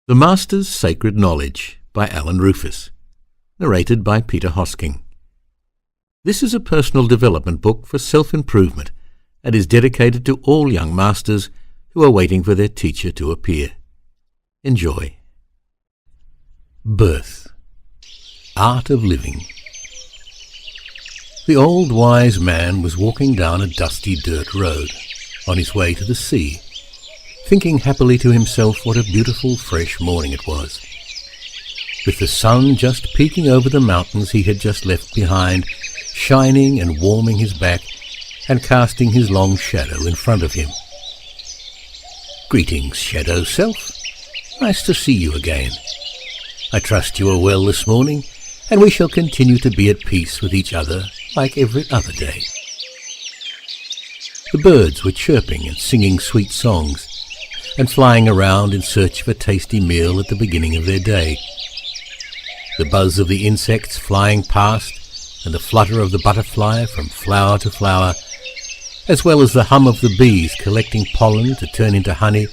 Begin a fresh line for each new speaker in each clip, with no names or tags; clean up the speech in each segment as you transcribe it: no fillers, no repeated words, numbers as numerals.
The Master's Sacred Knowledge by Alan Rufus. Narrated by Peter Hosking. This is a personal development book for self-improvement and is dedicated to all young masters who are waiting for their teacher to appear. Enjoy. Birth. Art of Living. The old wise man was walking down a dusty dirt road on his way to the sea, thinking happily to himself what a beautiful fresh morning it was, with the sun just peeking over the mountains he had just left behind, shining and warming his back and casting his long shadow in front of him. "Greetings, shadow self. Nice to see you again. I trust you are well this morning, and we shall continue to be at peace with each other like every other day." The birds were chirping and singing sweet songs, and flying around in search of a tasty meal at the beginning of their day. The buzz of the insects flying past, and the flutter of the butterfly from flower to flower, as well as the hum of the bees collecting pollen to turn into honey,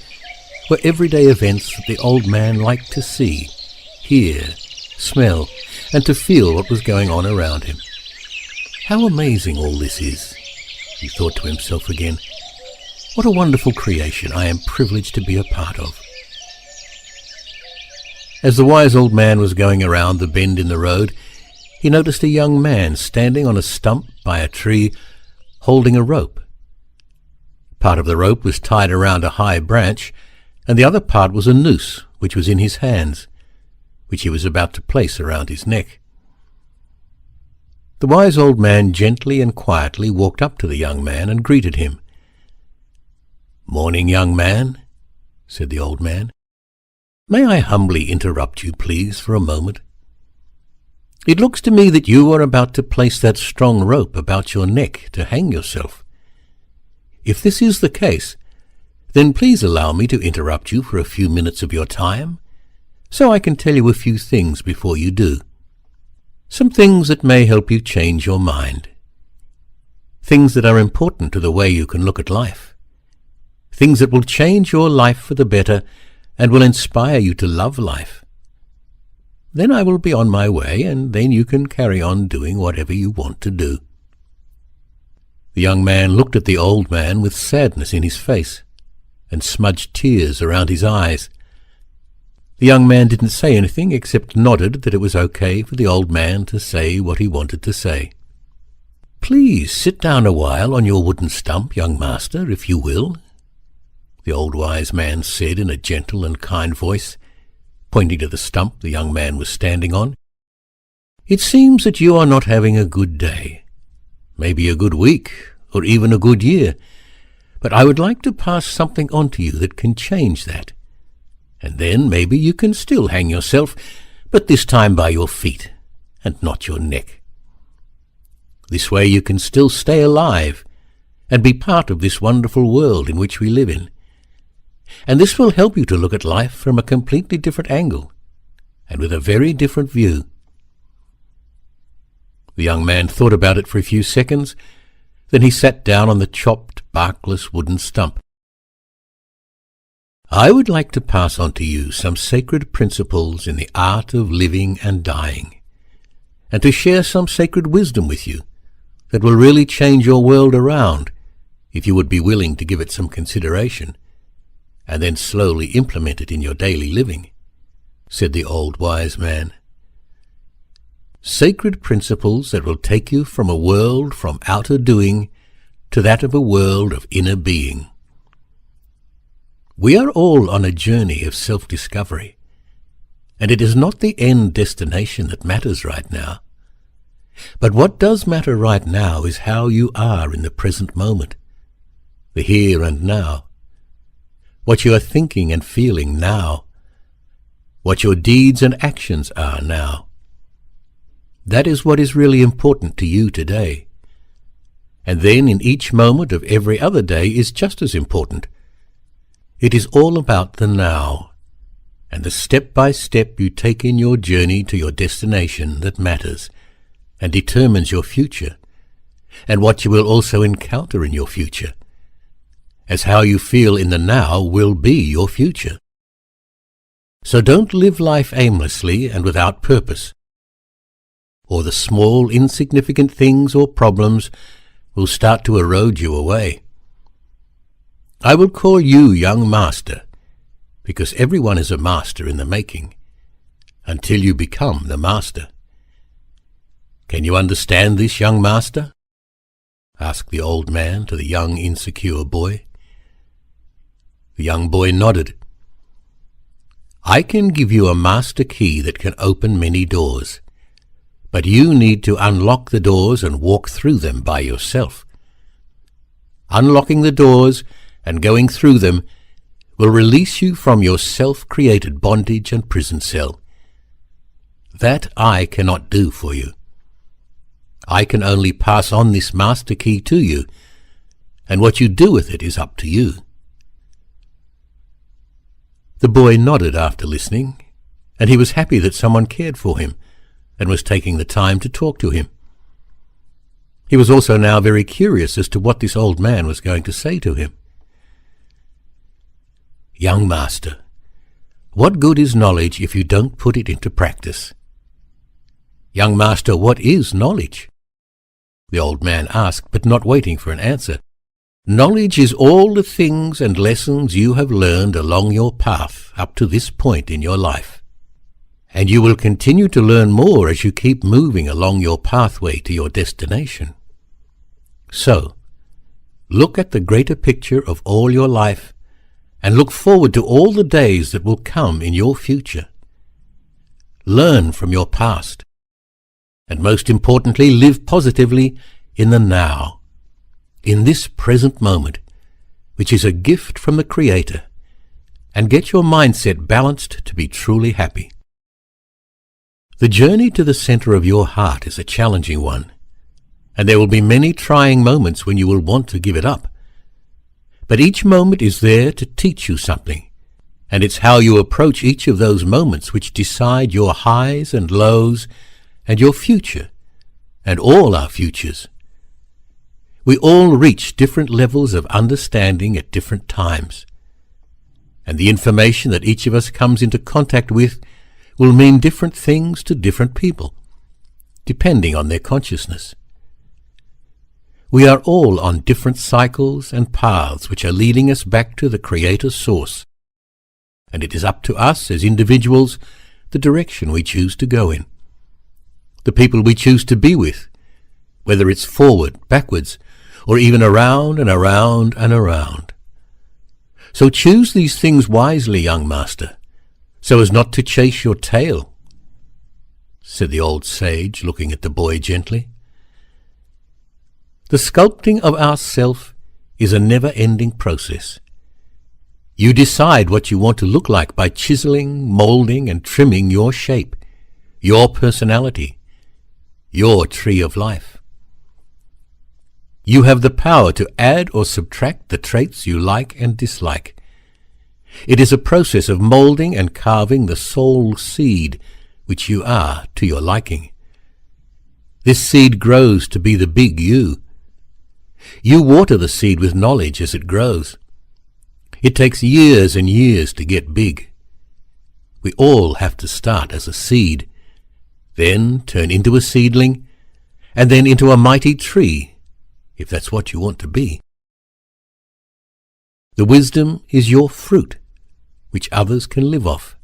were everyday events that the old man liked to see, hear, smell, and to feel what was going on around him. How amazing all this is, he thought to himself again. What a wonderful creation I am privileged to be a part of. As the wise old man was going around the bend in the road, he noticed a young man standing on a stump by a tree, holding a rope. Part of the rope was tied around a high branch, and the other part was a noose which was in his hands, which he was about to place around his neck. The wise old man gently and quietly walked up to the young man and greeted him. "Morning, young man," said the old man. "May I humbly interrupt you, please, for a moment? It looks to me that you are about to place that strong rope about your neck to hang yourself. If this is the case, then please allow me to interrupt you for a few minutes of your time, so I can tell you a few things before you do. Some things that may help you change your mind. Things that are important to the way you can look at life. Things that will change your life for the better and will inspire you to love life. Then I will be on my way, and then you can carry on doing whatever you want to do." The young man looked at the old man with sadness in his face and smudged tears around his eyes. The young man didn't say anything except nodded that it was okay for the old man to say what he wanted to say. "Please sit down a while on your wooden stump, young master, if you will," the old wise man said in a gentle and kind voice, pointing to the stump the young man was standing on. "It seems that you are not having a good day, maybe a good week, or even a good year, but I would like to pass something on to you that can change that. And then maybe you can still hang yourself, but this time by your feet, and not your neck. This way you can still stay alive, and be part of this wonderful world in which we live in. And this will help you to look at life from a completely different angle, and with a very different view." The young man thought about it for a few seconds, then he sat down on the chopped, barkless wooden stump. "I would like to pass on to you some sacred principles in the art of living and dying, and to share some sacred wisdom with you that will really change your world around, if you would be willing to give it some consideration, and then slowly implement it in your daily living," said the old wise man. "Sacred principles that will take you from a world from outer doing to that of a world of inner being. We are all on a journey of self-discovery, and it is not the end destination that matters right now. But what does matter right now is how you are in the present moment, the here and now. What you are thinking and feeling now, what your deeds and actions are now. That is what is really important to you today. And then in each moment of every other day is just as important. It is all about the now, and the step-by-step you take in your journey to your destination that matters and determines your future, and what you will also encounter in your future, as how you feel in the now will be your future. So don't live life aimlessly and without purpose, or the small, insignificant things or problems will start to erode you away. I will call you young master, because everyone is a master in the making, until you become the master. Can you understand this, young master? Asked the old man to the young, insecure boy. The young boy nodded. I can give you a master key that can open many doors, but you need to unlock the doors and walk through them by yourself. Unlocking the doors and going through them will release you from your self-created bondage and prison cell. That I cannot do for you. I can only pass on this master key to you, and what you do with it is up to you. The boy nodded after listening, and he was happy that someone cared for him and was taking the time to talk to him. He was also now very curious as to what this old man was going to say to him. Young master, what good is knowledge if you don't put it into practice? Young master, what is knowledge? The old man asked, but not waiting for an answer. Knowledge is all the things and lessons you have learned along your path up to this point in your life. And you will continue to learn more as you keep moving along your pathway to your destination. So, look at the greater picture of all your life and look forward to all the days that will come in your future. Learn from your past, and most importantly, live positively in the now, in this present moment, which is a gift from the Creator, and get your mindset balanced to be truly happy. The journey to the center of your heart is a challenging one, and there will be many trying moments when you will want to give it up. But each moment is there to teach you something, and it's how you approach each of those moments which decide your highs and lows and your future, and all our futures. We all reach different levels of understanding at different times, and the information that each of us comes into contact with will mean different things to different people, depending on their consciousness. We are all on different cycles and paths which are leading us back to the Creator Source, and it is up to us as individuals the direction we choose to go in, the people we choose to be with, whether it's forward, backwards, or even around and around and around. So choose these things wisely, young master, so as not to chase your tail, said the old sage, looking at the boy gently. The sculpting of our self is a never-ending process. You decide what you want to look like by chiseling, molding, and trimming your shape, your personality, your tree of life. You have the power to add or subtract the traits you like and dislike. It is a process of molding and carving the soul seed which you are to your liking. This seed grows to be the big you. You water the seed with knowledge as it grows. It takes years and years to get big. We all have to start as a seed, then turn into a seedling, and then into a mighty tree, if that's what you want to be. The wisdom is your fruit, which others can live off,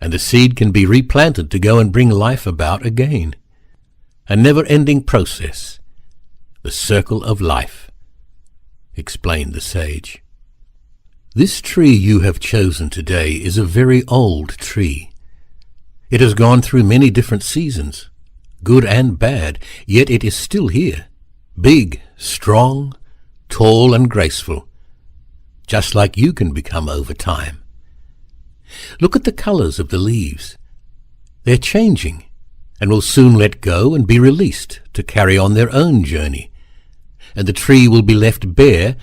and the seed can be replanted to go and bring life about again. A never-ending process, the circle of life, explained the sage. This tree you have chosen today is a very old tree. It has gone through many different seasons, good and bad, yet it is still here, big, strong, tall and graceful, just like you can become over time. Look at the colors of the leaves. They're changing, and will soon let go and be released to carry on their own journey, and the tree will be left bare,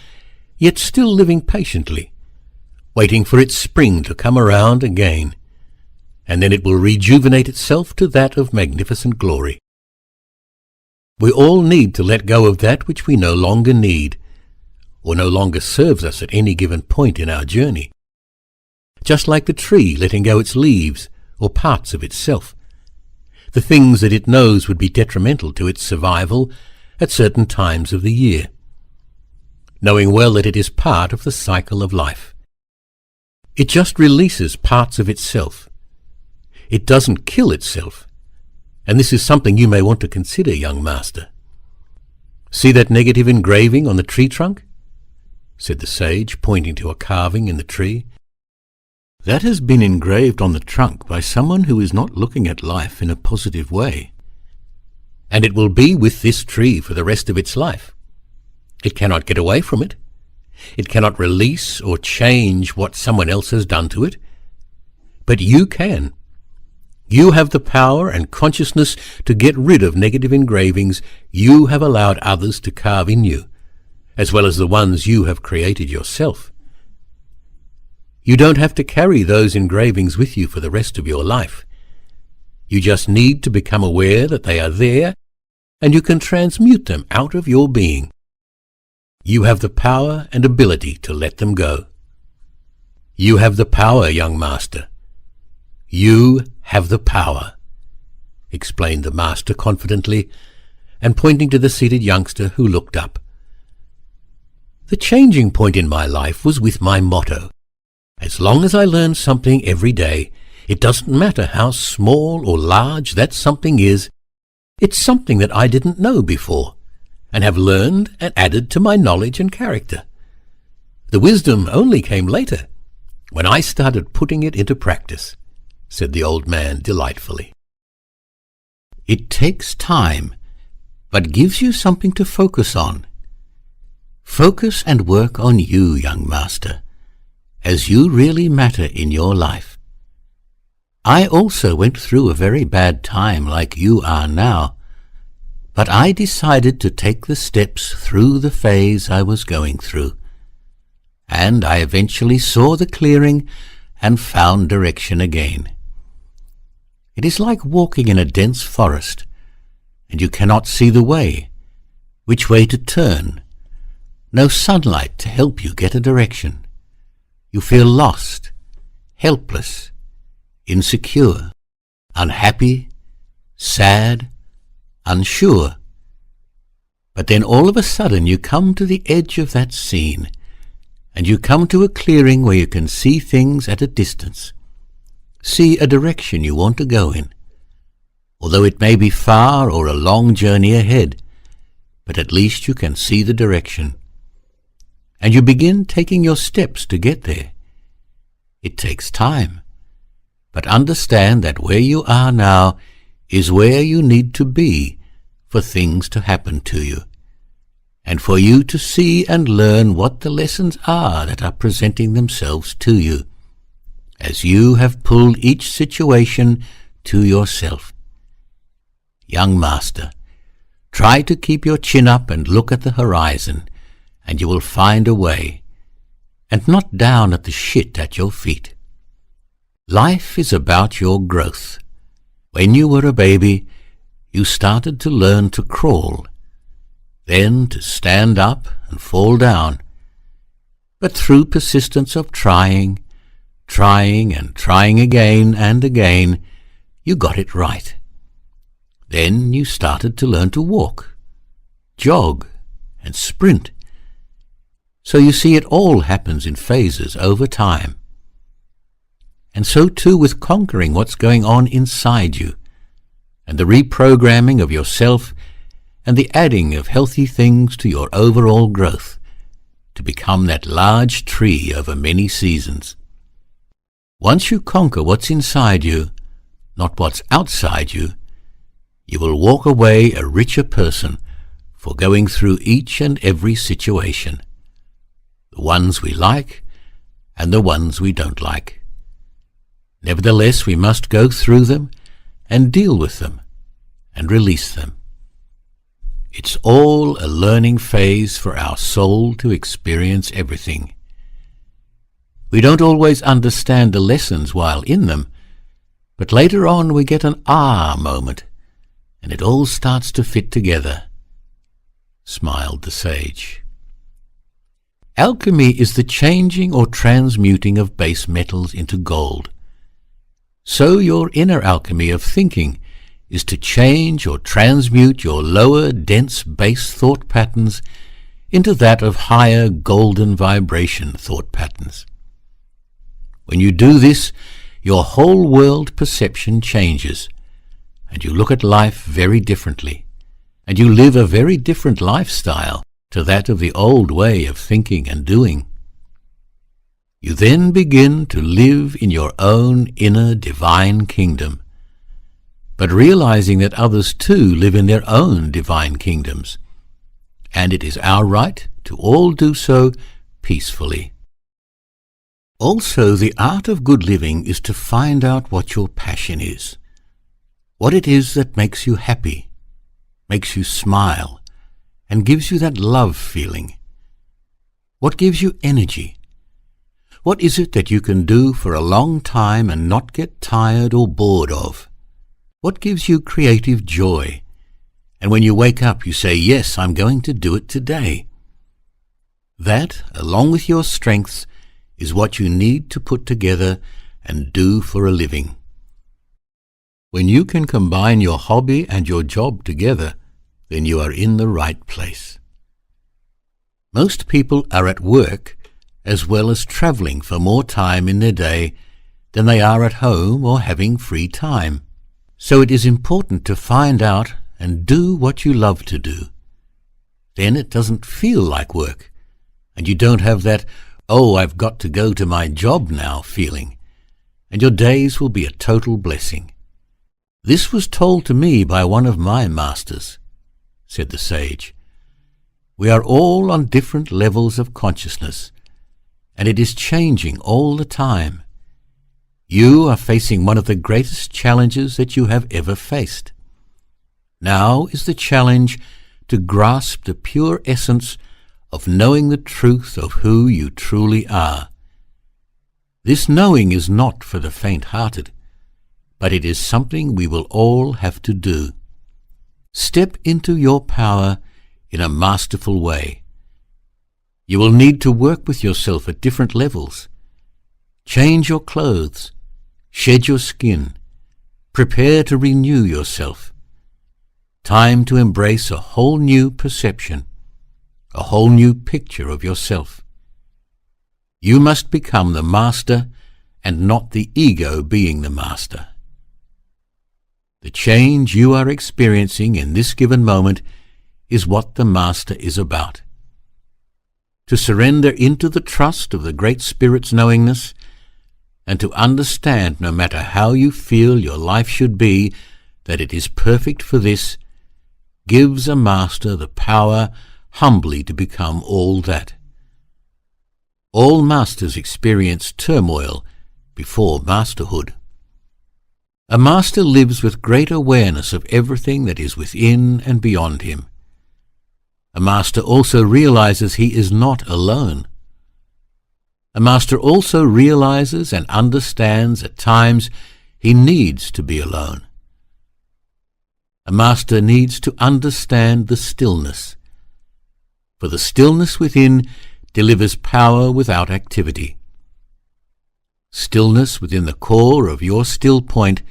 yet still living patiently, waiting for its spring to come around again, and then it will rejuvenate itself to that of magnificent glory. We all need to let go of that which we no longer need, or no longer serves us at any given point in our journey. just like the tree letting go its leaves or parts of itself, the things that it knows would be detrimental to its survival at certain times of the year, knowing well that it is part of the cycle of life. It just releases parts of itself. It doesn't kill itself, and this is something you may want to consider, young master. See that negative engraving on the tree trunk? Said the sage, pointing to a carving in the tree. That has been engraved on the trunk by someone who is not looking at life in a positive way. And it will be with this tree for the rest of its life. It cannot get away from it. It cannot release or change what someone else has done to it. But you can. You have the power and consciousness to get rid of negative engravings you have allowed others to carve in you, as well as the ones you have created yourself. You don't have to carry those engravings with you for the rest of your life. You just need to become aware that they are there, and you can transmute them out of your being. You have the power and ability to let them go. You have the power, young master. You have the power, explained the master confidently, and pointing to the seated youngster who looked up. The changing point in my life was with my motto. As long as I learn something every day, it doesn't matter how small or large that something is, it's something that I didn't know before, and have learned and added to my knowledge and character. The wisdom only came later, when I started putting it into practice, said the old man delightfully. It takes time, but gives you something to focus on. Focus and work on you, young master, as you really matter in your life. I also went through a very bad time like you are now, but I decided to take the steps through the phase I was going through, and I eventually saw the clearing and found direction again. It is like walking in a dense forest, and you cannot see the way, which way to turn, no sunlight to help you get a direction. You feel lost, helpless, insecure, unhappy, sad, unsure. But then all of a sudden you come to the edge of that scene, and you come to a clearing where you can see things at a distance, see a direction you want to go in, although it may be far or a long journey ahead, but at least you can see the direction. And you begin taking your steps to get there. It takes time, but understand that where you are now is where you need to be for things to happen to you, and for you to see and learn what the lessons are that are presenting themselves to you, as you have pulled each situation to yourself. Young master, try to keep your chin up and look at the horizon, and you will find a way, and not down at the shit at your feet. Life is about your growth. When you were a baby, you started to learn to crawl, then to stand up and fall down. But through persistence of trying and trying again and again, you got it right. Then you started to learn to walk, jog, and sprint. So you see, it all happens in phases over time. And so too with conquering what's going on inside you, and the reprogramming of yourself, and the adding of healthy things to your overall growth, to become that large tree over many seasons. Once you conquer what's inside you, not what's outside you, you will walk away a richer person for going through each and every situation, the ones we like and the ones we don't like. Nevertheless, we must go through them and deal with them and release them. It's all a learning phase for our soul to experience everything. We don't always understand the lessons while in them, but later on we get an ah moment, and it all starts to fit together, smiled the sage. Alchemy is the changing or transmuting of base metals into gold. So your inner alchemy of thinking is to change or transmute your lower, dense base thought patterns into that of higher golden vibration thought patterns. When you do this, your whole world perception changes, and you look at life very differently, and you live a very different lifestyle to that of the old way of thinking and doing. You then begin to live in your own inner divine kingdom, but realizing that others too live in their own divine kingdoms, and it is our right to all do so peacefully. Also, the art of good living is to find out what your passion is, what it is that makes you happy, makes you smile, and gives you that love feeling. What gives you energy? What is it that you can do for a long time and not get tired or bored of? What gives you creative joy? And when you wake up, you say, yes, I'm going to do it today. That, along with your strengths, is what you need to put together and do for a living. When you can combine your hobby and your job together, then you are in the right place. Most people are at work as well as travelling for more time in their day than they are at home or having free time. So it is important to find out and do what you love to do. Then it doesn't feel like work, and you don't have that, oh, I've got to go to my job now feeling, and your days will be a total blessing. This was told to me by one of my masters, said the sage. We are all on different levels of consciousness, and it is changing all the time. You are facing one of the greatest challenges that you have ever faced. Now is the challenge to grasp the pure essence of knowing the truth of who you truly are. This knowing is not for the faint-hearted, but it is something we will all have to do. Step into your power in a masterful way. You will need to work with yourself at different levels. Change your clothes, shed your skin, prepare to renew yourself. Time to embrace a whole new perception, a whole new picture of yourself. You must become the master and not the ego being the master. The change you are experiencing in this given moment is what the master is about. To surrender into the trust of the Great Spirit's knowingness, and to understand, no matter how you feel your life should be, that it is perfect for this, gives a master the power humbly to become all that. All masters experience turmoil before masterhood. A master lives with great awareness of everything that is within and beyond him. A master also realizes he is not alone. A master also realizes and understands at times he needs to be alone. A master needs to understand the stillness, for the stillness within delivers power without activity. Stillness within the core of your still point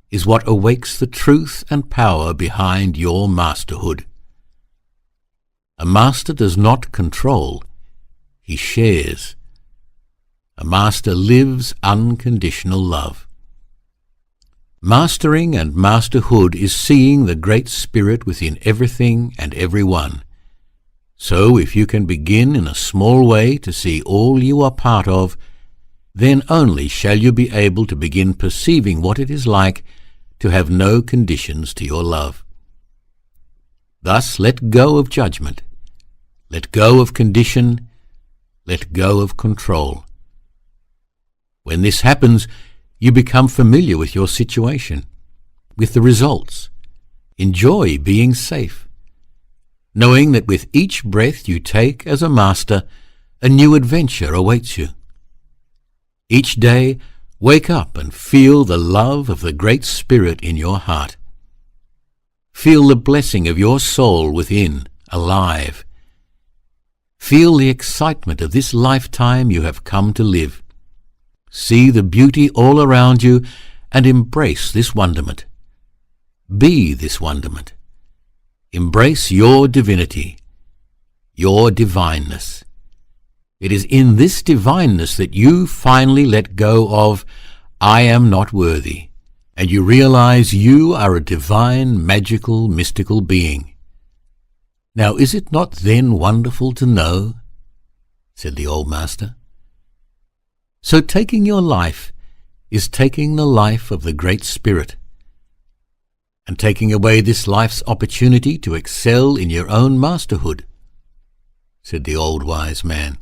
is what awakes the truth and power behind your masterhood. A master does not control, he shares. A master lives unconditional love. Mastering and masterhood is seeing the Great Spirit within everything and everyone. So if you can begin in a small way to see all you are part of, then only shall you be able to begin perceiving what it is like to have no conditions to your love. Thus let go of judgment, let go of condition, let go of control. When this happens, you become familiar with your situation, with the results. Enjoy being safe, knowing that with each breath you take as a master, a new adventure awaits you. Each day, wake up and feel the love of the Great Spirit in your heart. Feel the blessing of your soul within, alive. Feel the excitement of this lifetime you have come to live. See the beauty all around you and embrace this wonderment. Be this wonderment. Embrace your divinity, your divineness. It is in this divineness that you finally let go of "I am not worthy," and you realize you are a divine, magical, mystical being. Now is it not then wonderful to know? Said the old master. So taking your life is taking the life of the Great Spirit, and taking away this life's opportunity to excel in your own masterhood, said the old wise man.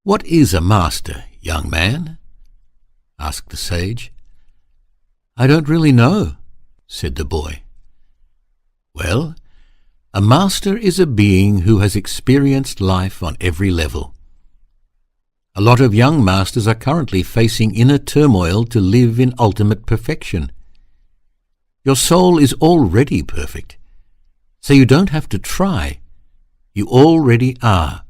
What is a master, young man? Asked the sage. I don't really know, said the boy. Well, a master is a being who has experienced life on every level. A lot of young masters are currently facing inner turmoil to live in ultimate perfection. Your soul is already perfect, so you don't have to try. You already are.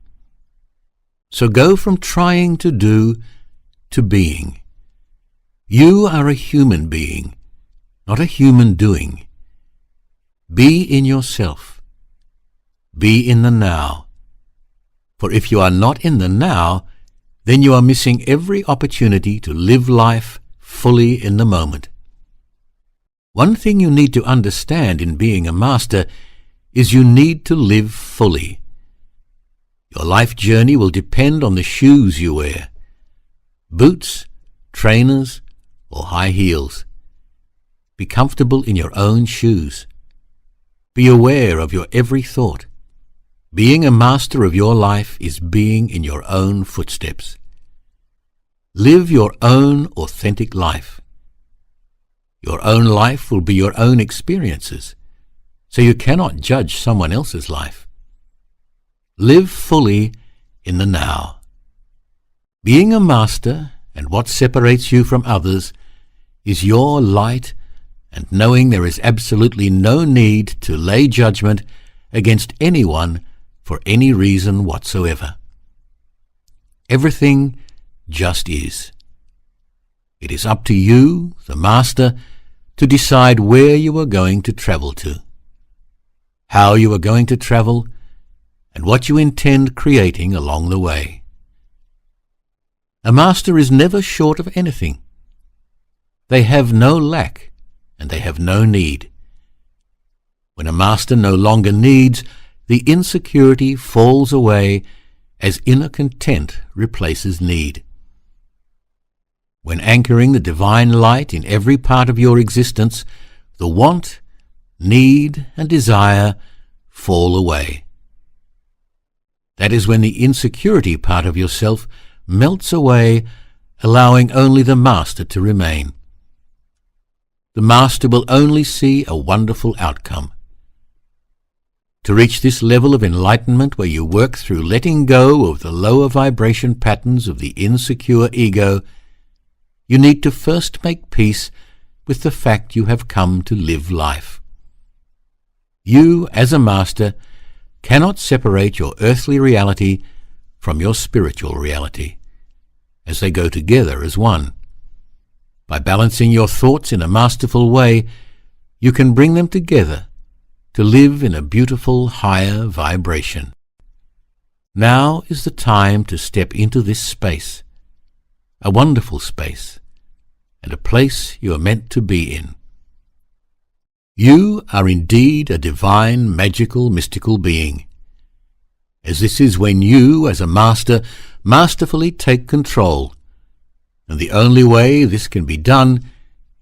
So go from trying to do to being. You are a human being, not a human doing. Be in yourself. Be in the now. For if you are not in the now, then you are missing every opportunity to live life fully in the moment. One thing you need to understand in being a master is you need to live fully. Your life journey will depend on the shoes you wear. Boots, trainers, or high heels. Be comfortable in your own shoes. Be aware of your every thought. Being a master of your life is being in your own footsteps. Live your own authentic life. Your own life will be your own experiences, so you cannot judge someone else's life. Live fully in the now. Being a master and what separates you from others is your light and knowing there is absolutely no need to lay judgment against anyone for any reason whatsoever. Everything just is. It is up to you, the master, to decide where you are going to travel to, how you are going to travel, and what you intend creating along the way. A master is never short of anything. They have no lack, and they have no need. When a master no longer needs, the insecurity falls away as inner content replaces need. When anchoring the divine light in every part of your existence, the want, need, and desire fall away. That is when the insecurity part of yourself melts away, allowing only the master to remain. The master will only see a wonderful outcome. To reach this level of enlightenment where you work through letting go of the lower vibration patterns of the insecure ego, you need to first make peace with the fact you have come to live life. You, as a master, cannot separate your earthly reality from your spiritual reality, as they go together as one. By balancing your thoughts in a masterful way, you can bring them together to live in a beautiful higher vibration. Now is the time to step into this space, a wonderful space, and a place you are meant to be in. You are indeed a divine, magical, mystical being, as this is when you, as a master, masterfully take control, and the only way this can be done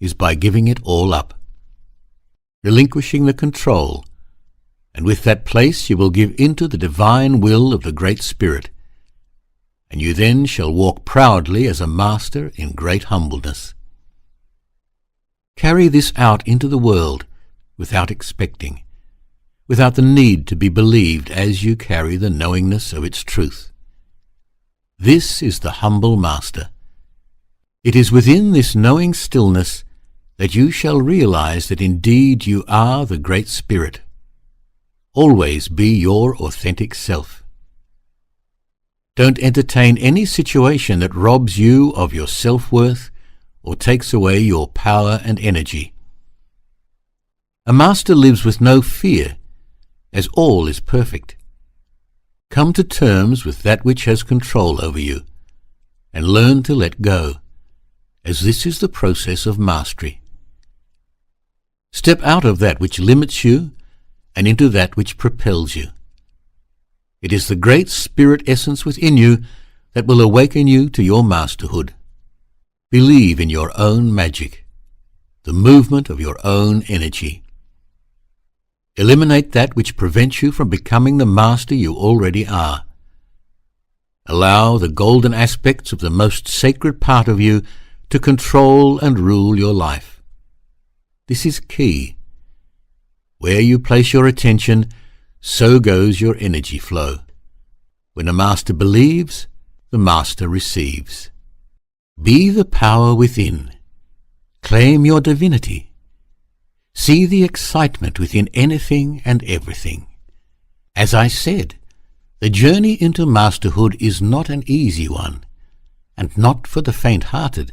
is by giving it all up, relinquishing the control, and with that place you will give into the divine will of the Great Spirit, and you then shall walk proudly as a master in great humbleness. Carry this out into the world without expecting, without the need to be believed as you carry the knowingness of its truth. This is the humble master. It is within this knowing stillness that you shall realize that indeed you are the Great Spirit. Always be your authentic self. Don't entertain any situation that robs you of your self-worth or takes away your power and energy. A master lives with no fear, as all is perfect. Come to terms with that which has control over you, and learn to let go, as this is the process of mastery. Step out of that which limits you and into that which propels you. It is the great spirit essence within you that will awaken you to your masterhood. Believe in your own magic, the movement of your own energy. Eliminate that which prevents you from becoming the master you already are. Allow the golden aspects of the most sacred part of you to control and rule your life. This is key. Where you place your attention, so goes your energy flow. When a master believes, the master receives. Be the power within. Claim your divinity. See the excitement within anything and everything. As I said, the journey into masterhood is not an easy one, and not for the faint-hearted.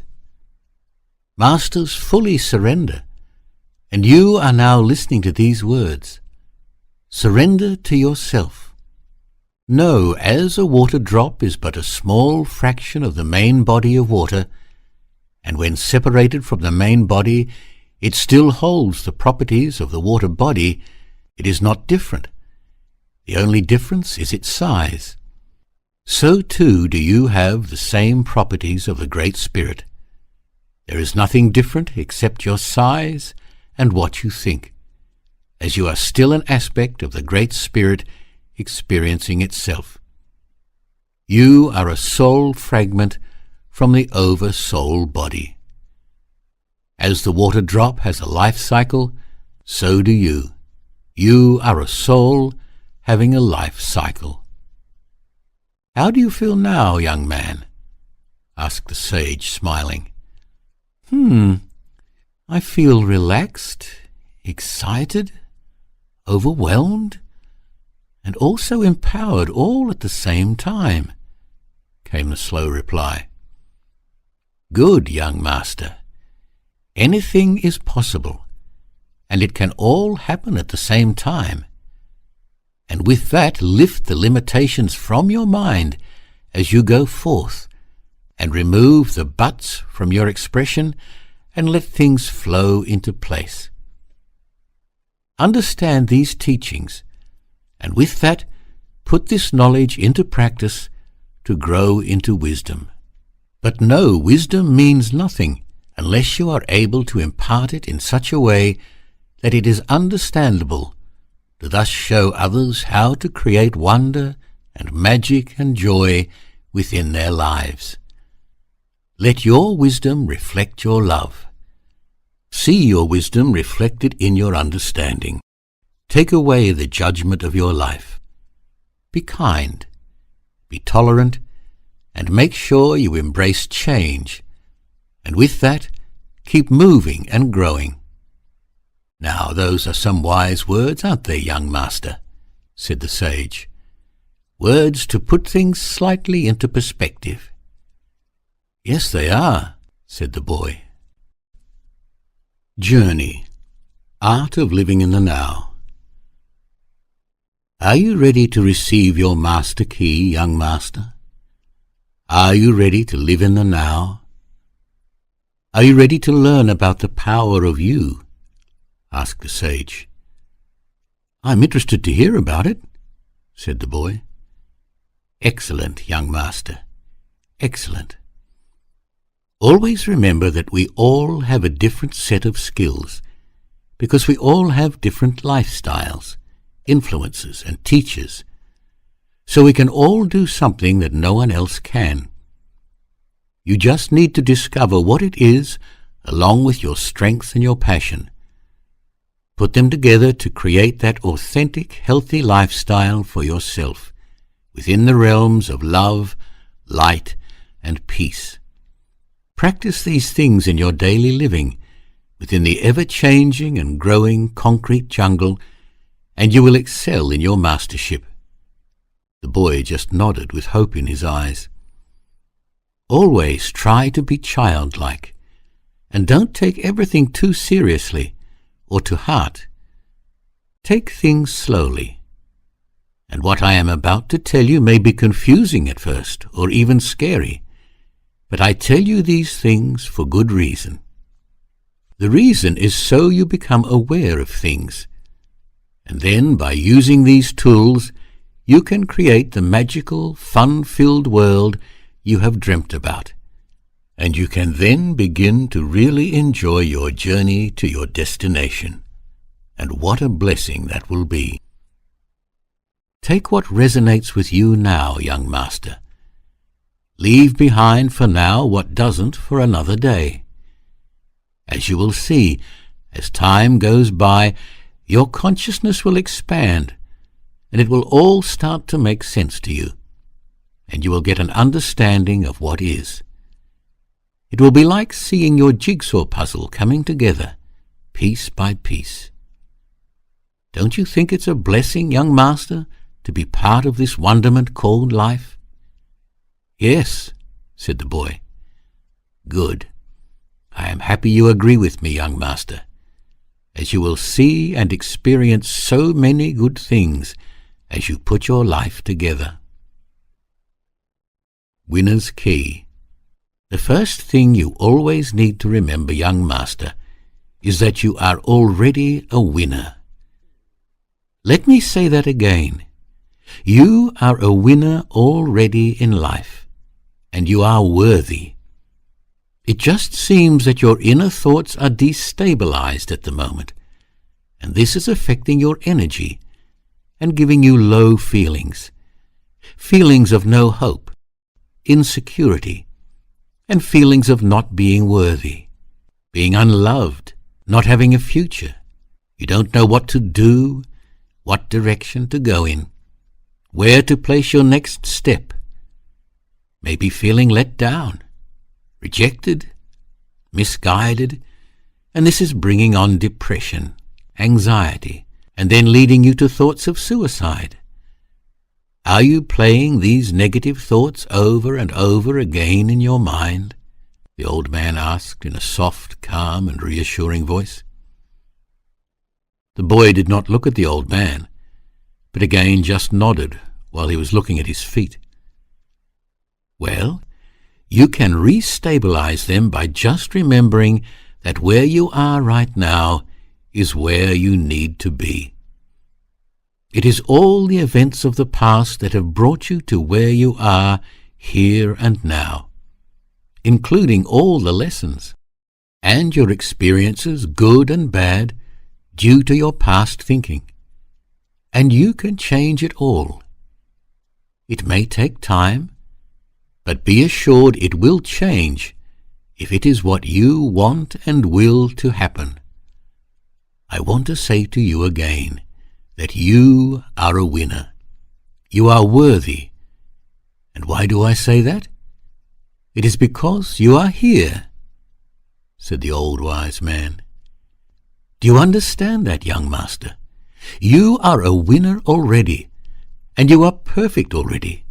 Masters fully surrender, and you are now listening to these words. Surrender to yourself. Know, as a water drop is but a small fraction of the main body of water, and when separated from the main body, it still holds the properties of the water body, it is not different. The only difference is its size. So too do you have the same properties of the Great Spirit. There is nothing different except your size and what you think, as you are still an aspect of the Great Spirit experiencing itself. You are a soul fragment from the over-soul body. As the water drop has a life cycle, so do you. You are a soul having a life cycle. How do you feel now, young man? Asked the sage, smiling. I feel relaxed, excited, overwhelmed, and also empowered all at the same time, came the slow reply. Good, young master. Anything is possible, and it can all happen at the same time. And with that, lift the limitations from your mind as you go forth, and remove the buts from your expression, and let things flow into place. Understand these teachings, and with that, put this knowledge into practice to grow into wisdom. But no, wisdom means nothing unless you are able to impart it in such a way that it is understandable, to thus show others how to create wonder and magic and joy within their lives. Let your wisdom reflect your love. See your wisdom reflected in your understanding. Take away the judgment of your life. Be kind, be tolerant, and make sure you embrace change, and with that, keep moving and growing. Now, those are some wise words, aren't they, young master? Said the sage. Words to put things slightly into perspective. Yes, they are, said the boy. Journey. Art of living in the now. Are you ready to receive your master key, young master? Are you ready to live in the now? Are you ready to learn about the power of you? Asked the sage. I'm interested to hear about it, said the boy. Excellent, young master. Excellent. Always remember that we all have a different set of skills, because we all have different lifestyles, influences, and teachers, so we can all do something that no one else can. You just need to discover what it is, along with your strength and your passion. Put them together to create that authentic, healthy lifestyle for yourself, within the realms of love, light, and peace. Practice these things in your daily living, within the ever-changing and growing concrete jungle, and you will excel in your mastership. The boy just nodded with hope in his eyes. Always try to be childlike, and don't take everything too seriously or to heart. Take things slowly. And what I am about to tell you may be confusing at first or even scary, but I tell you these things for good reason. The reason is so you become aware of things, and then by using these tools you can create the magical, fun-filled world you have dreamt about, and you can then begin to really enjoy your journey to your destination. And what a blessing that will be. Take what resonates with you now, young master. Leave behind for now what doesn't for another day. As you will see, as time goes by, your consciousness will expand, and it will all start to make sense to you, and you will get an understanding of what is. It will be like seeing your jigsaw puzzle coming together, piece by piece. Don't you think it's a blessing, young master, to be part of this wonderment called life? Yes, said the boy. Good. I am happy you agree with me, young master, as you will see and experience so many good things as you put your life together. Winner's Key. The first thing you always need to remember, young master, is that you are already a winner. Let me say that again. You are a winner already in life, and you are worthy. It just seems that your inner thoughts are destabilized at the moment, and this is affecting your energy and giving you low feelings, feelings of no hope, insecurity, and feelings of not being worthy, being unloved, not having a future. You don't know what to do, what direction to go in, where to place your next step. Maybe feeling let down, rejected, misguided, and this is bringing on depression, anxiety, and then leading you to thoughts of suicide. Are you playing these negative thoughts over and over again in your mind? The old man asked in a soft, calm, and reassuring voice. The boy did not look at the old man, but again just nodded while he was looking at his feet. Well, you can restabilize them by just remembering that where you are right now is where you need to be. It is all the events of the past that have brought you to where you are here and now, including all the lessons and your experiences, good and bad, due to your past thinking. And you can change it all. It may take time, but be assured it will change if it is what you want and will to happen. I want to say to you again that you are a winner. You are worthy. And why do I say that? It is because you are here, said the old wise man. Do you understand that, young master? You are a winner already, and you are perfect already,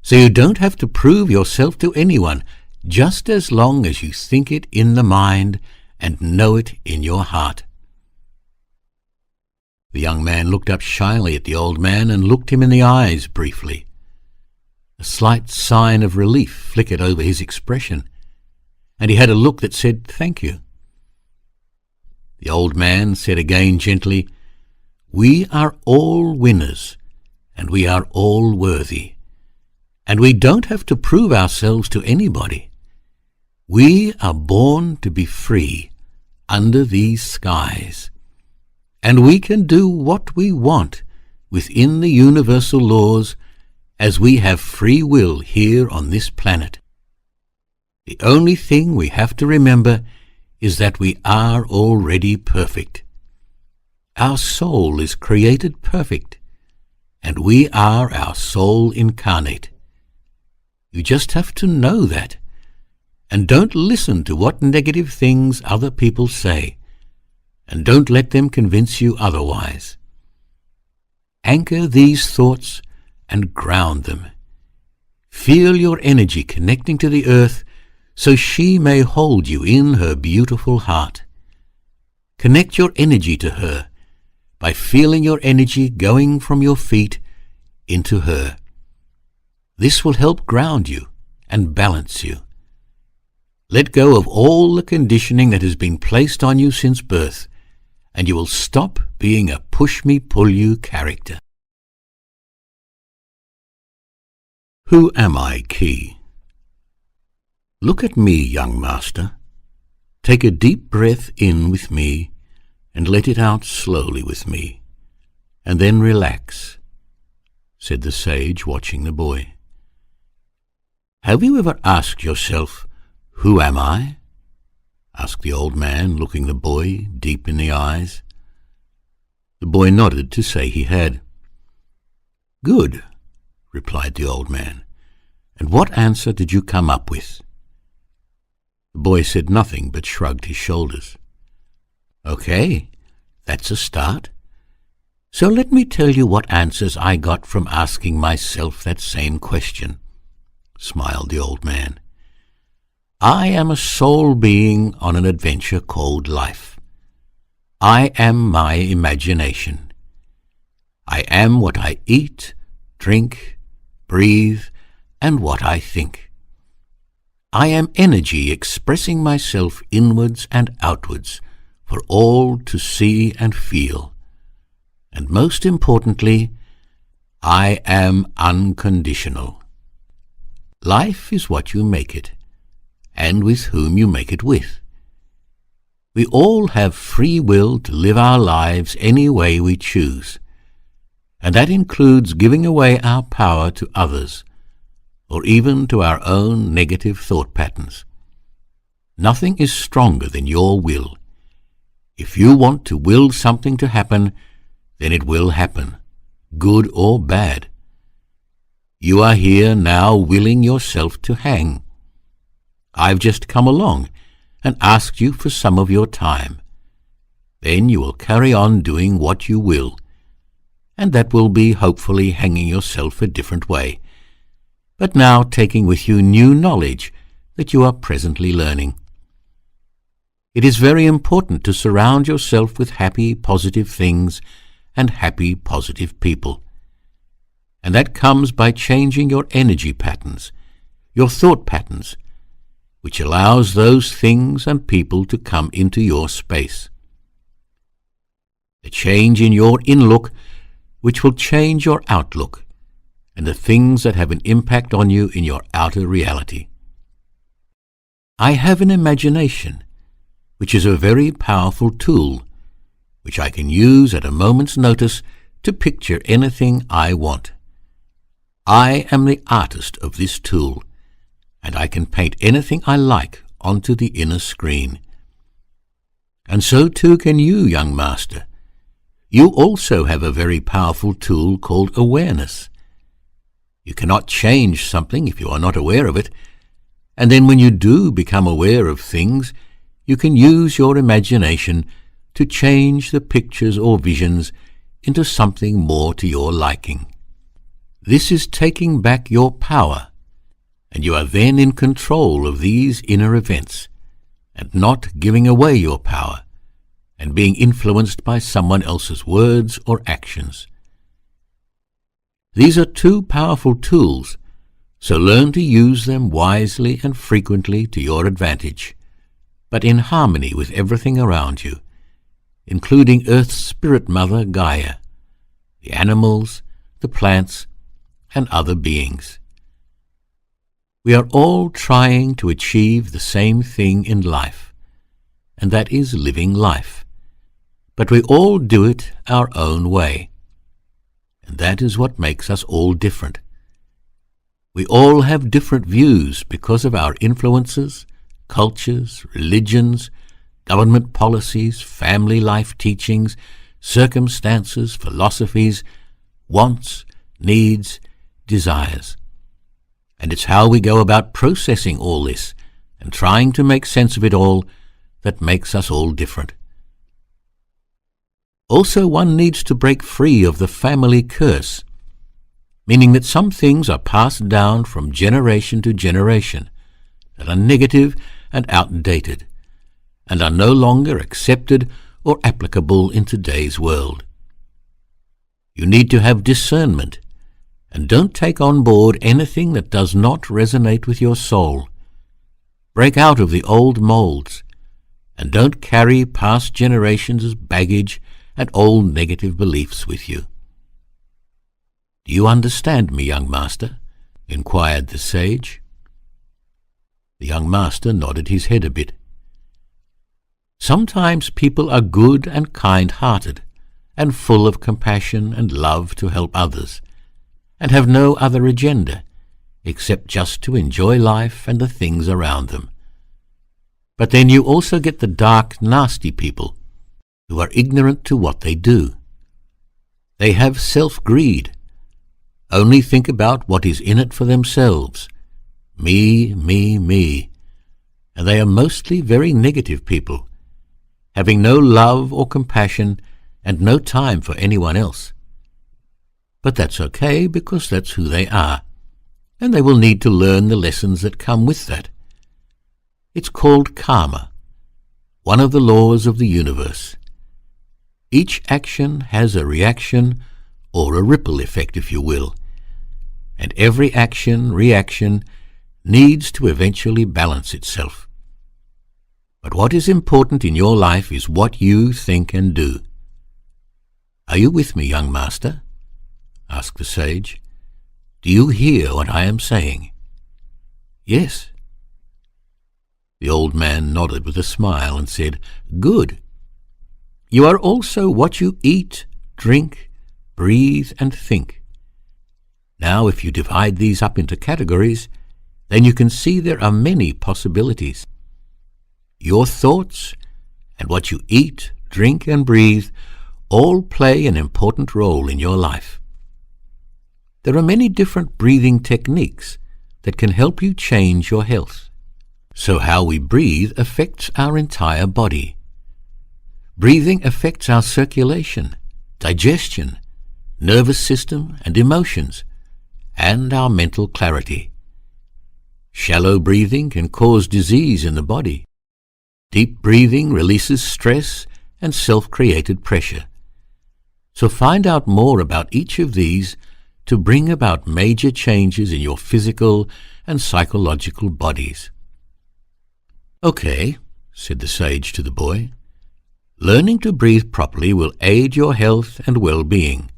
so you don't have to prove yourself to anyone, just as long as you think it in the mind and know it in your heart. The young man looked up shyly at the old man and looked him in the eyes briefly. A slight sign of relief flickered over his expression, and he had a look that said, "Thank you." The old man said again gently, "We are all winners, and we are all worthy, and we don't have to prove ourselves to anybody. We are born to be free under these skies, and we can do what we want within the universal laws as we have free will here on this planet. The only thing we have to remember is that we are already perfect. Our soul is created perfect, and we are our soul incarnate. You just have to know that, and don't listen to what negative things other people say, and don't let them convince you otherwise. Anchor these thoughts and ground them. Feel your energy connecting to the earth so she may hold you in her beautiful heart. Connect your energy to her by feeling your energy going from your feet into her. This will help ground you and balance you. Let go of all the conditioning that has been placed on you since birth, and you will stop being a push-me-pull-you character. Who am I key? Look at me, young master. Take a deep breath in with me and let it out slowly with me, and then relax, said the sage, watching the boy. Have you ever asked yourself, who am I? Asked the old man, looking the boy deep in the eyes. The boy nodded to say he had. Good, replied the old man. And what answer did you come up with? The boy said nothing but shrugged his shoulders. Okay, that's a start. So let me tell you what answers I got from asking myself that same question, smiled the old man. I am a soul being on an adventure called life. I am my imagination. I am what I eat, drink, breathe, and what I think. I am energy expressing myself inwards and outwards for all to see and feel. And most importantly, I am unconditional. Life is what you make it, and with whom you make it with. We all have free will to live our lives any way we choose, and that includes giving away our power to others, or even to our own negative thought patterns. Nothing is stronger than your will. If you want to will something to happen, then it will happen, good or bad. You are here now willing yourself to hang. I've just come along and asked you for some of your time. Then you will carry on doing what you will, and that will be hopefully hanging yourself a different way, but now taking with you new knowledge that you are presently learning. It is very important to surround yourself with happy, positive things and happy, positive people. And that comes by changing your energy patterns, your thought patterns, which allows those things and people to come into your space. A change in your in-look, which will change your outlook, and the things that have an impact on you in your outer reality. I have an imagination, which is a very powerful tool, which I can use at a moment's notice to picture anything I want. I am the artist of this tool, and I can paint anything I like onto the inner screen. And so too can you, young master. You also have a very powerful tool called awareness. You cannot change something if you are not aware of it, and then when you do become aware of things, you can use your imagination to change the pictures or visions into something more to your liking. This is taking back your power, and you are then in control of these inner events, and not giving away your power, and being influenced by someone else's words or actions. These are two powerful tools, so learn to use them wisely and frequently to your advantage, but in harmony with everything around you, including Earth's Spirit Mother Gaia, the animals, the plants, and other beings. We are all trying to achieve the same thing in life, and that is living life, but we all do it our own way, and that is what makes us all different. We all have different views because of our influences, cultures, religions, government policies, family life teachings, circumstances, philosophies, wants, needs, desires. And it's how we go about processing all this and trying to make sense of it all that makes us all different. Also, one needs to break free of the family curse, meaning that some things are passed down from generation to generation that are negative and outdated, and are no longer accepted or applicable in today's world. You need to have discernment, and don't take on board anything that does not resonate with your soul. Break out of the old molds, and don't carry past generations' baggage and old negative beliefs with you. "Do you understand me, young master?" inquired the sage. The young master nodded his head a bit. "Sometimes people are good and kind-hearted, and full of compassion and love to help others, and have no other agenda except just to enjoy life and the things around them. But then you also get the dark, nasty people who are ignorant to what they do. They have self-greed, only think about what is in it for themselves. Me, me, me. And they are mostly very negative people, having no love or compassion and no time for anyone else. But that's okay, because that's who they are, and they will need to learn the lessons that come with that. It's called karma, one of the laws of the universe. Each action has a reaction, or a ripple effect, if you will, and every reaction needs to eventually balance itself. But what is important in your life is what you think and do. Are you with me, young master?" asked the sage. "Do you hear what I am saying?" "Yes." The old man nodded with a smile and said, "Good. You are also what you eat, drink, breathe, and think. Now, if you divide these up into categories, then you can see there are many possibilities. Your thoughts and what you eat, drink, and breathe all play an important role in your life. There are many different breathing techniques that can help you change your health. So how we breathe affects our entire body. Breathing affects our circulation, digestion, nervous system, and emotions, and our mental clarity. Shallow breathing can cause disease in the body. Deep breathing releases stress and self-created pressure. So find out more about each of these to bring about major changes in your physical and psychological bodies." "Okay," said the sage to the boy. "Learning to breathe properly will aid your health and well-being,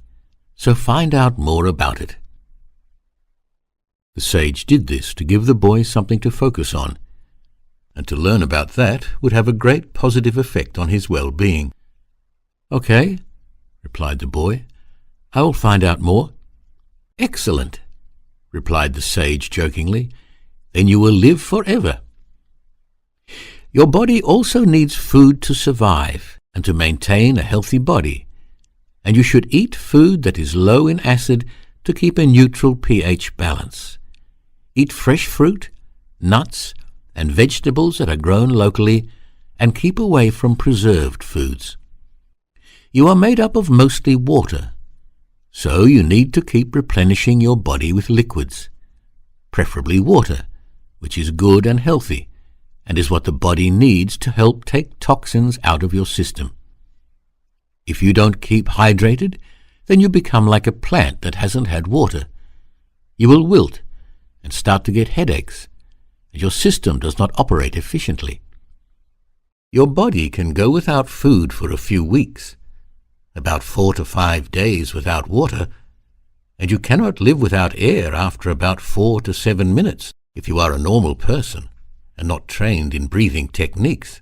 so find out more about it." The sage did this to give the boy something to focus on, and to learn about that would have a great positive effect on his well-being. "Okay," replied the boy. "I will find out more." "Excellent," replied the sage jokingly. "Then you will live forever. Your body also needs food to survive and to maintain a healthy body, and you should eat food that is low in acid to keep a neutral pH balance. Eat fresh fruit, nuts, and vegetables that are grown locally, and keep away from preserved foods. You are made up of mostly water, so you need to keep replenishing your body with liquids, preferably water, which is good and healthy, and is what the body needs to help take toxins out of your system. If you don't keep hydrated, then you become like a plant that hasn't had water. You will wilt and start to get headaches, and your system does not operate efficiently. Your body can go without food for a few weeks, about 4 to 5 days without water, and you cannot live without air after about 4 to 7 minutes if you are a normal person and not trained in breathing techniques.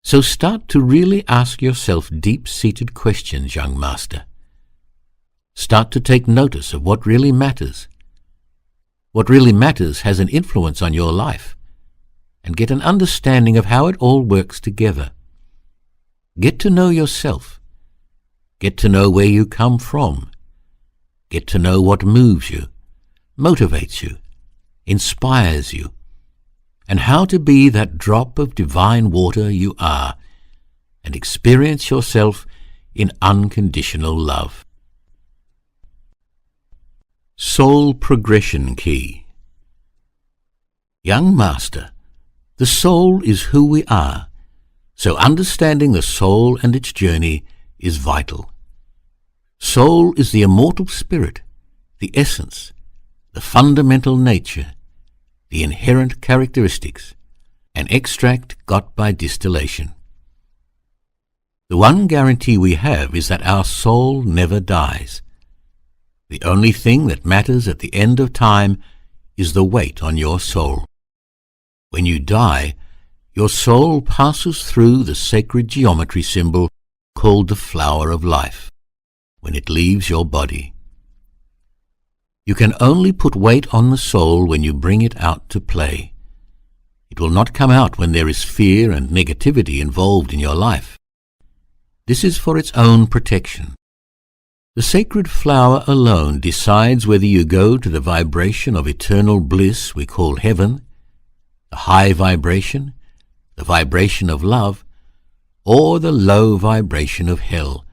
So start to really ask yourself deep-seated questions, young master. Start to take notice of what really matters. What really matters has an influence on your life, and get an understanding of how it all works together. Get to know yourself. Get to know where you come from. Get to know what moves you, motivates you, inspires you, and how to be that drop of divine water you are, and experience yourself in unconditional love. Soul Progression Key. Young Master, the soul is who we are, so understanding the soul and its journey is vital. Soul is the immortal spirit, the essence, the fundamental nature, the inherent characteristics, an extract got by distillation. The one guarantee we have is that our soul never dies. The only thing that matters at the end of time is the weight on your soul. When you die, your soul passes through the sacred geometry symbol called the flower of life when it leaves your body. You can only put weight on the soul when you bring it out to play. It will not come out when there is fear and negativity involved in your life. This is for its own protection. The sacred flower alone decides whether you go to the vibration of eternal bliss we call heaven, the high vibration, the vibration of love, or the low vibration of hell,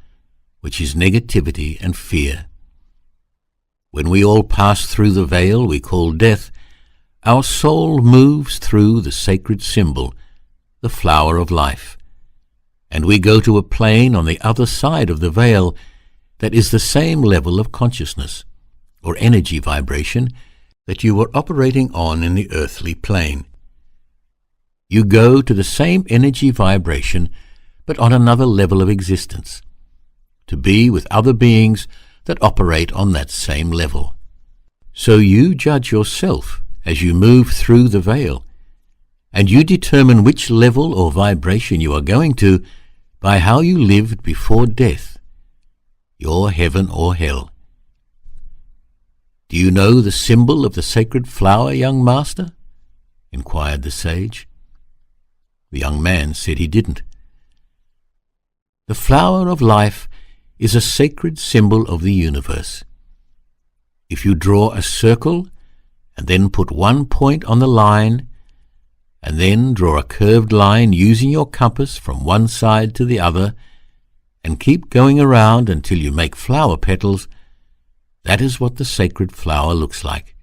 which is negativity and fear. When we all pass through the veil we call death, our soul moves through the sacred symbol, the flower of life, and we go to a plane on the other side of the veil that is the same level of consciousness, or energy vibration, that you were operating on in the earthly plane. You go to the same energy vibration, but on another level of existence, to be with other beings that operate on that same level. So you judge yourself as you move through the veil, and you determine which level or vibration you are going to by how you lived before death, your heaven or hell. Do you know the symbol of the sacred flower, young master? Inquired the sage. The young man said he didn't. The flower of life is a sacred symbol of the universe. If you draw a circle and then put one point on the line, and then draw a curved line using your compass from one side to the other, and keep going around until you make flower petals, that is what the sacred flower looks like.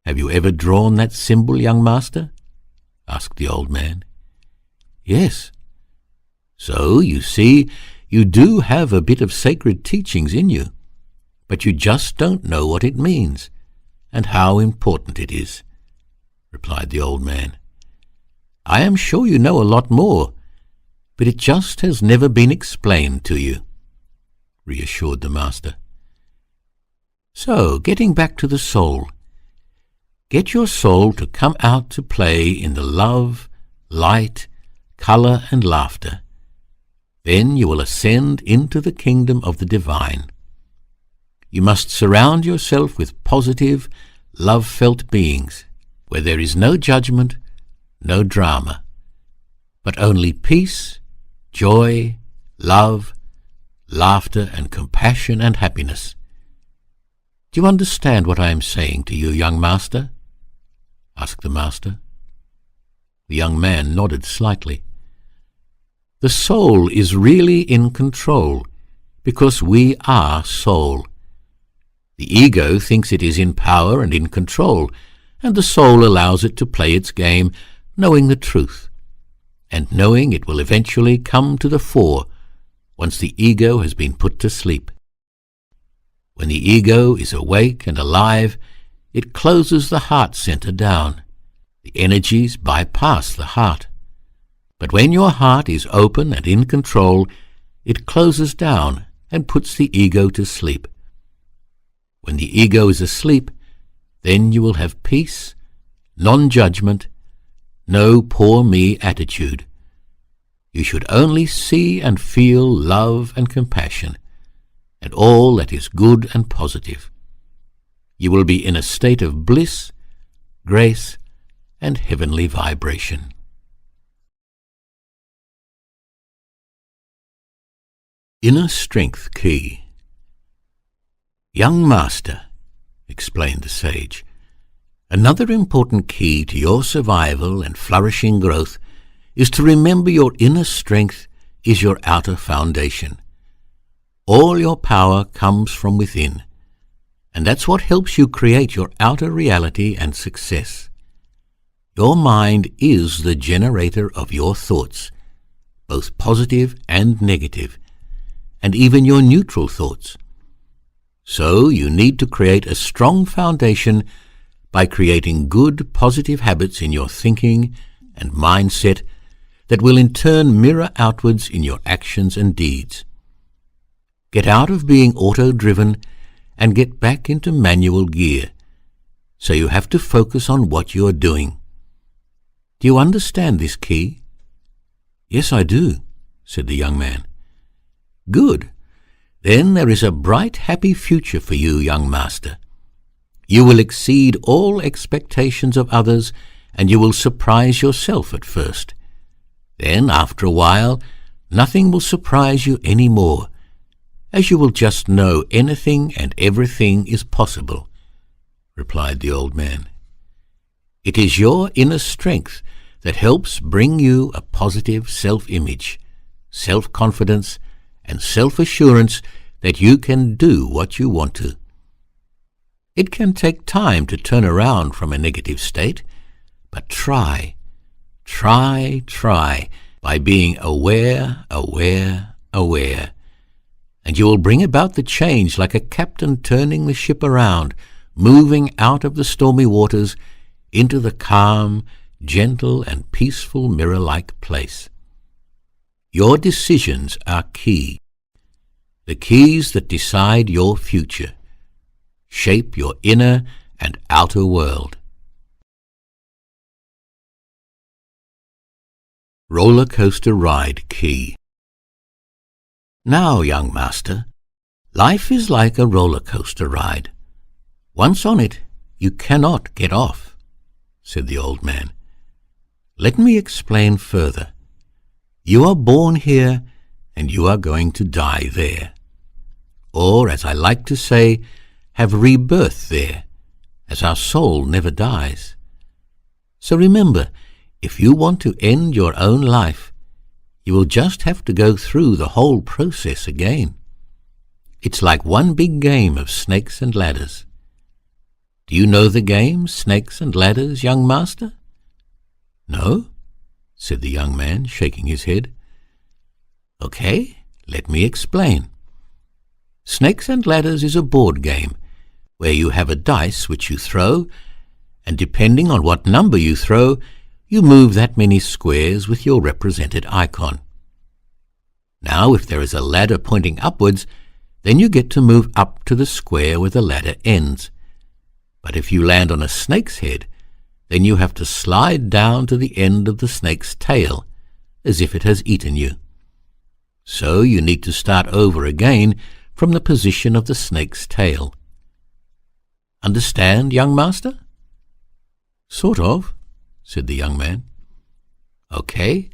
Have you ever drawn that symbol, young master? Asked the old man. Yes. So, you see, you do have a bit of sacred teachings in you, but you just don't know what it means and how important it is, replied the old man. I am sure you know a lot more, but it just has never been explained to you, reassured the master. So, getting back to the soul, get your soul to come out to play in the love, light, color, and laughter. Then you will ascend into the kingdom of the divine. You must surround yourself with positive, love-felt beings, where there is no judgment, no drama, but only peace, joy, love, laughter, and compassion and happiness. Do you understand what I am saying to you, young master? Asked the master. The young man nodded slightly. The soul is really in control, because we are soul. The ego thinks it is in power and in control, and the soul allows it to play its game, knowing the truth, and knowing it will eventually come to the fore once the ego has been put to sleep. When the ego is awake and alive, it closes the heart center down. The energies bypass the heart. But when your heart is open and in control, it closes down and puts the ego to sleep. When the ego is asleep, then you will have peace, non-judgment, no poor me attitude. You should only see and feel love and compassion, and all that is good and positive. You will be in a state of bliss, grace, and heavenly vibration. Inner Strength Key. Young master, explained the sage, another important key to your survival and flourishing growth is to remember your inner strength is your outer foundation. All your power comes from within, And that's what helps you create your outer reality and success. Your mind is the generator of your thoughts, both positive and negative, and even your neutral thoughts. So you need to create a strong foundation by creating good, positive habits in your thinking and mindset that will in turn mirror outwards in your actions and deeds. Get out of being auto-driven and get back into manual gear, so you have to focus on what you are doing. Do you understand this key? Yes, I do, said the young man. Good. Then there is a bright, happy future for you, young master. You will exceed all expectations of others, and you will surprise yourself at first. Then, after a while, nothing will surprise you any more, as you will just know anything and everything is possible, replied the old man. It is your inner strength that helps bring you a positive self-image, self-confidence, and self-assurance that you can do what you want to. It can take time to turn around from a negative state, but try by being aware, and you will bring about the change like a captain turning the ship around, moving out of the stormy waters into the calm, gentle, and peaceful mirror-like place. Your decisions are key, the keys that decide your future, shape your inner and outer world. Roller coaster ride key. Now, young master, life is like a roller coaster ride. Once on it, you cannot get off, said the old man. Let me explain further. You are born here, and you are going to die there. Or, as I like to say, have rebirth there, as our soul never dies. So remember, if you want to end your own life, you will just have to go through the whole process again. It's like one big game of snakes and ladders. Do you know the game, Snakes and Ladders, young master? No, said the young man, shaking his head. Okay, let me explain. Snakes and Ladders is a board game where you have a dice which you throw, and depending on what number you throw, you move that many squares with your represented icon. Now, if there is a ladder pointing upwards, then you get to move up to the square where the ladder ends. But if you land on a snake's head, then you have to slide down to the end of the snake's tail, as if it has eaten you. So you need to start over again from the position of the snake's tail. Understand, young master? Sort of, said the young man. Okay.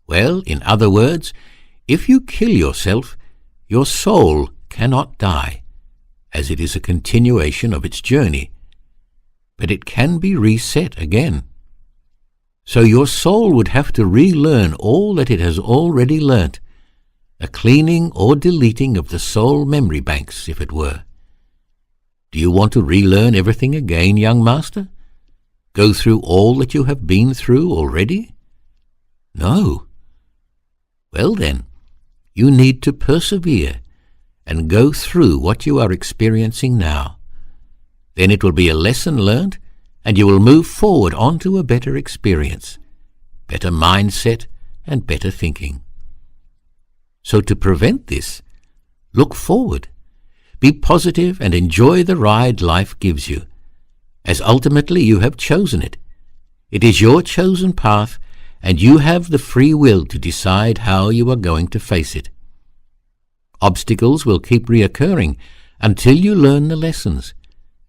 Well, in other words, if you kill yourself, your soul cannot die, as it is a continuation of its journey, but it can be reset again. So your soul would have to relearn all that it has already learnt, a cleaning or deleting of the soul memory banks, if it were. Do you want to relearn everything again, young master? Go through all that you have been through already? No. Well then, you need to persevere and go through what you are experiencing now. Then it will be a lesson learnt, and you will move forward onto a better experience, better mindset, and better thinking. So to prevent this, look forward, be positive, and enjoy the ride life gives you, as ultimately you have chosen it. It is your chosen path, and you have the free will to decide how you are going to face it. Obstacles will keep reoccurring until you learn the lessons,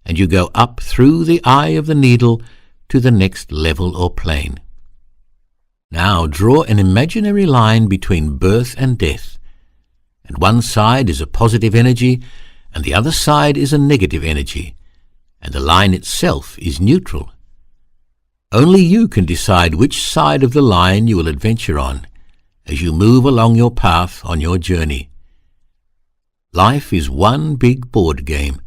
and you go up through the eye of the needle to the next level or plane. Now draw an imaginary line between birth and death, and one side is a positive energy, and the other side is a negative energy, and the line itself is neutral. Only you can decide which side of the line you will adventure on as you move along your path on your journey. Life is one big board game,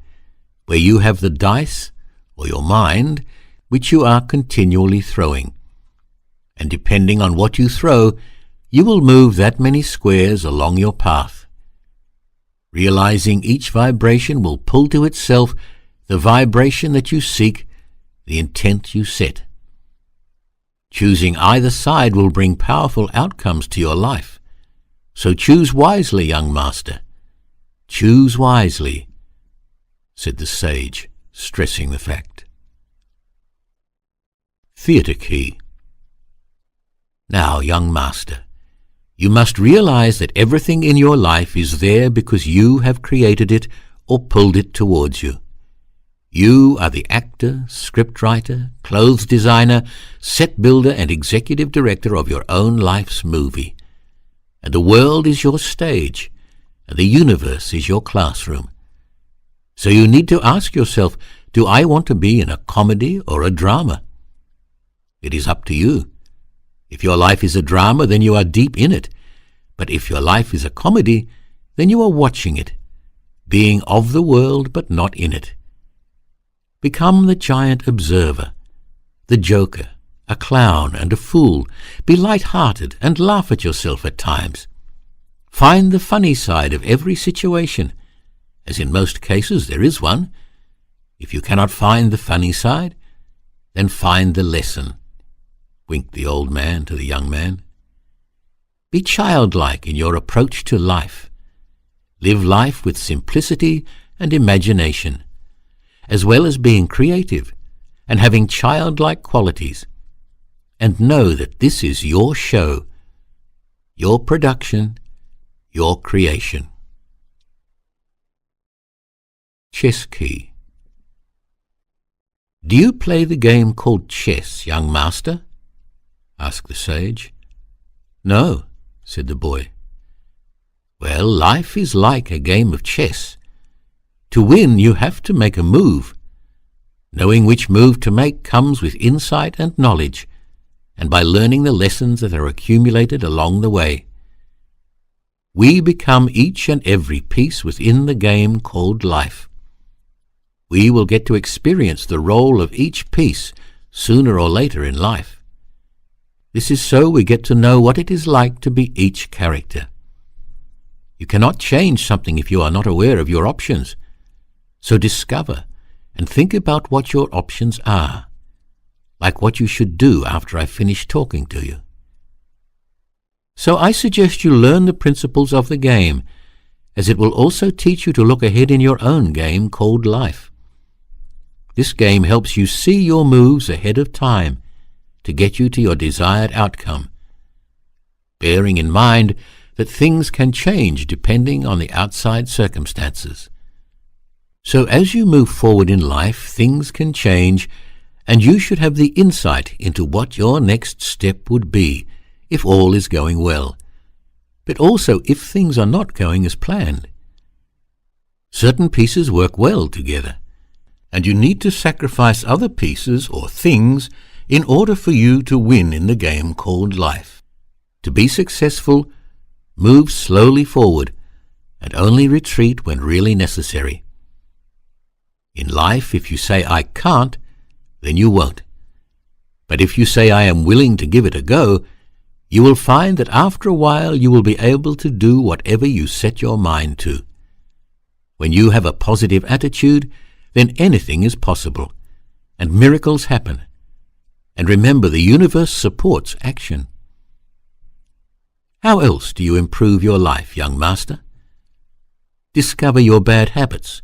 where you have the dice, or your mind, which you are continually throwing. And depending on what you throw, you will move that many squares along your path. Realizing each vibration will pull to itself the vibration that you seek, the intent you set. Choosing either side will bring powerful outcomes to your life. So choose wisely, young master. Choose wisely, said the sage, stressing the fact. Theatre key. Now, young master, you must realize that everything in your life is there because you have created it or pulled it towards you. You are the actor, scriptwriter, clothes designer, set builder, and executive director of your own life's movie. And the world is your stage, and the universe is your classroom. So you need to ask yourself, do I want to be in a comedy or a drama? It is up to you. If your life is a drama, then you are deep in it. But if your life is a comedy, then you are watching it, being of the world but not in it. Become the giant observer, the joker, a clown and a fool. Be light-hearted and laugh at yourself at times. Find the funny side of every situation, as in most cases there is one. If you cannot find the funny side, then find the lesson, winked the old man to the young man. Be childlike in your approach to life. Live life with simplicity and imagination, as well as being creative and having childlike qualities. And know that this is your show, your production, your creation. Chess key. Do you play the game called chess, young master? Asked the sage. No, said the boy. Well, life is like a game of chess. To win, you have to make a move. Knowing which move to make comes with insight and knowledge, and by learning the lessons that are accumulated along the way. We become each and every piece within the game called life. We will get to experience the role of each piece sooner or later in life. This is so we get to know what it is like to be each character. You cannot change something if you are not aware of your options. So discover and think about what your options are, like what you should do after I finish talking to you. So I suggest you learn the principles of the game, as it will also teach you to look ahead in your own game called life. This game helps you see your moves ahead of time to get you to your desired outcome, bearing in mind that things can change depending on the outside circumstances. So as you move forward in life, things can change, and you should have the insight into what your next step would be if all is going well, but also if things are not going as planned. Certain pieces work well together, and you need to sacrifice other pieces or things in order for you to win in the game called life. To be successful, move slowly forward and only retreat when really necessary. In life, if you say, I can't, then you won't. But if you say, I am willing to give it a go, you will find that after a while you will be able to do whatever you set your mind to. When you have a positive attitude, then anything is possible, and miracles happen. And remember, the universe supports action. How else do you improve your life, young master? Discover your bad habits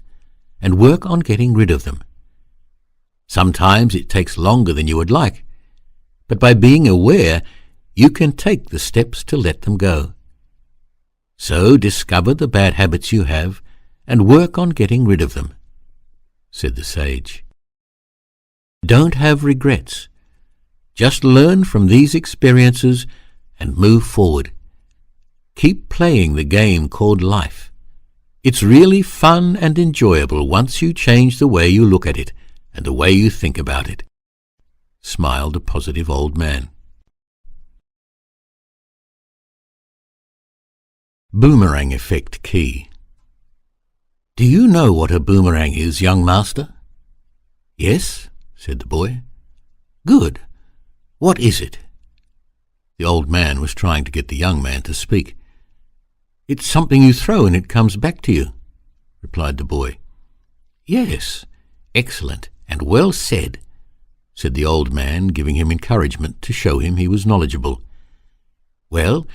and work on getting rid of them. Sometimes it takes longer than you would like, but by being aware, you can take the steps to let them go. So discover the bad habits you have and work on getting rid of them, said the sage. Don't have regrets. Just learn from these experiences and move forward. Keep playing the game called life. It's really fun and enjoyable once you change the way you look at it and the way you think about it, smiled the positive old man. Boomerang Effect key. "Do you know what a boomerang is, young master?" "Yes," said the boy. "Good. What is it?" The old man was trying to get the young man to speak. "It's something you throw and it comes back to you," replied the boy. "Yes, excellent and well said," said the old man, giving him encouragement to show him he was knowledgeable. "Well,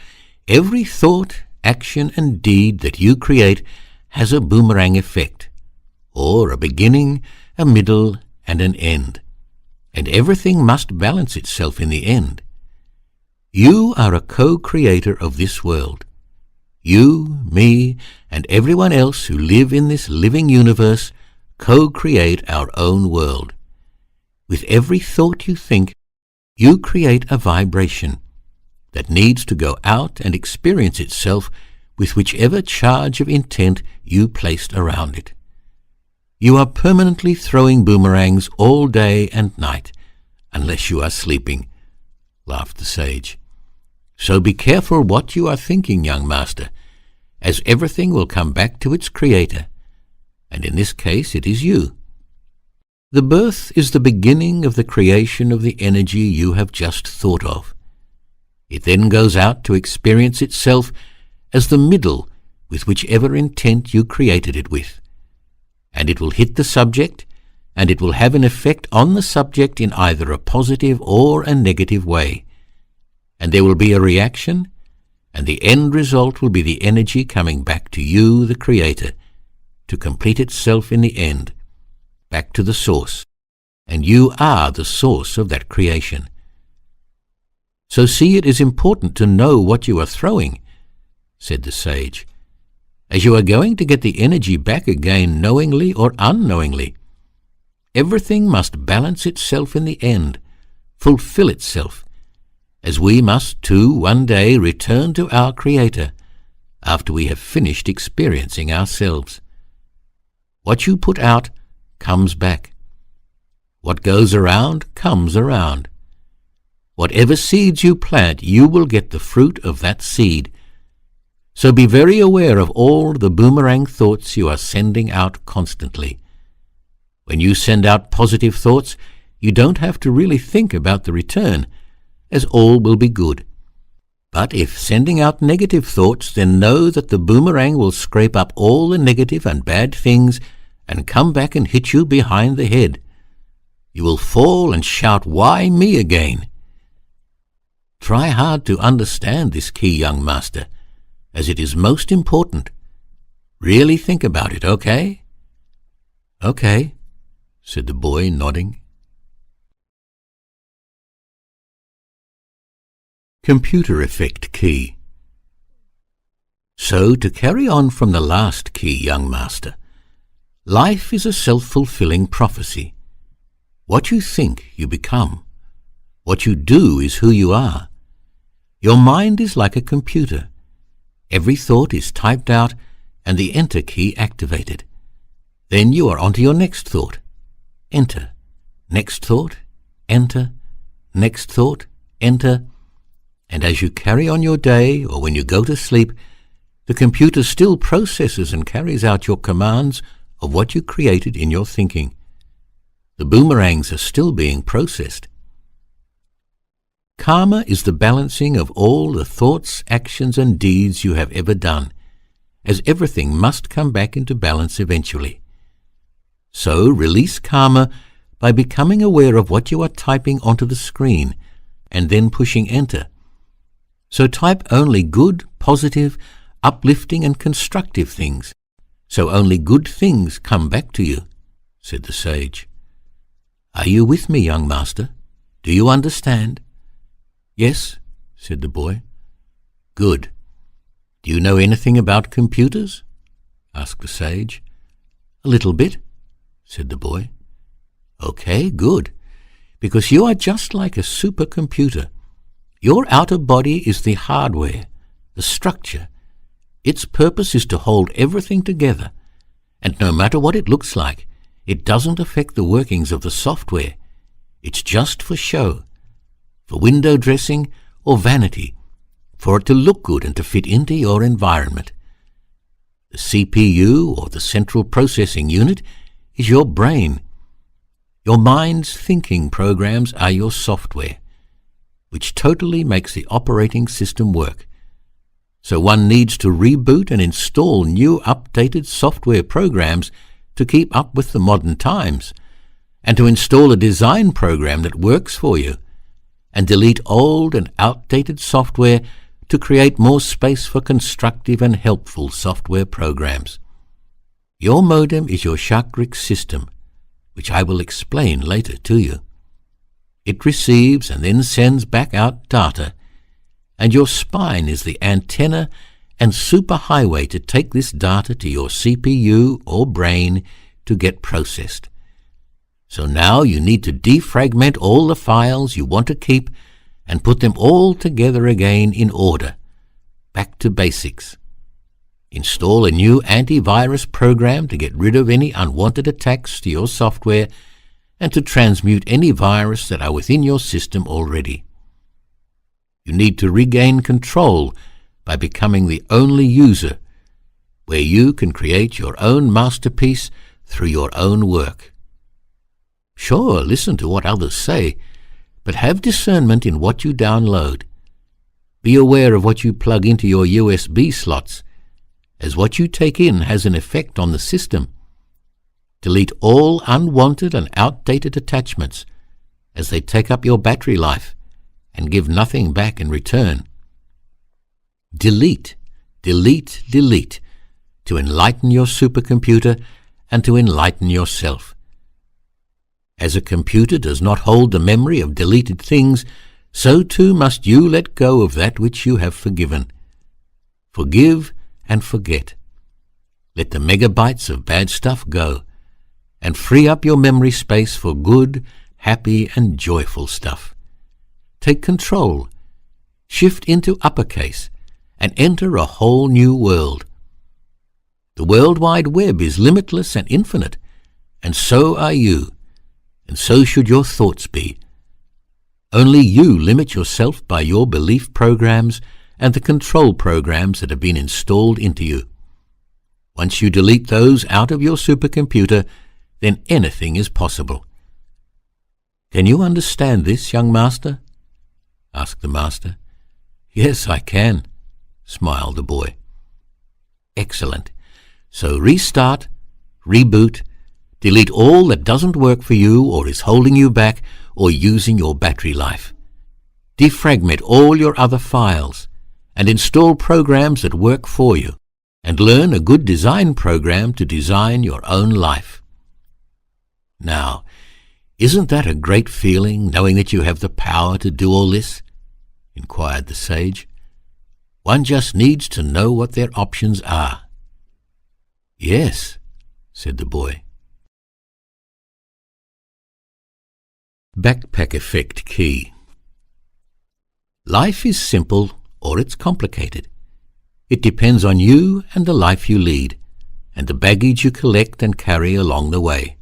every thought, action and deed that you create has a boomerang effect, or a beginning, a middle, and an end, and everything must balance itself in the end. You are a co-creator of this world. You, me, and everyone else who live in this living universe co-create our own world. With every thought you think, you create a vibration that needs to go out and experience itself with whichever charge of intent you placed around it. You are permanently throwing boomerangs all day and night, unless you are sleeping," laughed the sage. "So be careful what you are thinking, young master, as everything will come back to its creator, and in this case it is you. The birth is the beginning of the creation of the energy you have just thought of. It then goes out to experience itself as the middle with whichever intent you created it with, and it will hit the subject, and it will have an effect on the subject in either a positive or a negative way, and there will be a reaction, and the end result will be the energy coming back to you, the creator, to complete itself in the end, back to the source, and you are the source of that creation. So see, it is important to know what you are throwing," said the sage, "as you are going to get the energy back again knowingly or unknowingly. Everything must balance itself in the end, fulfill itself, as we must too one day return to our Creator after we have finished experiencing ourselves. What you put out comes back. What goes around comes around. Whatever seeds you plant, you will get the fruit of that seed. So be very aware of all the boomerang thoughts you are sending out constantly. When you send out positive thoughts, you don't have to really think about the return, as all will be good. But if sending out negative thoughts, then know that the boomerang will scrape up all the negative and bad things and come back and hit you behind the head. You will fall and shout, 'Why me again?' Try hard to understand this key, young master, as it is most important. Really think about it, okay?" "Okay," said the boy, nodding. Computer Effect Key. So, to carry on from the last key, young master, life is a self-fulfilling prophecy. What you think, you become. What you do is who you are. Your mind is like a computer. Every thought is typed out and the enter key activated. Then you are on to your next thought. Enter. Next thought. Enter. Next thought. Enter. And as you carry on your day or when you go to sleep, the computer still processes and carries out your commands of what you created in your thinking. The boomerangs are still being processed. Karma is the balancing of all the thoughts, actions, and deeds you have ever done, as everything must come back into balance eventually. So release karma by becoming aware of what you are typing onto the screen and then pushing enter. So type only good, positive, uplifting, and constructive things, so only good things come back to you," said the sage. "Are you with me, young master? Do you understand?" "Yes," said the boy. "Good. Do you know anything about computers?" asked the sage. "A little bit," said the boy. "Okay, good, because you are just like a supercomputer. Your outer body is the hardware, the structure. Its purpose is to hold everything together, and no matter what it looks like, it doesn't affect the workings of the software. It's just for show, for window dressing or vanity, for it to look good and to fit into your environment. The CPU, or the central processing unit, is your brain. Your mind's thinking programs are your software, which totally makes the operating system work. So one needs to reboot and install new updated software programs to keep up with the modern times, and to install a design program that works for you, and delete old and outdated software to create more space for constructive and helpful software programs. Your modem is your chakric system, which I will explain later to you. It receives and then sends back out data, and your spine is the antenna and superhighway to take this data to your CPU or brain to get processed. So now you need to defragment all the files you want to keep and put them all together again in order, back to basics. Install a new antivirus program to get rid of any unwanted attacks to your software and to transmute any virus that are within your system already. You need to regain control by becoming the only user, where you can create your own masterpiece through your own work. Sure, listen to what others say, but have discernment in what you download. Be aware of what you plug into your USB slots, as what you take in has an effect on the system. Delete all unwanted and outdated attachments, as they take up your battery life and give nothing back in return. Delete, delete, delete, to enlighten your supercomputer and to enlighten yourself. As a computer does not hold the memory of deleted things, so too must you let go of that which you have forgiven. Forgive and forget. Let the megabytes of bad stuff go, and free up your memory space for good, happy, and joyful stuff. Take control, shift into uppercase, and enter a whole new world. The World Wide Web is limitless and infinite, and so are you, and so should your thoughts be. Only you limit yourself by your belief programs and the control programs that have been installed into you. Once you delete those out of your supercomputer, then anything is possible. Can you understand this, young master? Asked the master. Yes, I can, smiled the boy. Excellent. So restart, reboot, delete all that doesn't work for you or is holding you back or using your battery life. Defragment all your other files and install programs that work for you, and learn a good design program to design your own life. Now, isn't that a great feeling, knowing that you have the power to do all this? Inquired the sage. One just needs to know what their options are. Yes, said the boy. Backpack Effect Key. Life is simple or it's complicated. It depends on you and the life you lead, and the baggage you collect and carry along the way.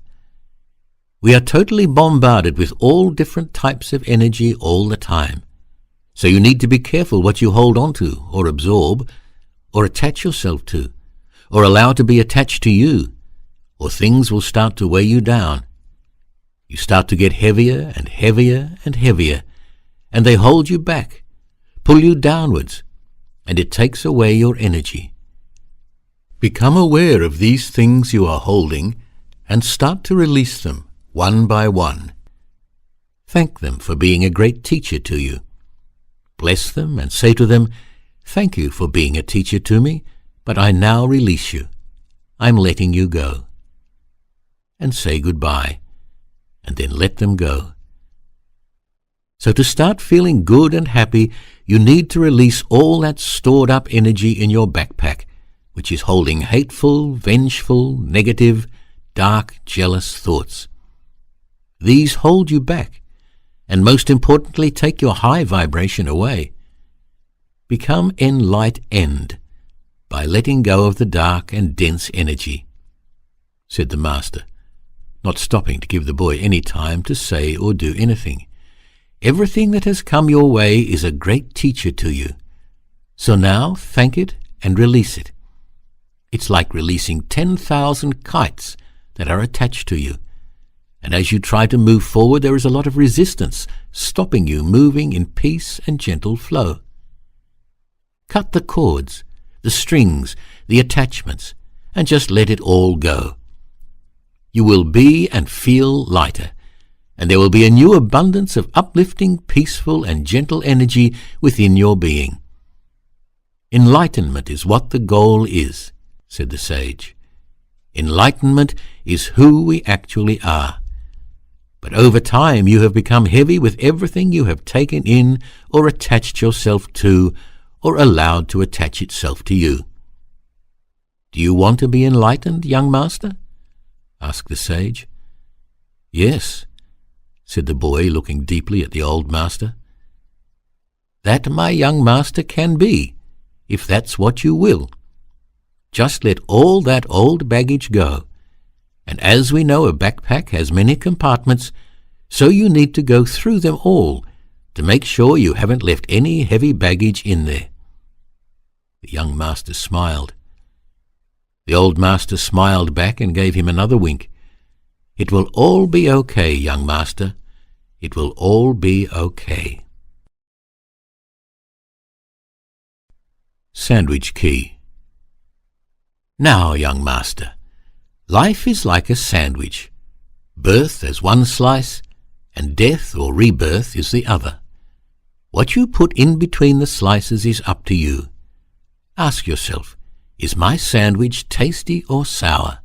We are totally bombarded with all different types of energy all the time, so you need to be careful what you hold on to, or absorb, or attach yourself to, or allow to be attached to you, or things will start to weigh you down. You start to get heavier and heavier and heavier, and they hold you back, pull you downwards, and it takes away your energy. Become aware of these things you are holding and start to release them one by one. Thank them for being a great teacher to you. Bless them and say to them, "Thank you for being a teacher to me, but I now release you. I'm letting you go." And say goodbye, and then let them go. So to start feeling good and happy, you need to release all that stored up energy in your backpack, which is holding hateful, vengeful, negative, dark, jealous thoughts. These hold you back, and most importantly, take your high vibration away. Become enlightened by letting go of the dark and dense energy, said the master, not stopping to give the boy any time to say or do anything. Everything that has come your way is a great teacher to you. So now thank it and release it. It's like releasing 10,000 kites that are attached to you. And as you try to move forward, there is a lot of resistance, stopping you moving in peace and gentle flow. Cut the cords, the strings, the attachments, and just let it all go. You will be and feel lighter, and there will be a new abundance of uplifting, peaceful, and gentle energy within your being. Enlightenment is what the goal is, said the sage. Enlightenment is who we actually are. But over time you have become heavy with everything you have taken in or attached yourself to or allowed to attach itself to you. Do you want to be enlightened, young master? Asked the sage. Yes, said the boy, looking deeply at the old master. That, my young master, can be, if that's what you will. Just let all that old baggage go. And as we know, a backpack has many compartments, so you need to go through them all to make sure you haven't left any heavy baggage in there. The young master smiled. The old master smiled back and gave him another wink. It will all be okay, young master. It will all be okay. Sandwich Key. Now, young master, life is like a sandwich. Birth is one slice, and death or rebirth is the other. What you put in between the slices is up to you. Ask yourself, is my sandwich tasty or sour?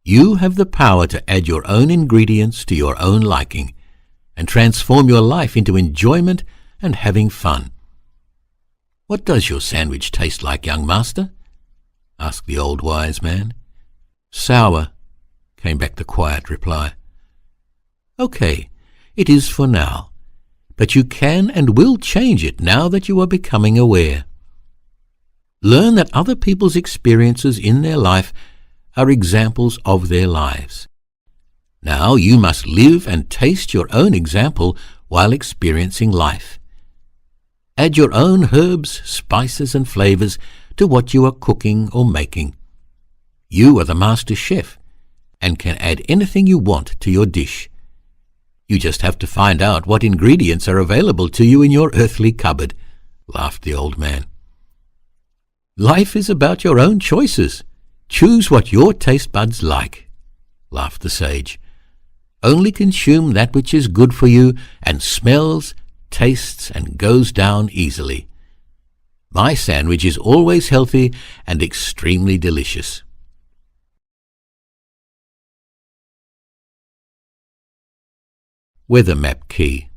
You have the power to add your own ingredients to your own liking and transform your life into enjoyment and having fun. What does your sandwich taste like, young master? Asked the old wise man. Sour, came back the quiet reply. Okay, it is for now, but you can and will change it now that you are becoming aware. Learn that other people's experiences in their life are examples of their lives. Now you must live and taste your own example while experiencing life. Add your own herbs, spices, and flavors to what you are cooking or making. You are the master chef and can add anything you want to your dish. You just have to find out what ingredients are available to you in your earthly cupboard, laughed the old man. Life is about your own choices. Choose what your taste buds like, laughed the sage. Only consume that which is good for you and smells, tastes, and goes down easily. My sandwich is always healthy and extremely delicious. Weather Map Key.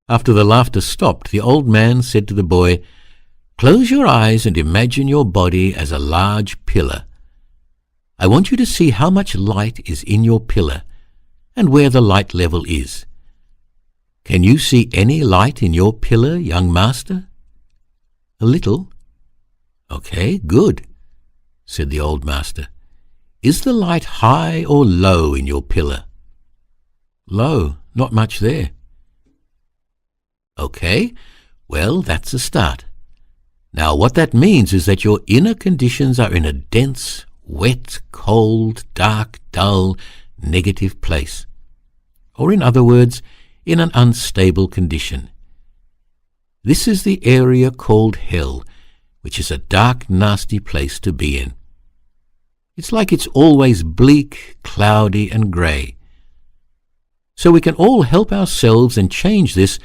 After the laughter stopped, the old man said to the boy, Close your eyes and imagine your body as a large pillar. I want you to see how much light is in your pillar and where the light level is. Can you see any light in your pillar, young master? A little. Okay, good, said the old master. Is the light high or low in your pillar? Low, not much there. Okay, well, that's a start. Now what that means is that your inner conditions are in a dense, wet, cold, dark, dull, negative place. Or in other words, in an unstable condition. This is the area called hell, which is a dark, nasty place to be in. It's like it's always bleak, cloudy, and grey. So we can all help ourselves and change this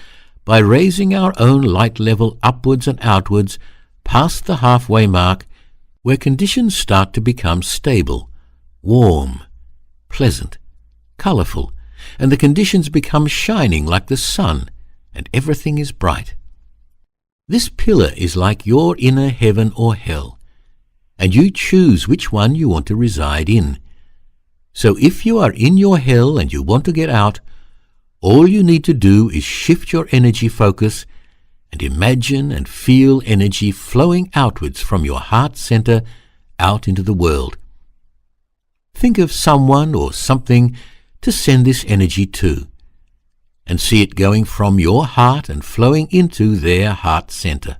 by raising our own light level upwards and outwards past the halfway mark, where conditions start to become stable, warm, pleasant, colourful, and the conditions become shining like the sun, and everything is bright. This pillar is like your inner heaven or hell, and you choose which one you want to reside in. So if you are in your hell and you want to get out, all you need to do is shift your energy focus and imagine and feel energy flowing outwards from your heart center out into the world. Think of someone or something to send this energy to, and see it going from your heart and flowing into their heart center.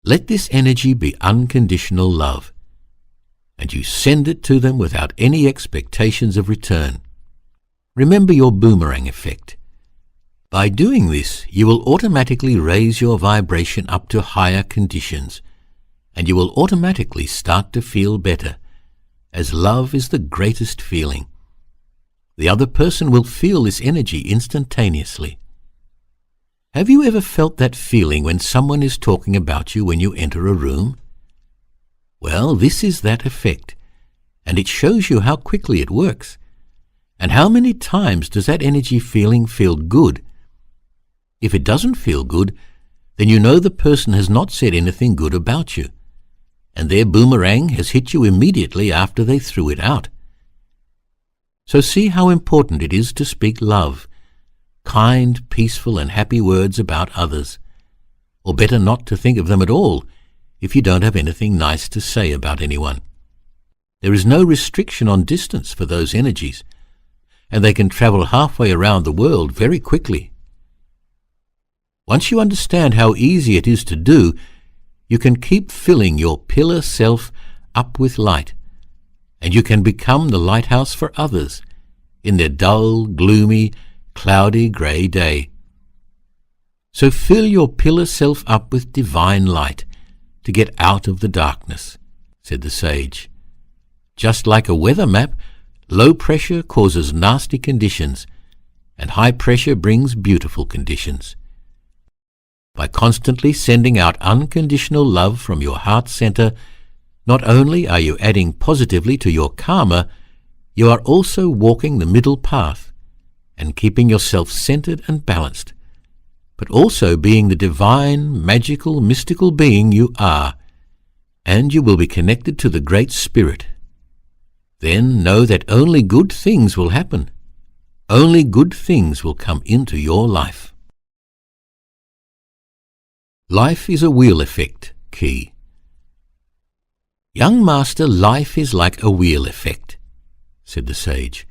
Let this energy be unconditional love, and you send it to them without any expectations of return. Remember your boomerang effect. By doing this, you will automatically raise your vibration up to higher conditions, and you will automatically start to feel better, as love is the greatest feeling. The other person will feel this energy instantaneously. Have you ever felt that feeling when someone is talking about you when you enter a room? Well, this is that effect, and it shows you how quickly it works. And how many times does that energy feeling feel good? If it doesn't feel good, then you know the person has not said anything good about you, and their boomerang has hit you immediately after they threw it out. So see how important it is to speak love, kind, peaceful, and happy words about others, or better not to think of them at all if you don't have anything nice to say about anyone. There is no restriction on distance for those energies, and they can travel halfway around the world very quickly. Once you understand how easy it is to do, you can keep filling your pillar self up with light, and you can become the lighthouse for others in their dull, gloomy, cloudy grey day. So fill your pillar self up with divine light to get out of the darkness, said the sage. Just like a weather map, low pressure causes nasty conditions, and high pressure brings beautiful conditions. By constantly sending out unconditional love from your heart center, not only are you adding positively to your karma, you are also walking the middle path and keeping yourself centered and balanced, but also being the divine, magical, mystical being you are, and you will be connected to the Great Spirit. Then know that only good things will happen. Only good things will come into your life. Life is a wheel effect, key. Young master, life is like a wheel effect, said the sage.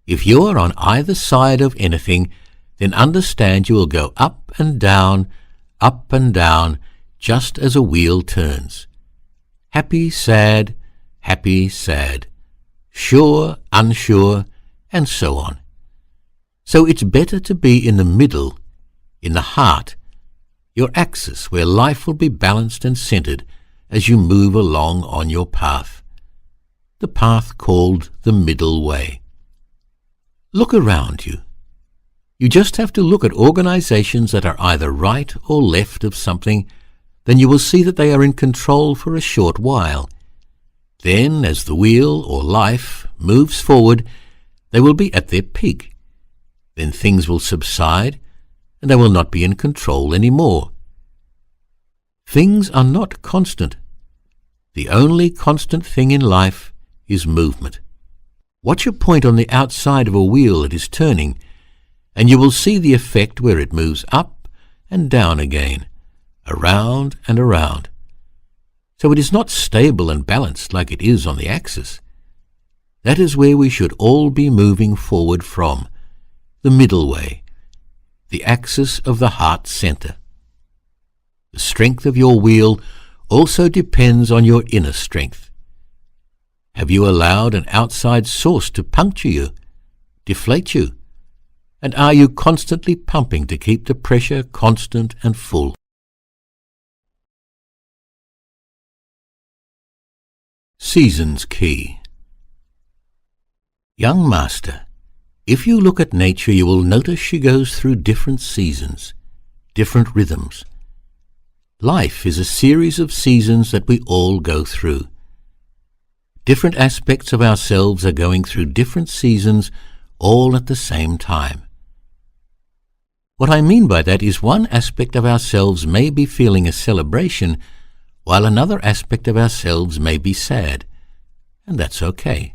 If you are on either side of anything, then understand you will go up and down, just as a wheel turns. Happy, sad, sure, unsure, and so on. So it's better to be in the middle, in the heart, your axis where life will be balanced and centered as you move along on your path, the path called the middle way. Look around you. You just have to look at organizations that are either right or left of something, then you will see that they are in control for a short while. Then, as the wheel or life moves forward, they will be at their peak. Then things will subside, and they will not be in control anymore. Things are not constant. The only constant thing in life is movement. Watch a point on the outside of a wheel that is turning, and you will see the effect where it moves up and down again, around and around. So it is not stable and balanced like it is on the axis. That is where we should all be moving forward from, the middle way, the axis of the heart center. The strength of your wheel also depends on your inner strength. Have you allowed an outside source to puncture you, deflate you? And are you constantly pumping to keep the pressure constant and full? Seasons key. Young master, if you look at nature, you will notice she goes through different seasons, different rhythms. Life is a series of seasons that we all go through. Different aspects of ourselves are going through different seasons all at the same time. What I mean by that is one aspect of ourselves may be feeling a celebration, while another aspect of ourselves may be sad, and that's okay.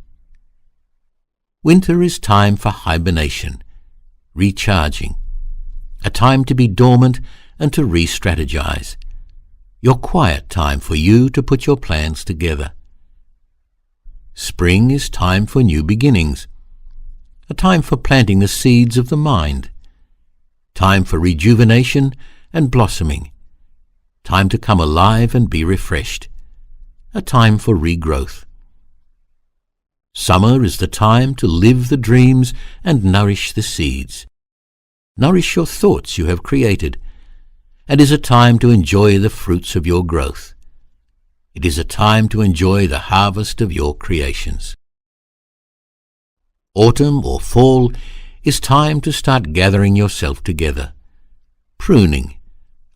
Winter is time for hibernation, recharging, a time to be dormant and to re-strategize, your quiet time for you to put your plans together. Spring is time for new beginnings, a time for planting the seeds of the mind, time for rejuvenation and blossoming, time to come alive and be refreshed, a time for regrowth. Summer is the time to live the dreams and nourish the seeds. Nourish your thoughts you have created, and is a time to enjoy the fruits of your growth. It is a time to enjoy the harvest of your creations. Autumn or fall is time to start gathering yourself together, pruning,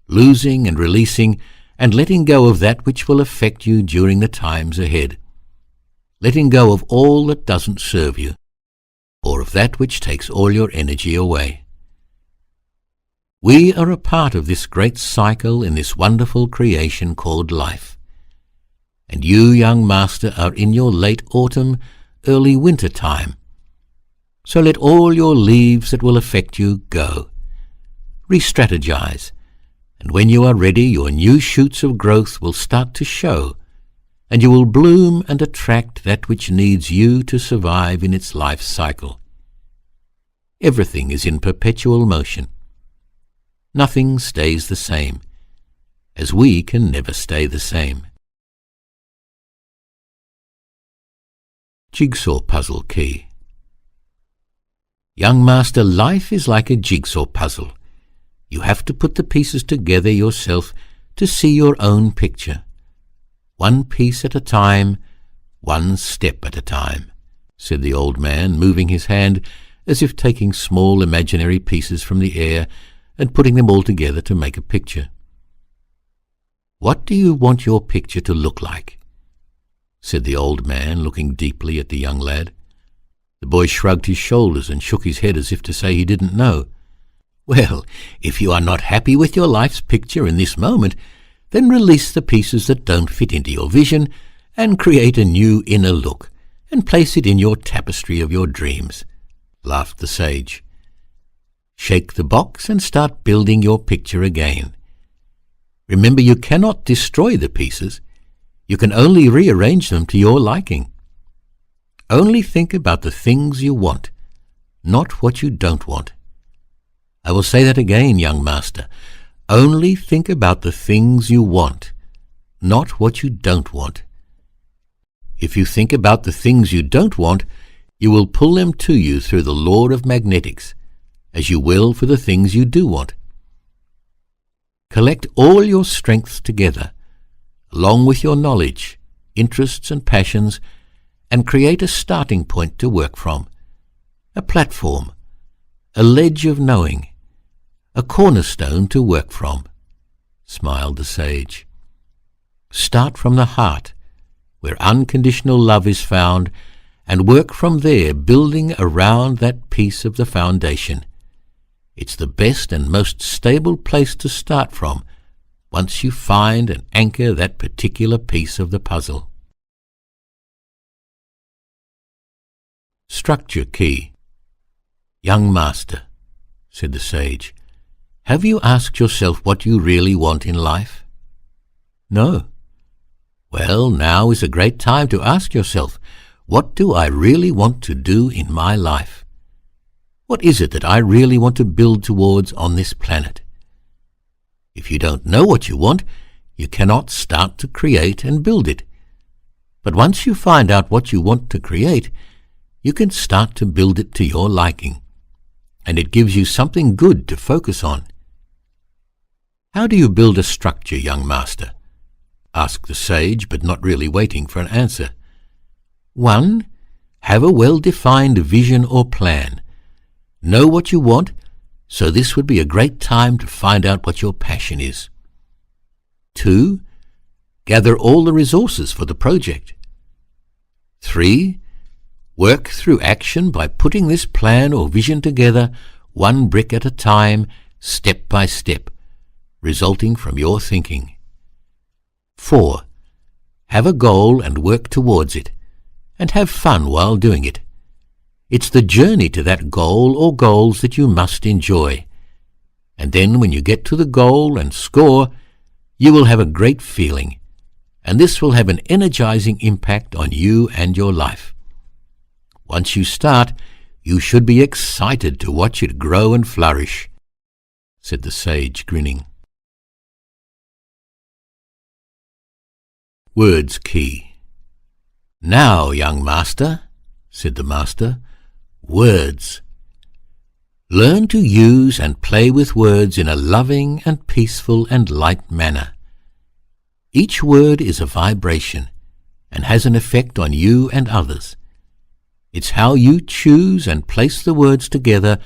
losing and releasing, and letting go of that which will affect you during the times ahead. Letting go of all that doesn't serve you, or of that which takes all your energy away. We are a part of this great cycle in this wonderful creation called life. And you, young master, are in your late autumn, early winter time. So let all your leaves that will affect you go. Re-strategize, and when you are ready, your new shoots of growth will start to show, and you will bloom and attract that which needs you to survive in its life cycle. Everything is in perpetual motion. Nothing stays the same, as we can never stay the same. Jigsaw Puzzle Key. Young master, life is like a jigsaw puzzle. You have to put the pieces together yourself to see your own picture. One piece at a time, one step at a time, said the old man, moving his hand as if taking small imaginary pieces from the air and putting them all together to make a picture. What do you want your picture to look like? Said the old man, looking deeply at the young lad. The boy shrugged his shoulders and shook his head as if to say he didn't know. Well, if you are not happy with your life's picture in this moment, then release the pieces that don't fit into your vision and create a new inner look and place it in your tapestry of your dreams, laughed the sage. Shake the box and start building your picture again. Remember, you cannot destroy the pieces. You can only rearrange them to your liking. Only think about the things you want, not what you don't want. I will say that again, young master. Only think about the things you want, not what you don't want. If you think about the things you don't want, you will pull them to you through the law of magnetics, as you will for the things you do want. Collect all your strengths together, along with your knowledge, interests and passions, and create a starting point to work from, a platform, a ledge of knowing, a cornerstone to work from, smiled the sage. Start from the heart, where unconditional love is found, and work from there, building around that piece of the foundation. It's the best and most stable place to start from, once you find and anchor that particular piece of the puzzle. Structure Key. Young master, said the sage, have you asked yourself what you really want in life? No. Well, now is a great time to ask yourself, what do I really want to do in my life? What is it that I really want to build towards on this planet? If you don't know what you want, you cannot start to create and build it. But once you find out what you want to create, you can start to build it to your liking, and it gives you something good to focus on. How do you build a structure, young master? Asked the sage, but not really waiting for an answer. 1. Have a well-defined vision or plan. Know what you want, so this would be a great time to find out what your passion is. 2. Gather all the resources for the project. 3. Work through action by putting this plan or vision together, one brick at a time, step by step, resulting from your thinking. 4. Have a goal and work towards it, and have fun while doing it. It's the journey to that goal or goals that you must enjoy. And then when you get to the goal and score, you will have a great feeling, and this will have an energizing impact on you and your life. Once you start, you should be excited to watch it grow and flourish, said the sage, grinning. Words key. Now, young master, said the master, words. Learn to use and play with words in a loving and peaceful and light manner. Each word is a vibration and has an effect on you and others. It's how you choose and place the words together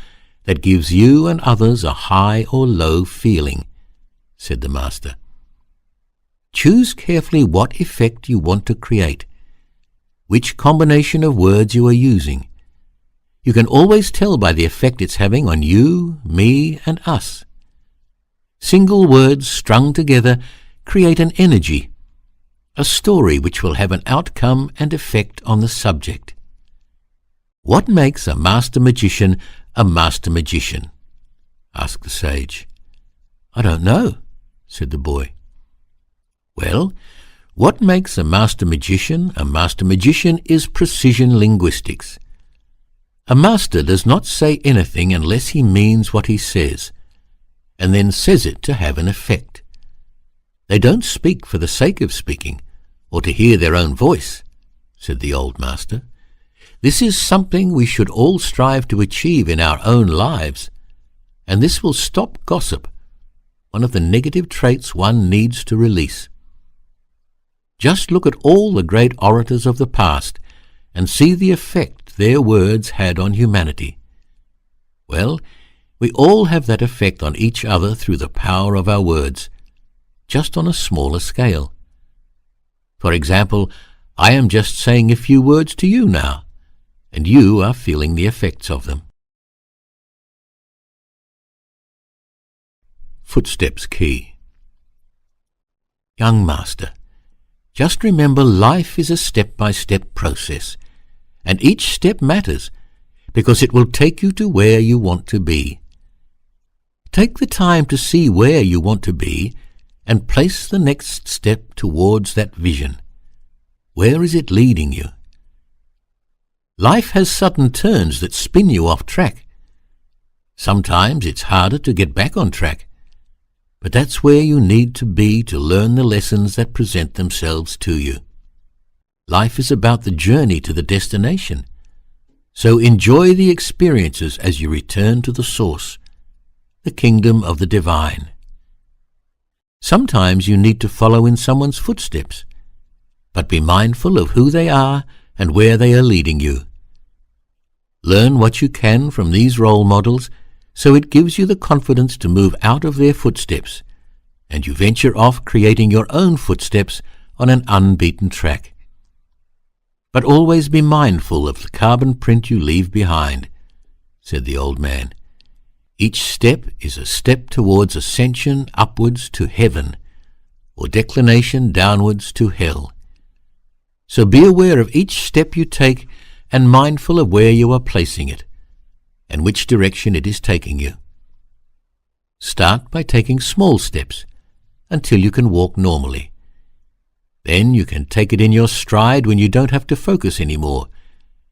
that gives you and others a high or low feeling, said the master. Choose carefully what effect you want to create, which combination of words you are using. You can always tell by the effect it's having on you, me, and us. Single words strung together create an energy, a story which will have an outcome and effect on the subject. What makes a master magician a master magician? Asked the sage. I don't know, said the boy. Well, what makes a master magician is precision linguistics. A master does not say anything unless he means what he says, and then says it to have an effect. They don't speak for the sake of speaking, or to hear their own voice, said the old master. This is something we should all strive to achieve in our own lives, and this will stop gossip, one of the negative traits one needs to release. Just look at all the great orators of the past and see the effect their words had on humanity. Well, we all have that effect on each other through the power of our words, just on a smaller scale. For example, I am just saying a few words to you now, and you are feeling the effects of them. Footsteps key. Young master, just remember life is a step-by-step process, and each step matters because it will take you to where you want to be. Take the time to see where you want to be and place the next step towards that vision. Where is it leading you? Life has sudden turns that spin you off track. Sometimes it's harder to get back on track, but that's where you need to be to learn the lessons that present themselves to you. Life is about the journey to the destination, so enjoy the experiences as you return to the source, the kingdom of the divine. Sometimes you need to follow in someone's footsteps, but be mindful of who they are and where they are leading you. Learn what you can from these role models so it gives you the confidence to move out of their footsteps, and you venture off creating your own footsteps on an unbeaten track. But always be mindful of the carbon print you leave behind, said the old man. Each step is a step towards ascension upwards to heaven, or declination downwards to hell. So be aware of each step you take and mindful of where you are placing it, and which direction it is taking you. Start by taking small steps until you can walk normally. Then you can take it in your stride when you don't have to focus anymore,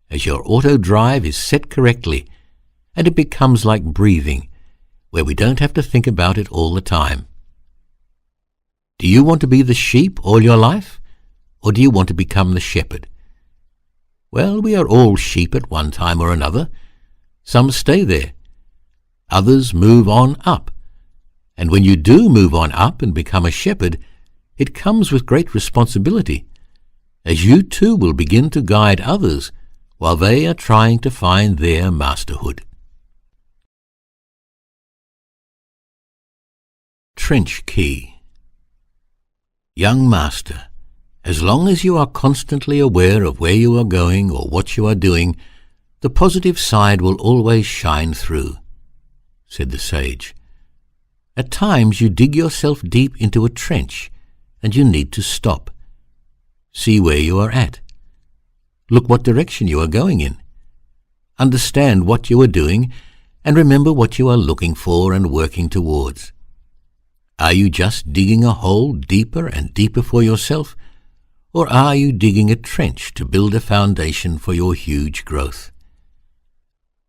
as your auto drive is set correctly, and it becomes like breathing, where we don't have to think about it all the time. Do you want to be the sheep all your life, or do you want to become the shepherd? Well, we are all sheep at one time or another. Some stay there. Others move on up. And when you do move on up and become a shepherd, it comes with great responsibility, as you too will begin to guide others while they are trying to find their masterhood. Trench key. Young master, as long as you are constantly aware of where you are going or what you are doing, the positive side will always shine through, said the sage. At times you dig yourself deep into a trench, and you need to stop. See where you are at. Look what direction you are going in. Understand what you are doing, and remember what you are looking for and working towards. Are you just digging a hole deeper and deeper for yourself, or are you digging a trench to build a foundation for your huge growth?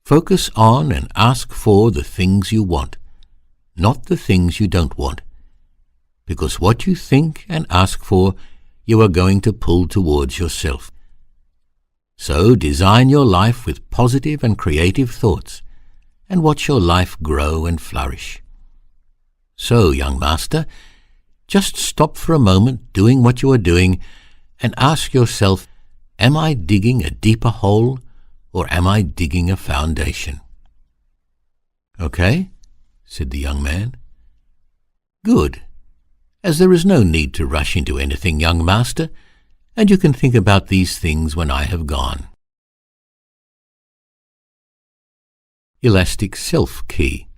Focus on and ask for the things you want, not the things you don't want, because what you think and ask for, you are going to pull towards yourself. So design your life with positive and creative thoughts, and watch your life grow and flourish. So, young master, just stop for a moment doing what you are doing and ask yourself, am I digging a deeper hole or am I digging a foundation? Okay, said the young man. Good, as there is no need to rush into anything, young master, and you can think about these things when I have gone. Elastic Self-Key.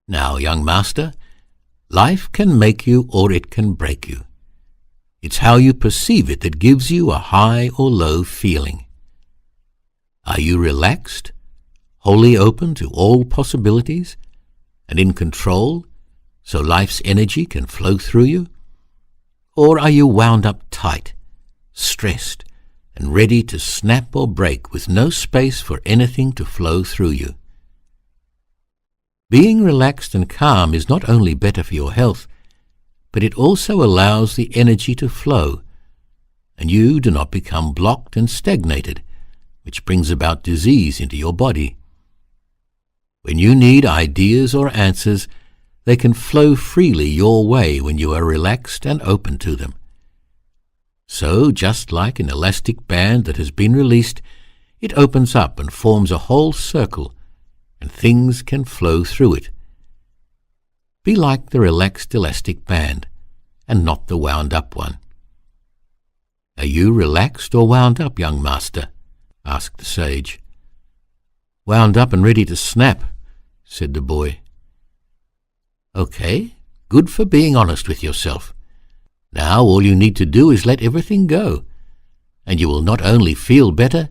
Now, young master, life can make you or it can break you. It's how you perceive it that gives you a high or low feeling. Are you relaxed, wholly open to all possibilities, and in control, so life's energy can flow through you? Or are you wound up tight, stressed, and ready to snap or break with no space for anything to flow through you? Being relaxed and calm is not only better for your health, but it also allows the energy to flow, and you do not become blocked and stagnated, which brings about disease into your body. When you need ideas or answers, they can flow freely your way when you are relaxed and open to them. So, just like an elastic band that has been released, it opens up and forms a whole circle, and things can flow through it. Be like the relaxed elastic band, and not the wound-up one. Are you relaxed or wound up, young master? Asked the sage. Wound up and ready to snap, said the boy. Okay, good for being honest with yourself. Now all you need to do is let everything go, and you will not only feel better,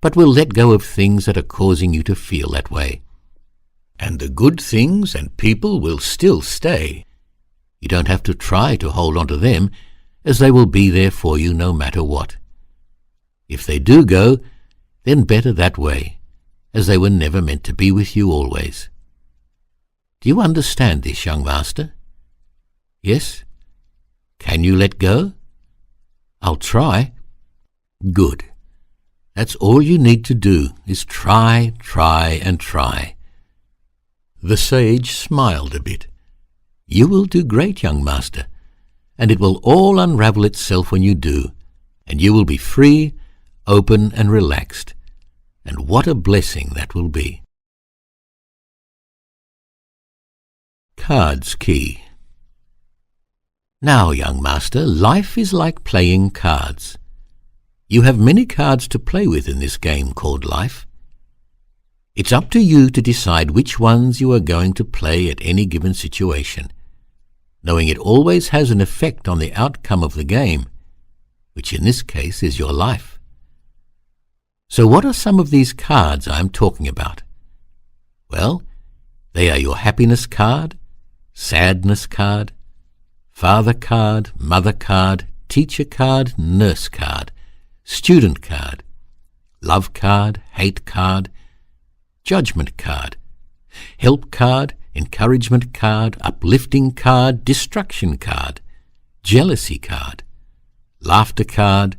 but will let go of things that are causing you to feel that way. And the good things and people will still stay. You don't have to try to hold on to them, as they will be there for you no matter what. If they do go, then better that way, as they were never meant to be with you always. Do you understand this, young master? Yes? Can you let go? I'll try. Good. That's all you need to do, is try, and try. The sage smiled a bit. You will do great, young master, and it will all unravel itself when you do, and you will be free, open, and relaxed. And what a blessing that will be. Cards Key. Now, young master, life is like playing cards. You have many cards to play with in this game called life. It's up to you to decide which ones you are going to play at any given situation, knowing it always has an effect on the outcome of the game, which in this case is your life. So what are some of these cards I am talking about? Well, they are your happiness card, sadness card, father card, mother card, teacher card, nurse card, student card, love card, hate card, judgment card, help card, encouragement card, uplifting card, destruction card, jealousy card, laughter card,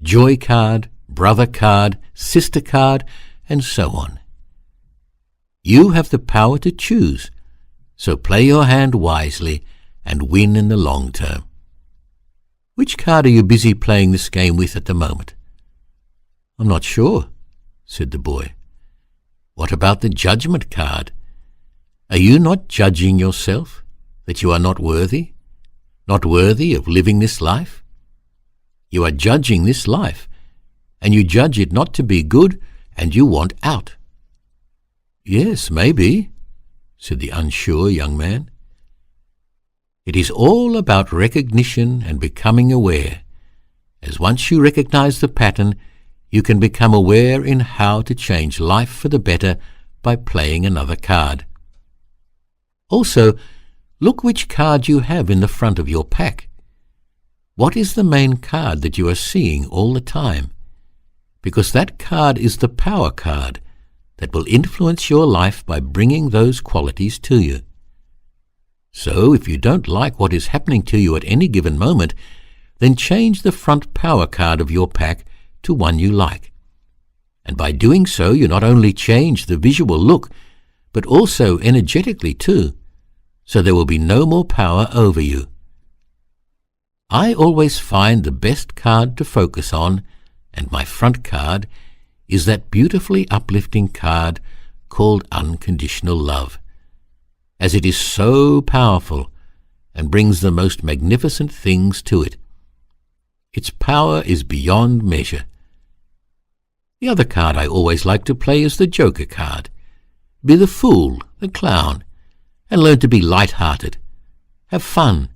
joy card, brother card, sister card, and so on. You have the power to choose, so play your hand wisely and win in the long term. Which card are you busy playing this game with at the moment? I'm not sure, said the boy. What about the judgment card? Are you not judging yourself, that you are not worthy of living this life? You are judging this life, and you judge it not to be good, and you want out. Yes, maybe, said the unsure young man. It is all about recognition and becoming aware, as once you recognize the pattern, you can become aware in how to change life for the better by playing another card. Also, look which card you have in the front of your pack. What is the main card that you are seeing all the time? Because that card is the power card that will influence your life by bringing those qualities to you. So if you don't like what is happening to you at any given moment, then change the front power card of your pack to one you like. And by doing so, you not only change the visual look, but also energetically too, so there will be no more power over you. I always find the best card to focus on, and my front card is that beautifully uplifting card called Unconditional Love, as it is so powerful and brings the most magnificent things to it. Its power is beyond measure. The other card I always like to play is the Joker card. Be the fool, the clown, and learn to be light-hearted. Have fun.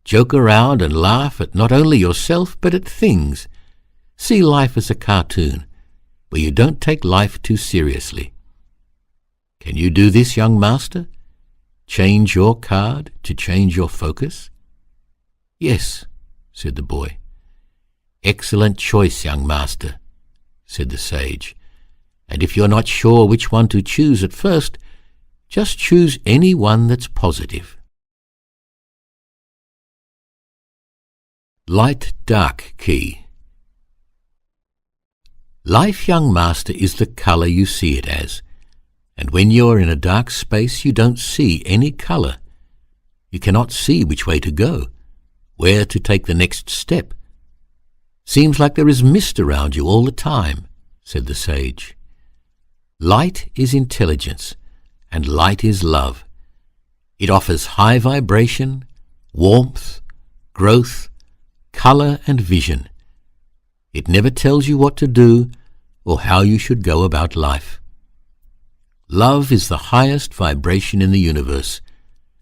Joke around and laugh at not only yourself but at things. See life as a cartoon, where you don't take life too seriously. Can you do this, young master? Change your card to change your focus? Yes, said the boy. Excellent choice, young master, said the sage. And if you're not sure which one to choose at first, just choose any one that's positive. Light-dark key. Life, young master, is the colour you see it as, and when you are in a dark space you don't see any colour. You cannot see which way to go, where to take the next step. Seems like there is mist around you all the time, said the sage. Light is intelligence, and light is love. It offers high vibration, warmth, growth, colour and vision. It never tells you what to do or how you should go about life. Love is the highest vibration in the universe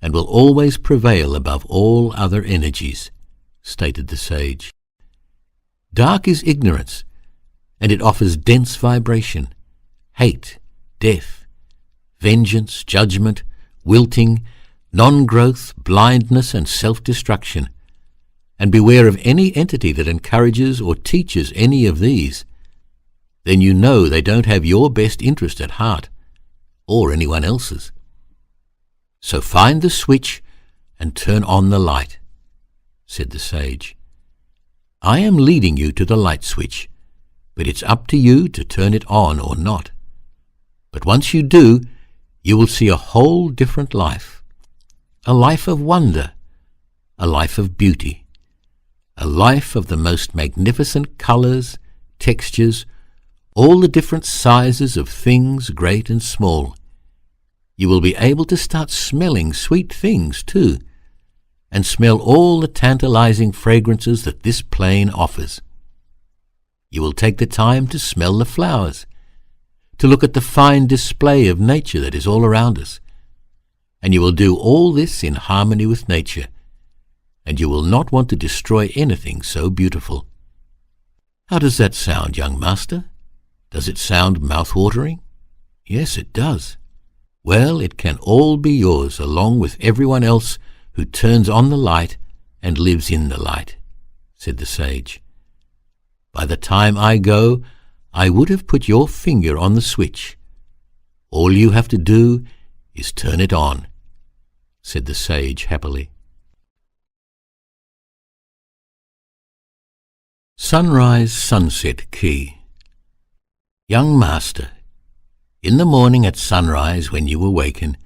and will always prevail above all other energies, stated the sage. Dark is ignorance, and it offers dense vibration, hate, death, vengeance, judgment, wilting, non-growth, blindness and self-destruction. And beware of any entity that encourages or teaches any of these. Then you know they don't have your best interest at heart, or anyone else's. So find the switch and turn on the light, said the sage. I am leading you to the light switch, but it's up to you to turn it on or not. But once you do, you will see a whole different life, a life of wonder, a life of beauty. A life of the most magnificent colours, textures, all the different sizes of things great and small. You will be able to start smelling sweet things too, and smell all the tantalizing fragrances that this plain offers. You will take the time to smell the flowers, to look at the fine display of nature that is all around us, and you will do all this in harmony with nature, and you will not want to destroy anything so beautiful. How does that sound, young master? Does it sound mouth-watering? Yes, it does. Well, it can all be yours along with everyone else who turns on the light and lives in the light, said the sage. By the time I go, I would have put your finger on the switch. All you have to do is turn it on, said the sage happily. Sunrise-sunset key. Young master, in the morning at sunrise when you awaken,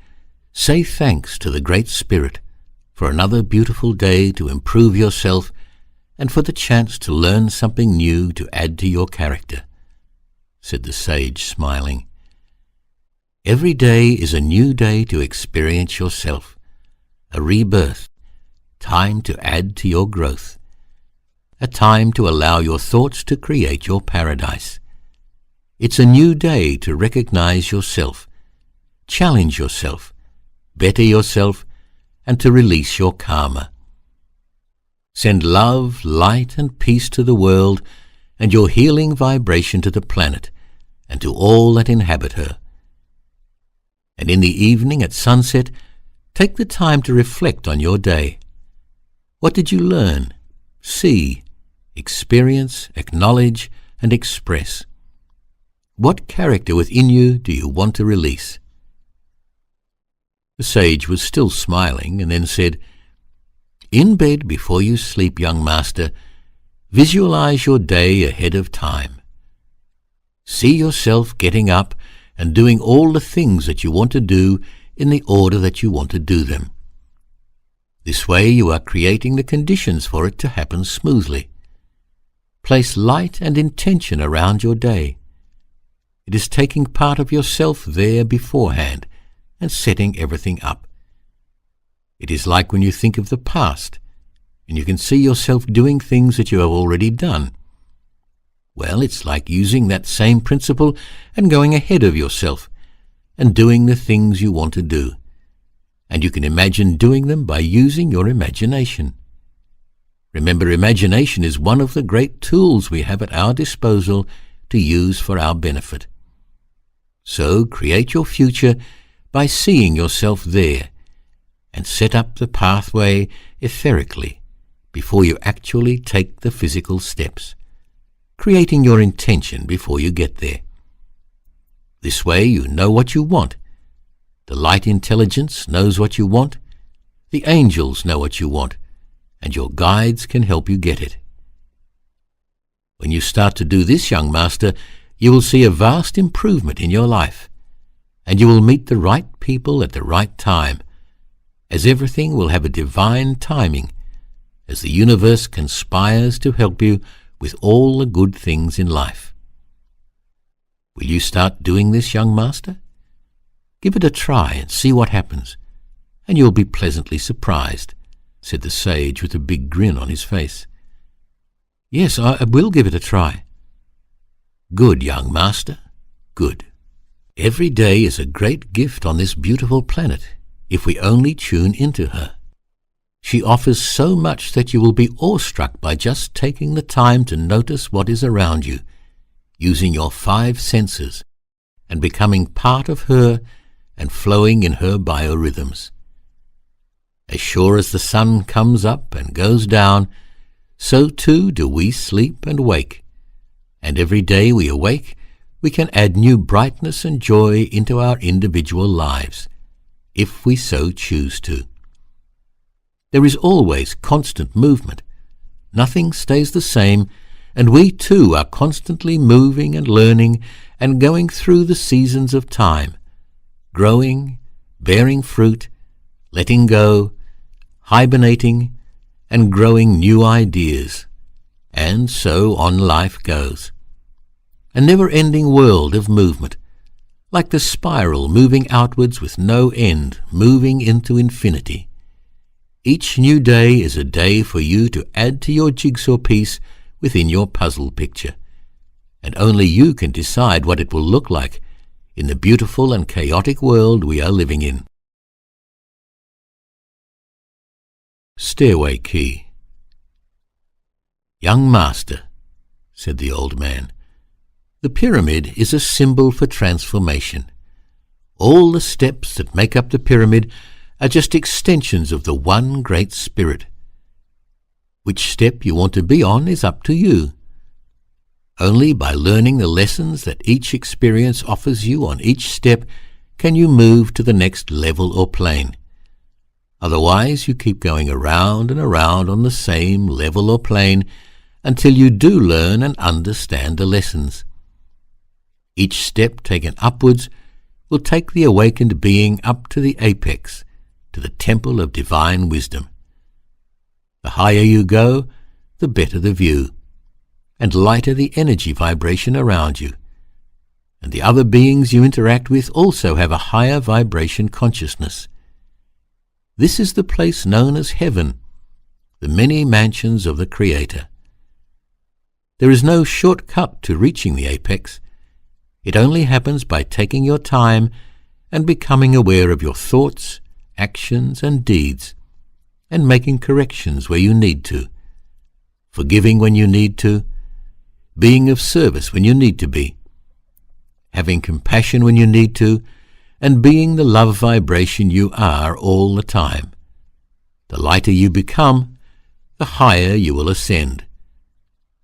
say thanks to the Great Spirit for another beautiful day to improve yourself and for the chance to learn something new to add to your character, said the sage, smiling. Every day is a new day to experience yourself, a rebirth, time to add to your growth. A time to allow your thoughts to create your paradise. It's a new day to recognize yourself, challenge yourself, better yourself, and to release your karma. Send love, light, and peace to the world, and your healing vibration to the planet, and to all that inhabit her. And in the evening at sunset, take the time to reflect on your day. What did you learn, see, experience, acknowledge, and express? What character within you do you want to release? The sage was still smiling and then said, In bed before you sleep, young master, visualize your day ahead of time. See yourself getting up and doing all the things that you want to do in the order that you want to do them. This way you are creating the conditions for it to happen smoothly. Place light and intention around your day. It is taking part of yourself there beforehand and setting everything up. It is like when you think of the past, and you can see yourself doing things that you have already done. Well, it's like using that same principle and going ahead of yourself and doing the things you want to do. And you can imagine doing them by using your imagination. Remember, imagination is one of the great tools we have at our disposal to use for our benefit. So create your future by seeing yourself there and set up the pathway etherically before you actually take the physical steps, creating your intention before you get there. This way you know what you want. The light intelligence knows what you want, the angels know what you want, and your guides can help you get it. When you start to do this, young master, you will see a vast improvement in your life, and you will meet the right people at the right time, as everything will have a divine timing, as the universe conspires to help you with all the good things in life. Will you start doing this, young master? Give it a try and see what happens, and you'll be pleasantly surprised, said the sage with a big grin on his face. Yes, I will give it a try. Good, young master, good. Every day is a great gift on this beautiful planet, if we only tune into her. She offers so much that you will be awestruck by just taking the time to notice what is around you, using your 5 senses, and becoming part of her and flowing in her biorhythms. As sure as the sun comes up and goes down, so too do we sleep and wake, and every day we awake, we can add new brightness and joy into our individual lives, if we so choose to. There is always constant movement. Nothing stays the same, and we too are constantly moving and learning and going through the seasons of time, growing, bearing fruit, letting go, hibernating, and growing new ideas. And so on life goes. A never-ending world of movement, like the spiral moving outwards with no end, moving into infinity. Each new day is a day for you to add to your jigsaw piece within your puzzle picture, and only you can decide what it will look like in the beautiful and chaotic world we are living in. Stairway Key. Young master, said the old man, the pyramid is a symbol for transformation. All the steps that make up the pyramid are just extensions of the one great spirit. Which step you want to be on is up to you. Only by learning the lessons that each experience offers you on each step can you move to the next level or plane. Otherwise, you keep going around and around on the same level or plane until you do learn and understand the lessons. Each step taken upwards will take the awakened being up to the apex, to the temple of divine wisdom. The higher you go, the better the view, and lighter the energy vibration around you. And the other beings you interact with also have a higher vibration consciousness. This is the place known as heaven, the many mansions of the Creator. There is no shortcut to reaching the apex. It only happens by taking your time and becoming aware of your thoughts, actions, and deeds, and making corrections where you need to, forgiving when you need to, being of service when you need to be, having compassion when you need to, and being the love vibration you are all the time. The lighter you become, the higher you will ascend.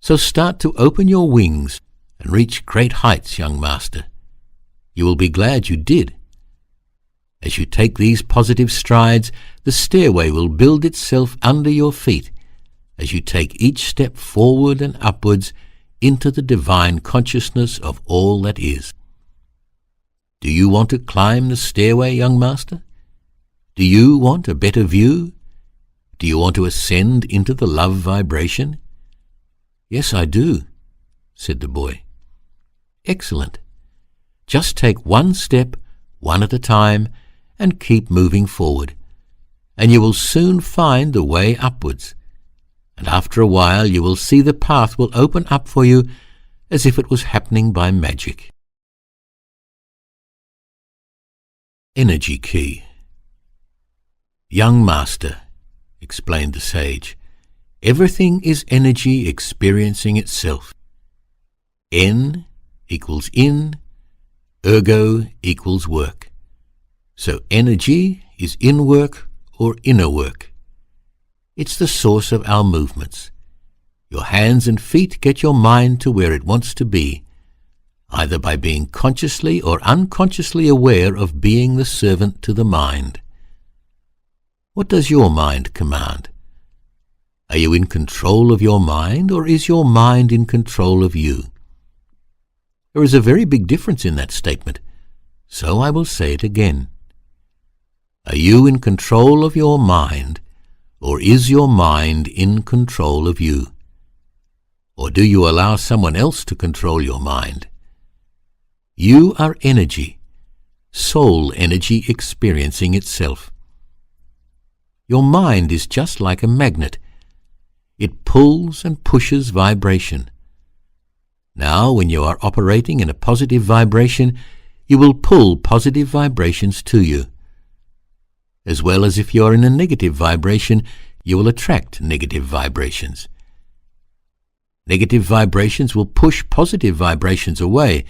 So start to open your wings and reach great heights, young master. You will be glad you did. As you take these positive strides, the stairway will build itself under your feet as you take each step forward and upwards into the divine consciousness of all that is. Do you want to climb the stairway, young master? Do you want a better view? Do you want to ascend into the love vibration? Yes, I do, said the boy. Excellent. Just take one step, one at a time, and keep moving forward, and you will soon find the way upwards. And after a while you will see the path will open up for you as if it was happening by magic. Energy Key. Young master, explained the sage, everything is energy experiencing itself. En equals in, ergo equals work. So energy is in work or inner work. It's the source of our movements. Your hands and feet get your mind to where it wants to be, either by being consciously or unconsciously aware of being the servant to the mind. What does your mind command? Are you in control of your mind, or is your mind in control of you? There is a very big difference in that statement, so I will say it again. Are you in control of your mind, or is your mind in control of you? Or do you allow someone else to control your mind? You are energy, soul energy experiencing itself. Your mind is just like a magnet. It pulls and pushes vibration. Now, when you are operating in a positive vibration, you will pull positive vibrations to you. As well as if you are in a negative vibration, you will attract negative vibrations. Negative vibrations will push positive vibrations away,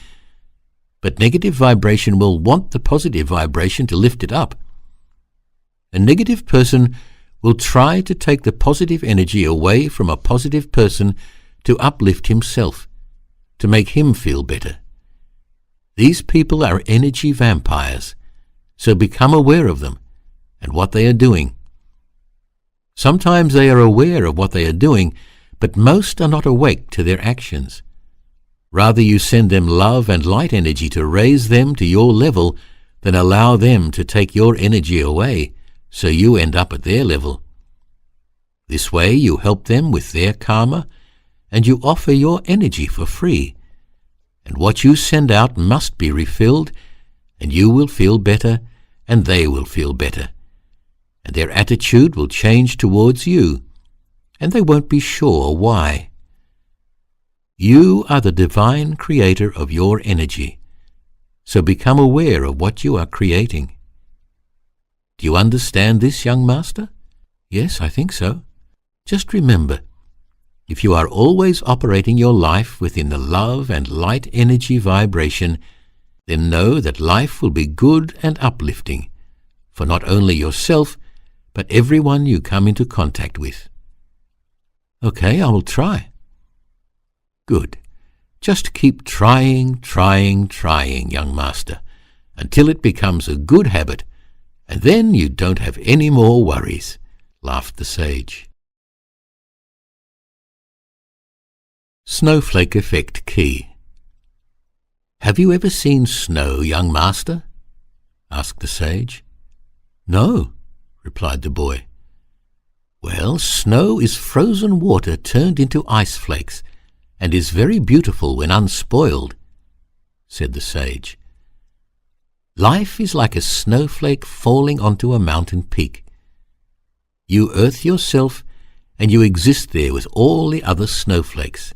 but negative vibration will want the positive vibration to lift it up. A negative person will try to take the positive energy away from a positive person to uplift himself, to make him feel better. These people are energy vampires, so become aware of them and what they are doing. Sometimes they are aware of what they are doing, but most are not awake to their actions. Rather you send them love and light energy to raise them to your level than allow them to take your energy away, so you end up at their level. This way you help them with their karma, and you offer your energy for free. And what you send out must be refilled, and you will feel better, and they will feel better. And their attitude will change towards you, and they won't be sure why. You are the divine creator of your energy, so become aware of what you are creating. Do you understand this, young master? Yes, I think so. Just remember, if you are always operating your life within the love and light energy vibration, then know that life will be good and uplifting, for not only yourself, but everyone you come into contact with. Okay, I will try. Good. Just keep trying, young master, until it becomes a good habit, and then you don't have any more worries, laughed the sage. Snowflake Effect Key. Have you ever seen snow, young master? Asked the sage. No, replied the boy. Well, snow is frozen water turned into ice flakes, and is very beautiful when unspoiled, said the sage. Life is like a snowflake falling onto a mountain peak. You earth yourself, and you exist there with all the other snowflakes.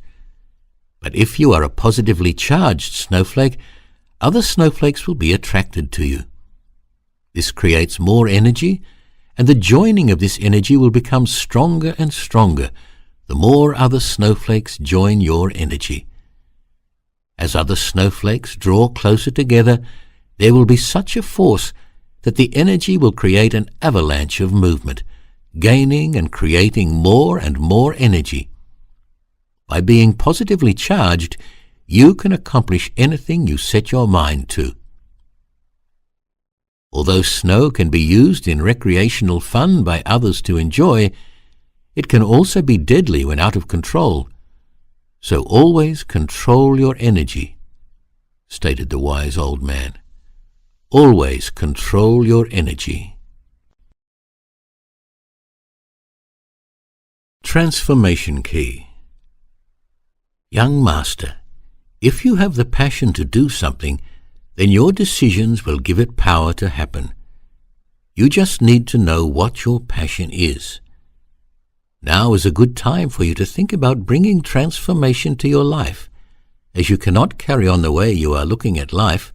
But if you are a positively charged snowflake, other snowflakes will be attracted to you. This creates more energy, and the joining of this energy will become stronger and stronger the more other snowflakes join your energy. As other snowflakes draw closer together, there will be such a force that the energy will create an avalanche of movement, gaining and creating more and more energy. By being positively charged, you can accomplish anything you set your mind to. Although snow can be used in recreational fun by others to enjoy, it can also be deadly when out of control. So always control your energy, stated the wise old man. Always control your energy. Transformation Key. Young master, if you have the passion to do something, then your decisions will give it power to happen. You just need to know what your passion is. Now is a good time for you to think about bringing transformation to your life, as you cannot carry on the way you are looking at life.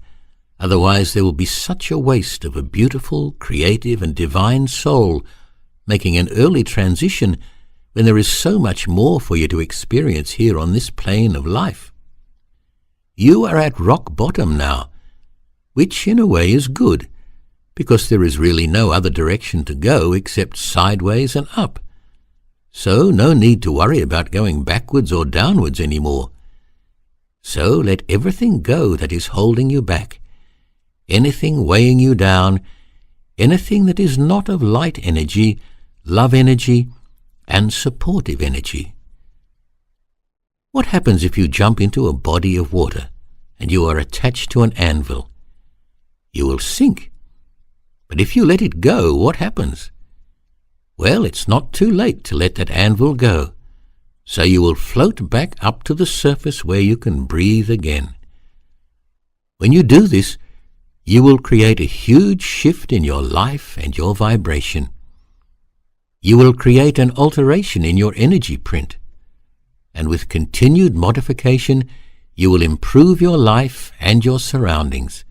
Otherwise there will be such a waste of a beautiful, creative and divine soul making an early transition when there is so much more for you to experience here on this plane of life. You are at rock bottom now, which in a way is good, because there is really no other direction to go except sideways and up. So no need to worry about going backwards or downwards anymore. So let everything go that is holding you back, anything weighing you down, anything that is not of light energy, love energy, and supportive energy. What happens if you jump into a body of water and you are attached to an anvil? You will sink. But if you let it go, what happens? Well, it's not too late to let that anvil go, so you will float back up to the surface where you can breathe again. When you do this, you will create a huge shift in your life and your vibration. You will create an alteration in your energy print, and with continued modification, you will improve your life and your surroundings.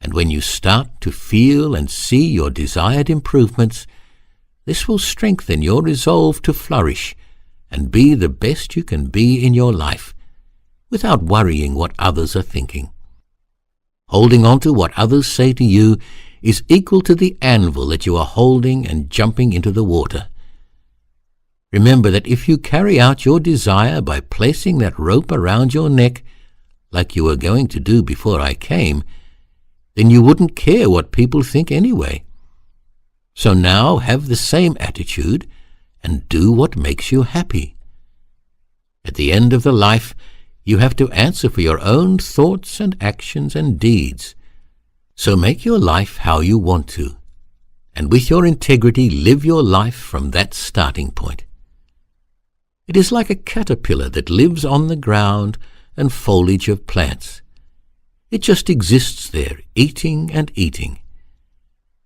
And when you start to feel and see your desired improvements, this will strengthen your resolve to flourish and be the best you can be in your life, without worrying what others are thinking. Holding on to what others say to you is equal to the anvil that you are holding and jumping into the water. Remember that if you carry out your desire by placing that rope around your neck, like you were going to do before I came, then you wouldn't care what people think anyway. So now have the same attitude and do what makes you happy. At the end of the life, you have to answer for your own thoughts and actions and deeds. So make your life how you want to, and with your integrity live your life from that starting point. It is like a caterpillar that lives on the ground and foliage of plants. It just exists there, eating and eating.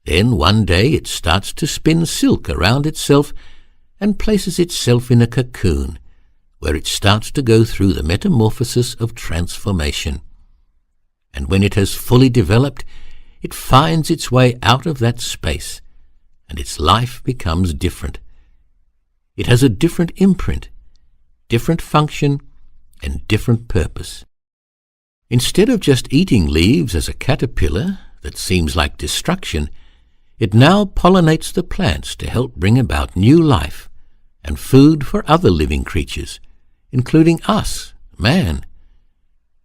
Then one day it starts to spin silk around itself and places itself in a cocoon, where it starts to go through the metamorphosis of transformation. And when it has fully developed, it finds its way out of that space, and its life becomes different. It has a different imprint, different function, and different purpose. Instead of just eating leaves as a caterpillar that seems like destruction, it now pollinates the plants to help bring about new life and food for other living creatures, including us, man.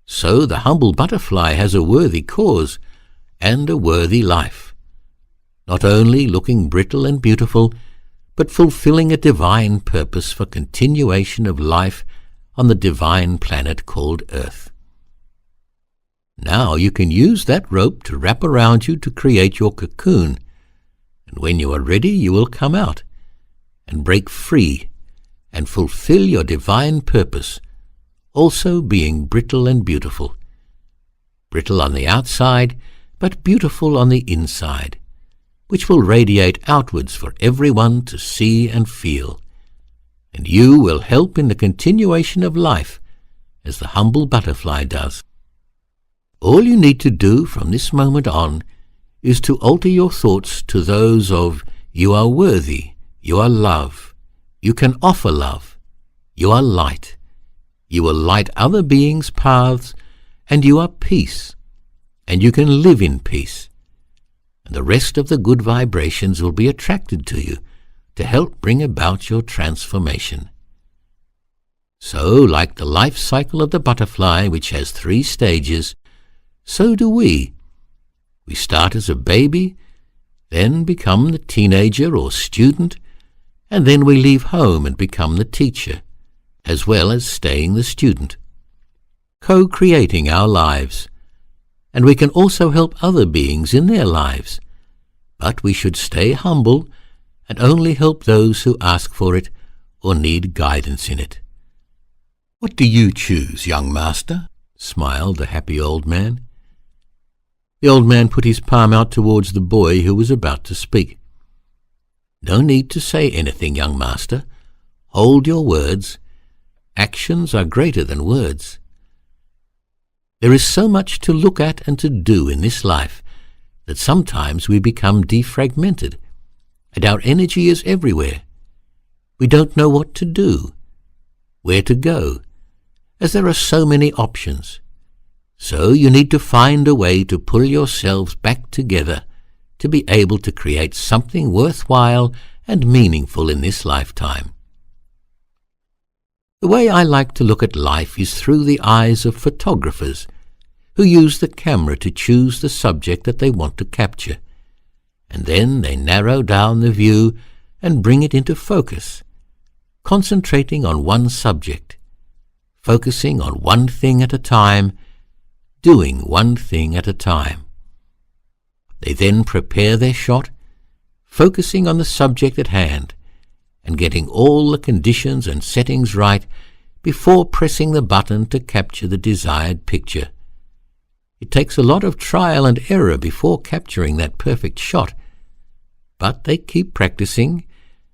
So the humble butterfly has a worthy cause and a worthy life, not only looking brittle and beautiful, but fulfilling a divine purpose for continuation of life on the divine planet called Earth. Now you can use that rope to wrap around you to create your cocoon, and when you are ready you will come out and break free and fulfill your divine purpose, also being brittle and beautiful. Brittle on the outside, but beautiful on the inside, which will radiate outwards for everyone to see and feel. And you will help in the continuation of life as the humble butterfly does. All you need to do from this moment on is to alter your thoughts to those of you are worthy, you are love, you can offer love, you are light, you will light other beings' paths, and you are peace, and you can live in peace. And the rest of the good vibrations will be attracted to you to help bring about your transformation. So, like the life cycle of the butterfly, which has 3 stages, so do we. We start as a baby, then become the teenager or student, and then we leave home and become the teacher, as well as staying the student, co-creating our lives. And we can also help other beings in their lives, but we should stay humble and only help those who ask for it or need guidance in it. What do you choose, young master? Smiled the happy old man. The old man put his palm out towards the boy who was about to speak. No need to say anything, young master. Hold your words. Actions are greater than words. There is so much to look at and to do in this life that sometimes we become defragmented, and our energy is everywhere. We don't know what to do, where to go, as there are so many options. So you need to find a way to pull yourselves back together to be able to create something worthwhile and meaningful in this lifetime. The way I like to look at life is through the eyes of photographers who use the camera to choose the subject that they want to capture, and then they narrow down the view and bring it into focus, concentrating on one subject, focusing on one thing at a time, doing one thing at a time. They then prepare their shot, focusing on the subject at hand, and getting all the conditions and settings right before pressing the button to capture the desired picture. It takes a lot of trial and error before capturing that perfect shot, but they keep practicing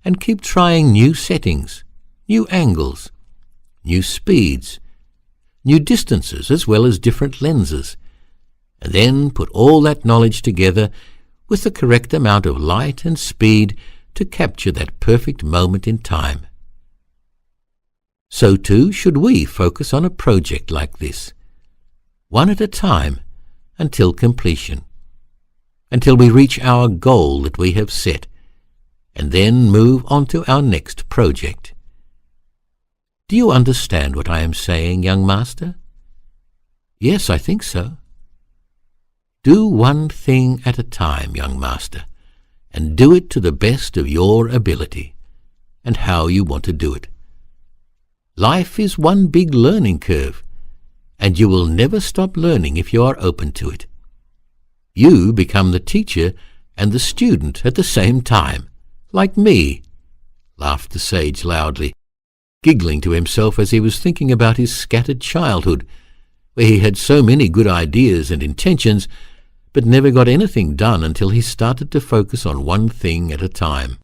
and keep trying new settings, new angles, new speeds, new distances as well as different lenses, and then put all that knowledge together with the correct amount of light and speed to capture that perfect moment in time. So too should we focus on a project like this, one at a time, until completion, until we reach our goal that we have set, and then move on to our next project. Do you understand what I am saying, young master? Yes, I think so. Do one thing at a time, young master, and do it to the best of your ability and how you want to do it. Life is one big learning curve, and you will never stop learning if you are open to it. You become the teacher and the student at the same time, like me, laughed the sage loudly, giggling to himself as he was thinking about his scattered childhood, where he had so many good ideas and intentions, but never got anything done until he started to focus on one thing at a time.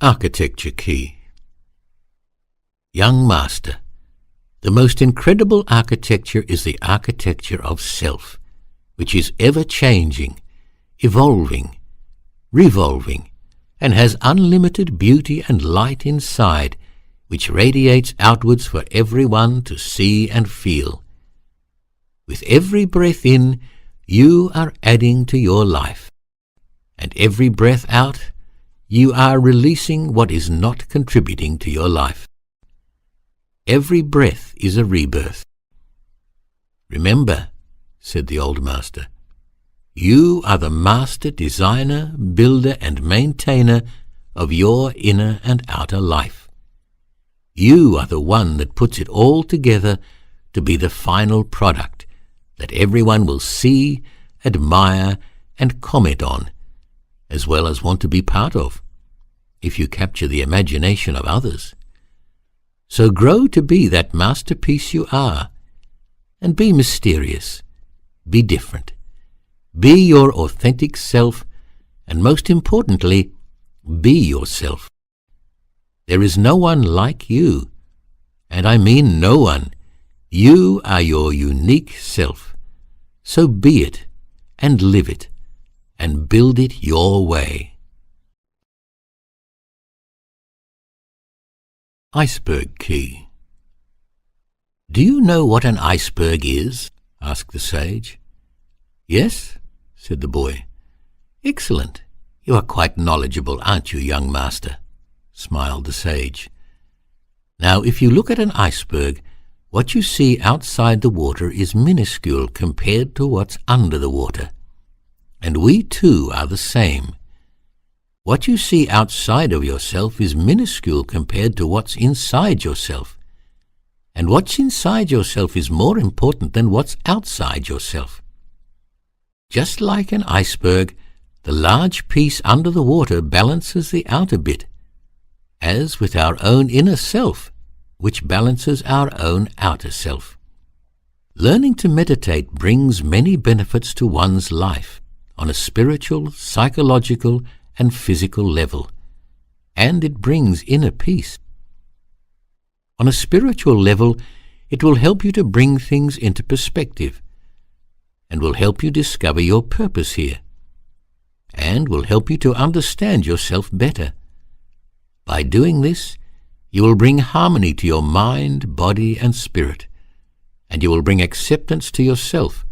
Architecture Key. Young master, the most incredible architecture is the architecture of self, which is ever-changing, evolving, revolving, and has unlimited beauty and light inside, which radiates outwards for everyone to see and feel. With every breath in, you are adding to your life, and every breath out, you are releasing what is not contributing to your life. Every breath is a rebirth. Remember, said the old master, you are the master designer, builder, and maintainer of your inner and outer life. You are the one that puts it all together to be the final product that everyone will see, admire, and comment on, as well as want to be part of, if you capture the imagination of others. So grow to be that masterpiece you are, and be mysterious, be different, be your authentic self, and most importantly, be yourself. There is no one like you, and I mean no one. You are your unique self, so be it, and live it, and build it your way. Iceberg Key. Do you know what an iceberg is? Asked the sage. Yes, said the boy. Excellent. You are quite knowledgeable, aren't you, young master? Smiled the sage. Now, if you look at an iceberg, What you see outside the water is minuscule compared to what's under the water. And we too are the same. What you see outside of yourself is minuscule compared to what's inside yourself. And what's inside yourself is more important than what's outside yourself. Just like an iceberg, the large piece under the water balances the outer bit, as with our own inner self, which balances our own outer self. Learning to meditate brings many benefits to one's life on a spiritual, psychological, and physical level, and it brings inner peace. On a spiritual level, it will help you to bring things into perspective, and will help you discover your purpose here, and will help you to understand yourself better. By doing this, you will bring harmony to your mind, body, and spirit, and you will bring acceptance to yourself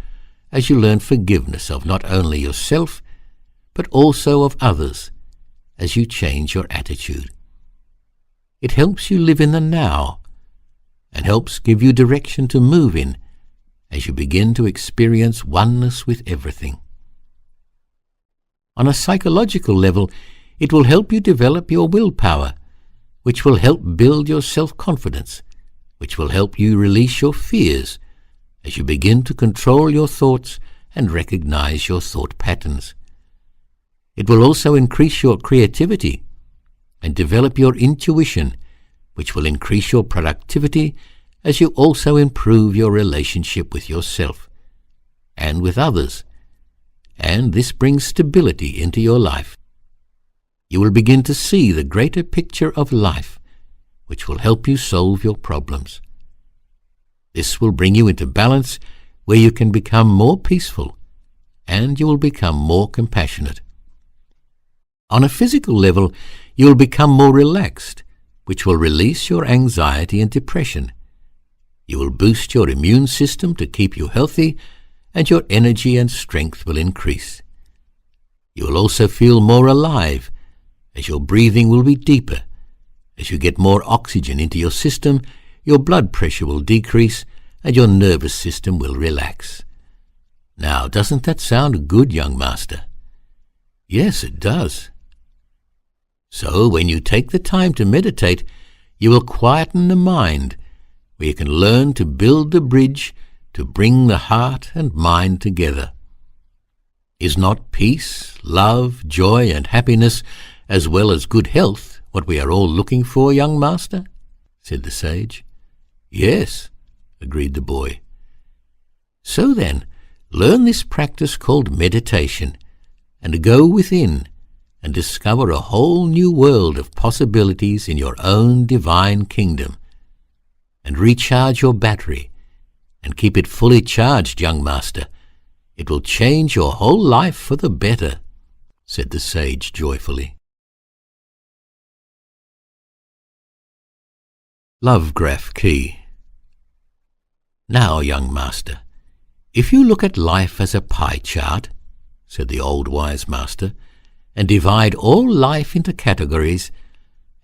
as you learn forgiveness of not only yourself, but also of others as you change your attitude. It helps you live in the now and helps give you direction to move in as you begin to experience oneness with everything. On a psychological level, it will help you develop your willpower, which will help build your self-confidence, which will help you release your fears as you begin to control your thoughts and recognize your thought patterns. It will also increase your creativity and develop your intuition, which will increase your productivity as you also improve your relationship with yourself and with others, and this brings stability into your life. You will begin to see the greater picture of life, which will help you solve your problems. This will bring you into balance where you can become more peaceful and you will become more compassionate. On a physical level, you will become more relaxed, which will release your anxiety and depression. You will boost your immune system to keep you healthy, and your energy and strength will increase. You will also feel more alive, as your breathing will be deeper. As you get more oxygen into your system, your blood pressure will decrease, and your nervous system will relax. Now, doesn't that sound good, young master? Yes, it does. So, when you take the time to meditate, you will quieten the mind, where you can learn to build the bridge to bring the heart and mind together. Is not peace, love, joy, and happiness, as well as good health, what we are all looking for, young master? Said the sage. Yes, agreed the boy. So then, learn this practice called meditation, and go within and discover a whole new world of possibilities in your own divine kingdom, and recharge your battery, and keep it fully charged, young master. It will change your whole life for the better, said the sage joyfully. Love Graph Key. Now, young master, if you look at life as a pie chart, said the old wise master, and divide all life into categories,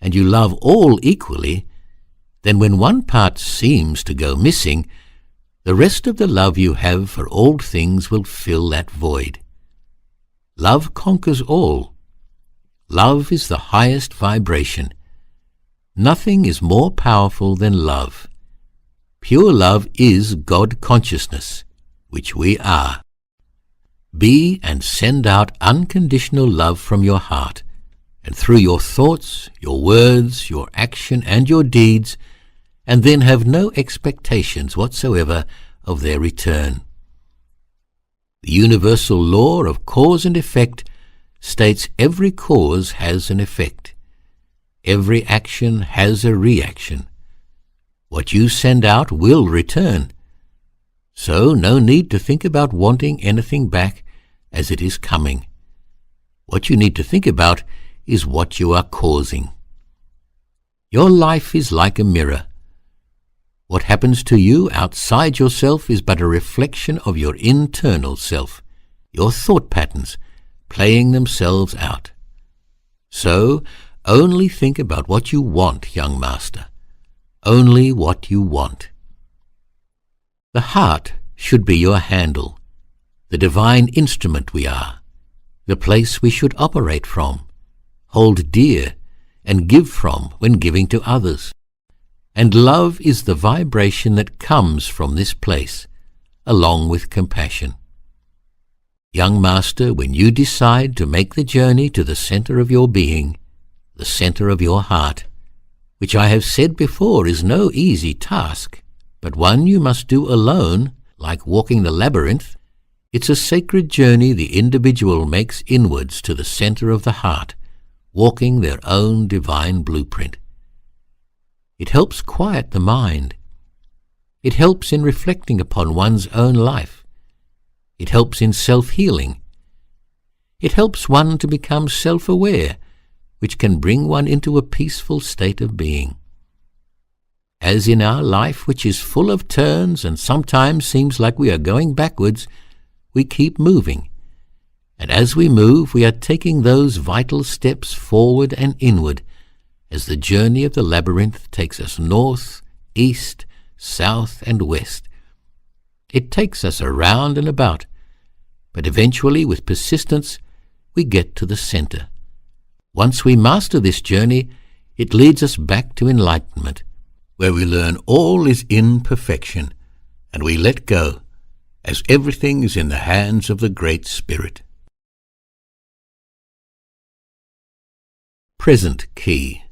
and you love all equally, then when one part seems to go missing, the rest of the love you have for all things will fill that void. Love conquers all. Love is the highest vibration. Nothing is more powerful than love. Pure love is God consciousness, which we are. Be and send out unconditional love from your heart, and through your thoughts, your words, your action, and your deeds, and then have no expectations whatsoever of their return. The universal law of cause and effect states every cause has an effect. Every action has a reaction. What you send out will return. So no need to think about wanting anything back as it is coming. What you need to think about is what you are causing. Your life is like a mirror. What happens to you outside yourself is but a reflection of your internal self, your thought patterns playing themselves out. So, only think about what you want, young master. Only what you want. The heart should be your handle, the divine instrument we are, the place we should operate from, hold dear, and give from when giving to others. And love is the vibration that comes from this place, along with compassion. Young master, when you decide to make the journey to the center of your being, the center of your heart, which I have said before is no easy task, but one you must do alone, like walking the labyrinth, it's a sacred journey the individual makes inwards to the center of the heart, walking their own divine blueprint. It helps quiet the mind. It helps in reflecting upon one's own life. It helps in self-healing. It helps one to become self-aware, which can bring one into a peaceful state of being. As in our life, which is full of turns and sometimes seems like we are going backwards, we keep moving. And as we move, we are taking those vital steps forward and inward, as the journey of the labyrinth takes us north, east, south, and west. It takes us around and about, but eventually, with persistence, we get to the center. Once we master this journey, it leads us back to enlightenment, where we learn all is in perfection, and we let go, as everything is in the hands of the Great Spirit. Present key.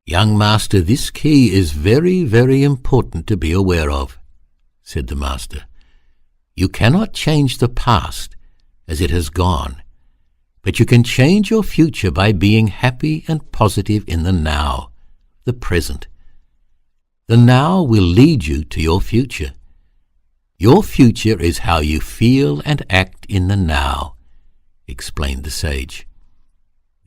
Young master, this key is very, very important to be aware of, said the master. You cannot change the past as it has gone, but you can change your future by being happy and positive in the now, the present. The now will lead you to your future. Your future is how you feel and act in the now, explained the sage.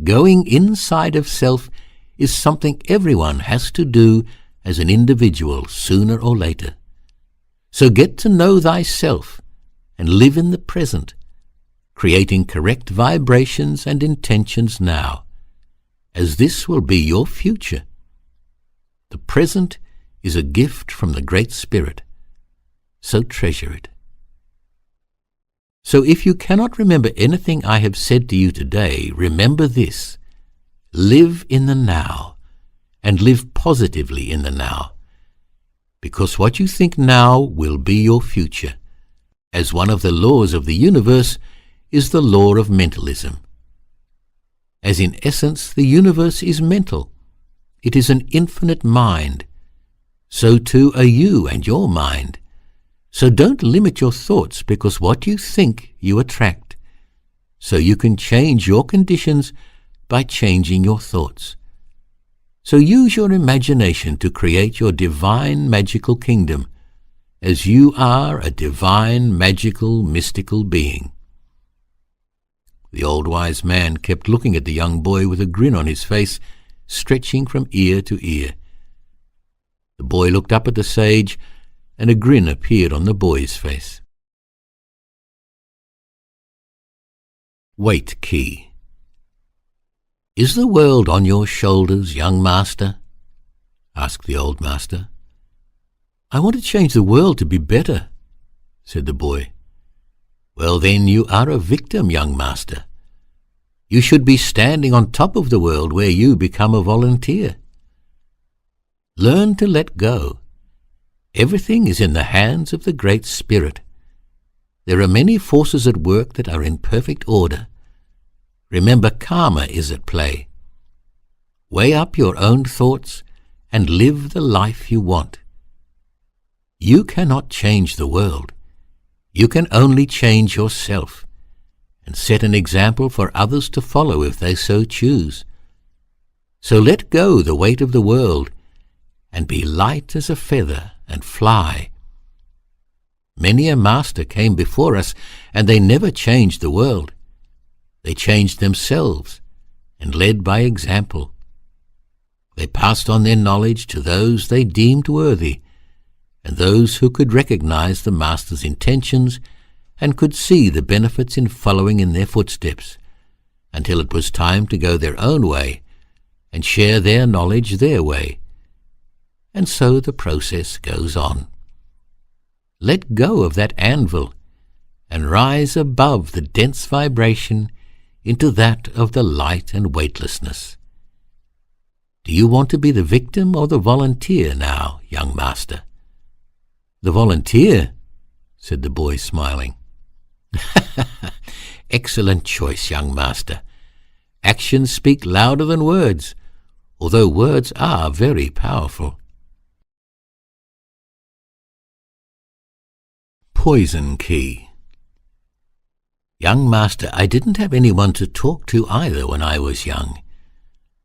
Going inside of self is something everyone has to do as an individual sooner or later. So get to know thyself and live in the present, creating correct vibrations and intentions now, as this will be your future. The present is a gift from the Great Spirit, so treasure it. So if you cannot remember anything I have said to you today, remember this: live in the now, and live positively in the now, because what you think now will be your future, as one of the laws of the universe is the law of mentalism. As in essence the universe is mental, it is an infinite mind, so too are you and your mind. So don't limit your thoughts, because what you think you attract. So you can change your conditions by changing your thoughts. So use your imagination to create your divine magical kingdom, as you are a divine, magical, mystical being. The old wise man kept looking at the young boy with a grin on his face, stretching from ear to ear. The boy looked up at the sage, and a grin appeared on the boy's face. Weight key. Is the world on your shoulders, young master? Asked the old master. I want to change the world to be better, said the boy. Well, then you are a victim, young master. You should be standing on top of the world, where you become a volunteer. Learn to let go. Everything is in the hands of the Great Spirit. There are many forces at work that are in perfect order. Remember, karma is at play. Weigh up your own thoughts and live the life you want. You cannot change the world. You can only change yourself, and set an example for others to follow if they so choose. So let go the weight of the world, and be light as a feather and fly. Many a master came before us, and they never changed the world. They changed themselves, and led by example. They passed on their knowledge to those they deemed worthy, and those who could recognize the master's intentions and could see the benefits in following in their footsteps, until it was time to go their own way and share their knowledge their way. And so the process goes on. Let go of that anvil and rise above the dense vibration into that of the light and weightlessness. Do you want to be the victim or the volunteer now, young master? The volunteer, said the boy, smiling. Excellent choice, young master. Actions speak louder than words, although words are very powerful. Poison Key. Young master, I didn't have anyone to talk to either when I was young.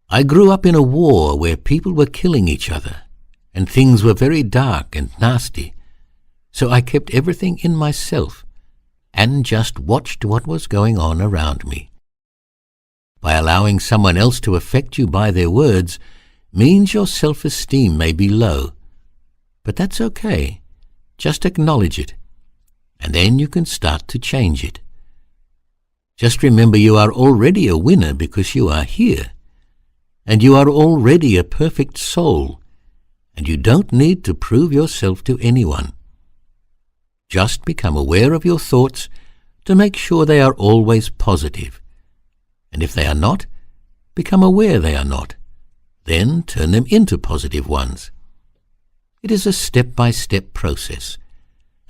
I grew up in a war where people were killing each other, and things were very dark and nasty, so I kept everything in myself and just watched what was going on around me. By allowing someone else to affect you by their words means your self-esteem may be low, but that's okay. Just acknowledge it, and then you can start to change it. Just remember you are already a winner because you are here, and you are already a perfect soul, and you don't need to prove yourself to anyone. Just become aware of your thoughts to make sure they are always positive, and if they are not, become aware they are not. Then turn them into positive ones. It is a step-by-step process,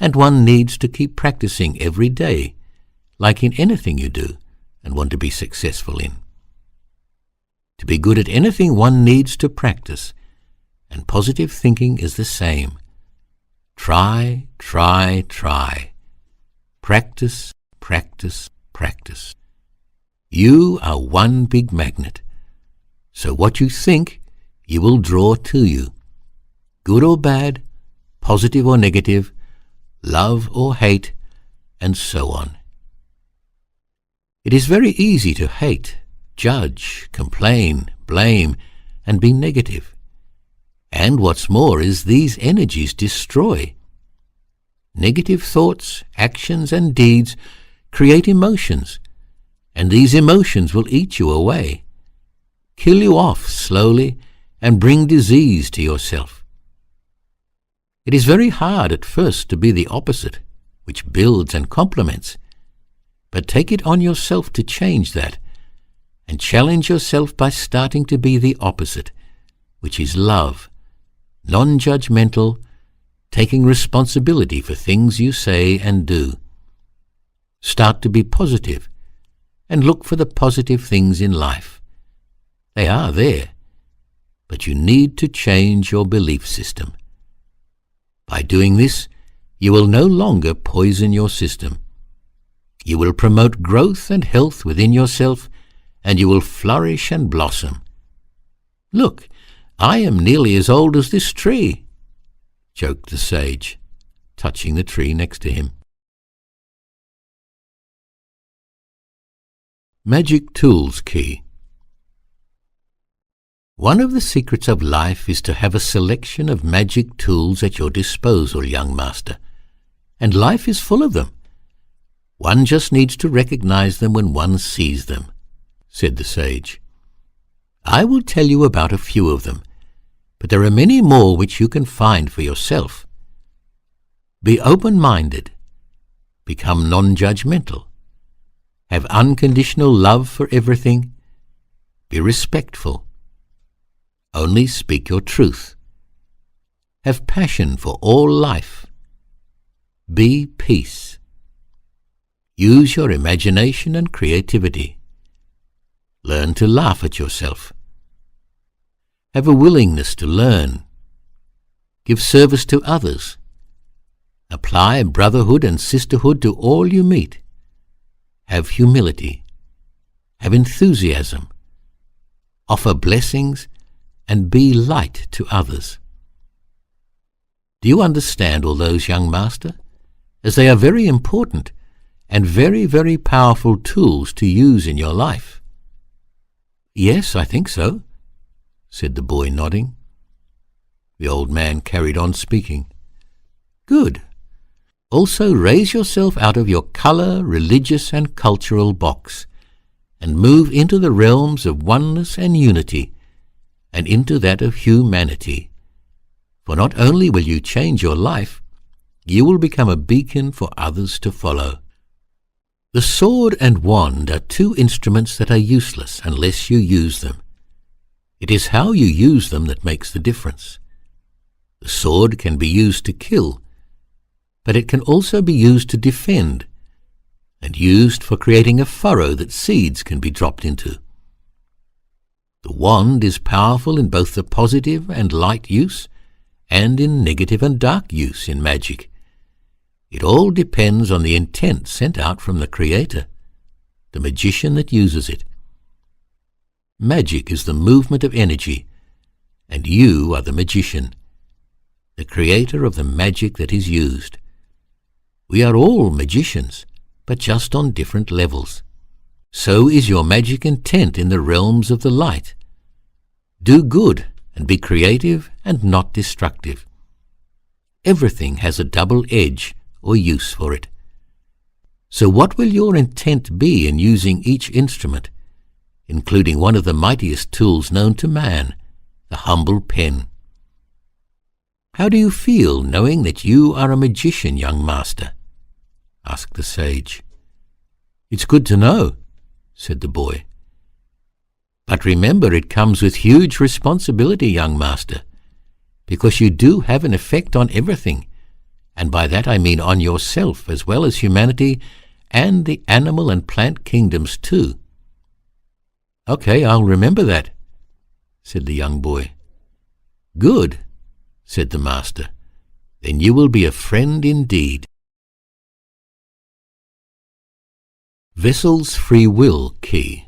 and one needs to keep practicing every day, like in anything you do and want to be successful in. To be good at anything, one needs to practice, and positive thinking is the same. Try, try, try. Practice, practice, practice. You are one big magnet, so what you think, you will draw to you. Good or bad, positive or negative, love or hate, and so on. It is very easy to hate, judge, complain, blame, and be negative. And what's more is these energies destroy. Negative thoughts, actions, and deeds create emotions, and these emotions will eat you away, kill you off slowly, and bring disease to yourself. It is very hard at first to be the opposite, which builds and complements, but take it on yourself to change that, and challenge yourself by starting to be the opposite, which is love, non-judgmental, taking responsibility for things you say and do. Start to be positive, and look for the positive things in life. They are there, but you need to change your belief system. By doing this, you will no longer poison your system. You will promote growth and health within yourself, and you will flourish and blossom. Look, I am nearly as old as this tree, joked the sage, touching the tree next to him. Magic Tools Key. One of the secrets of life is to have a selection of magic tools at your disposal, young master, and life is full of them. One just needs to recognize them when one sees them, said the sage. I will tell you about a few of them, but there are many more which you can find for yourself. Be open-minded. Become non-judgmental. Have unconditional love for everything. Be respectful. Only speak your truth. Have passion for all life. Be peace. Use your imagination and creativity. Learn to laugh at yourself. Have a willingness to learn. Give service to others. Apply brotherhood and sisterhood to all you meet. Have humility. Have enthusiasm. Offer blessings and be light to others. Do you understand all those, young master? As they are very important and very, very powerful tools to use in your life. Yes, I think so, said the boy, nodding. The old man carried on speaking. Good. Also raise yourself out of your color, religious, and cultural box, and move into the realms of oneness and unity, and into that of humanity. For not only will you change your life, you will become a beacon for others to follow. The sword and wand are two instruments that are useless unless you use them. It is how you use them that makes the difference. The sword can be used to kill, but it can also be used to defend, and used for creating a furrow that seeds can be dropped into. The wand is powerful in both the positive and light use, and in negative and dark use in magic. It all depends on the intent sent out from the Creator, the magician that uses it. Magic is the movement of energy, and you are the magician, the creator of the magic that is used. We are all magicians, but just on different levels. So is your magic intent in the realms of the light. Do good and be creative and not destructive. Everything has a double edge or use for it. So what will your intent be in using each instrument, including one of the mightiest tools known to man, the humble pen? How do you feel knowing that you are a magician, young master? Asked the sage. It's good to know, said the boy. But remember, it comes with huge responsibility, young master, because you do have an effect on everything, and by that I mean on yourself as well as humanity and the animal and plant kingdoms too. Okay, I'll remember that, said the young boy. Good, said the master. Then you will be a friend indeed. Vessel's Free Will Key.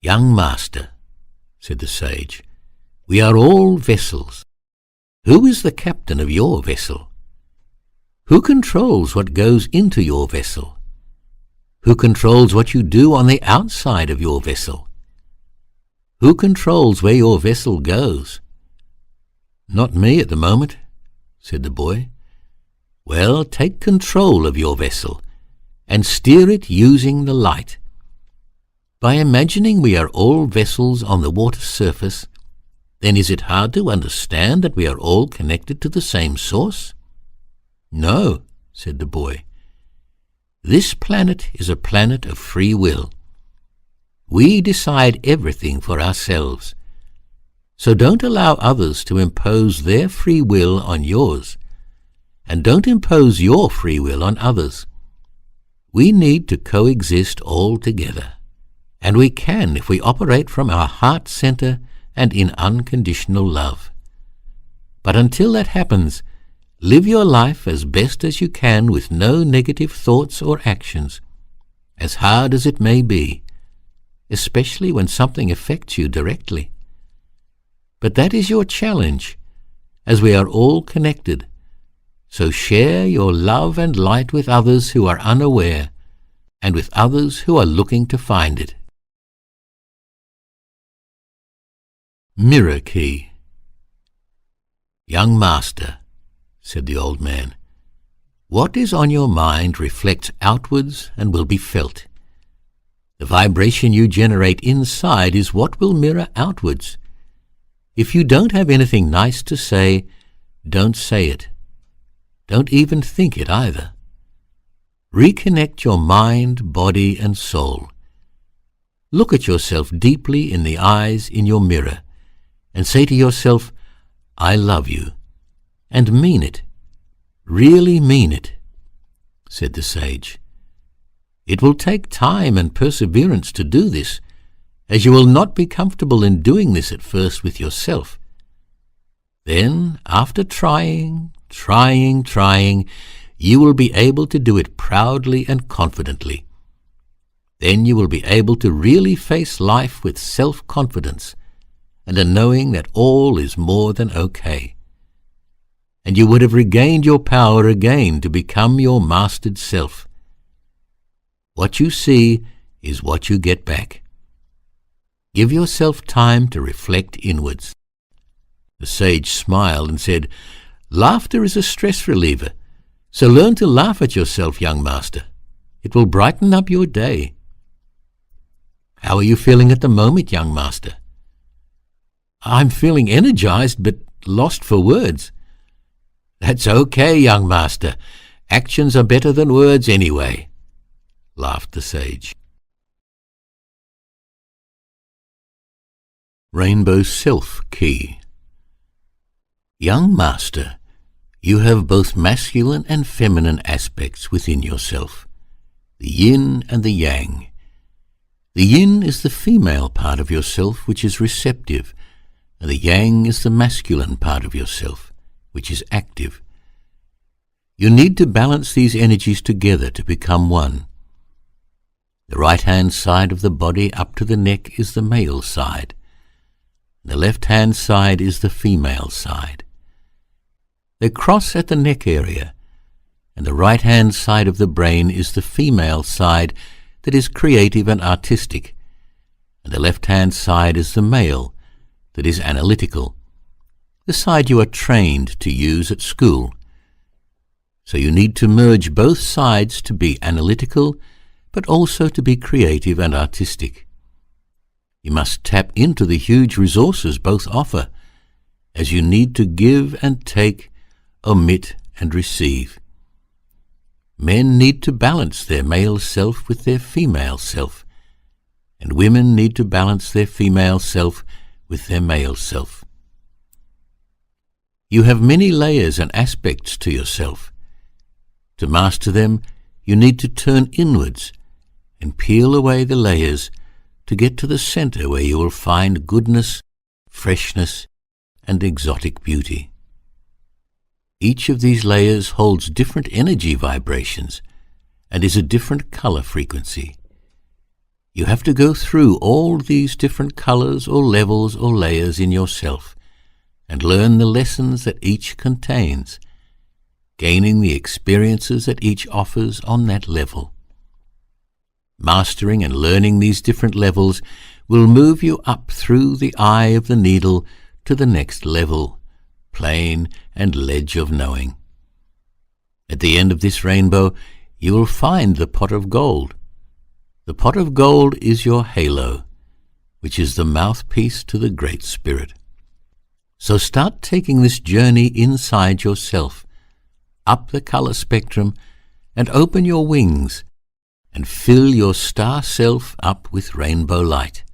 Young master, said the sage, we are all vessels. Who is the captain of your vessel? Who controls what goes into your vessel? Who controls what you do on the outside of your vessel? Who controls where your vessel goes? Not me at the moment, said the boy. Well, take control of your vessel and steer it using the light. By imagining we are all vessels on the water surface, then is it hard to understand that we are all connected to the same source? No, said the boy. This planet is a planet of free will. We decide everything for ourselves. So don't allow others to impose their free will on yours, and don't impose your free will on others. We need to coexist all together, and we can if we operate from our heart center and in unconditional love. But until that happens, live your life as best as you can with no negative thoughts or actions, as hard as it may be, especially when something affects you directly. But that is your challenge, as we are all connected. So share your love and light with others who are unaware, and with others who are looking to find it. Mirror Key. Young master, said the old man, what is on your mind reflects outwards and will be felt. The vibration you generate inside is what will mirror outwards. If you don't have anything nice to say, don't say it. Don't even think it either. Reconnect your mind, body, and soul. Look at yourself deeply in the eyes in your mirror and say to yourself, I love you, and mean it. Really mean it, said the sage. It will take time and perseverance to do this, as you will not be comfortable in doing this at first with yourself. Then, after trying, you will be able to do it proudly and confidently. Then you will be able to really face life with self-confidence and a knowing that all is more than okay. And you would have regained your power again to become your mastered self. What you see is what you get back. Give yourself time to reflect inwards. The sage smiled and said, Laughter is a stress reliever, so learn to laugh at yourself, young master. It will brighten up your day. How are you feeling at the moment, young master? I'm feeling energized, but lost for words. "That's okay, young master. Actions are better than words anyway," laughed the sage. Rainbow Self-Key. Young master, you have both masculine and feminine aspects within yourself, the yin and the yang. The yin is the female part of yourself, which is receptive, and the yang is the masculine part of yourself, which is active. You need to balance these energies together to become one. The right-hand side of the body up to the neck is the male side. The left-hand side is the female side. They cross at the neck area, and the right-hand side of the brain is the female side that is creative and artistic, and the left-hand side is the male that is analytical, the side you are trained to use at school. So you need to merge both sides to be analytical, but also to be creative and artistic. You must tap into the huge resources both offer, as you need to give and take, omit and receive. Men need to balance their male self with their female self, and women need to balance their female self with their male self. You have many layers and aspects to yourself. To master them, you need to turn inwards and peel away the layers to get to the center where you will find goodness, freshness, and exotic beauty. Each of these layers holds different energy vibrations and is a different color frequency. You have to go through all these different colors or levels or layers in yourself and learn the lessons that each contains, gaining the experiences that each offers on that level. Mastering and learning these different levels will move you up through the eye of the needle to the next level, plane and ledge of knowing. At the end of this rainbow, you will find the pot of gold. The pot of gold is your halo, which is the mouthpiece to the Great Spirit. So start taking this journey inside yourself, up the color spectrum, and open your wings, and fill your star self up with rainbow light,"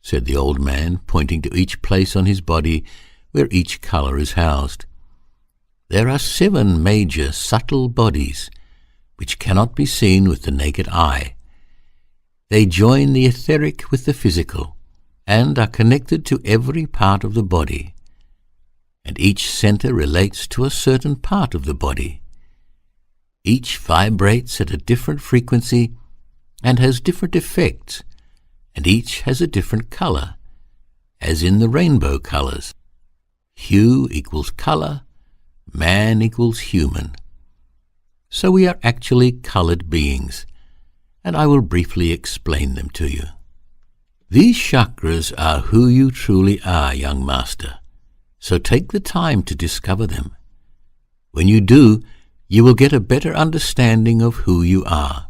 said the old man, pointing to each place on his body where each color is housed. There are 7 major subtle bodies, which cannot be seen with the naked eye. They join the etheric with the physical, and are connected to every part of the body, and each center relates to a certain part of the body. Each vibrates at a different frequency and has different effects, and each has a different color, as in the rainbow colors. Hue equals color, man equals human. So we are actually colored beings, and I will briefly explain them to you. These chakras are who you truly are, young master, so take the time to discover them. When you do, you will get a better understanding of who you are.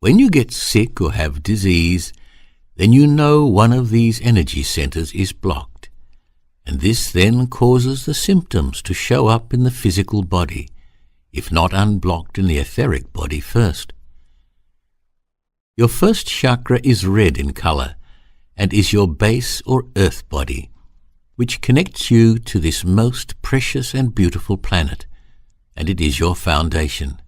When you get sick or have disease, then you know one of these energy centers is blocked, and this then causes the symptoms to show up in the physical body, if not unblocked in the etheric body first. Your first chakra is red in color and is your base or earth body, which connects you to this most precious and beautiful planet, and it is your foundation.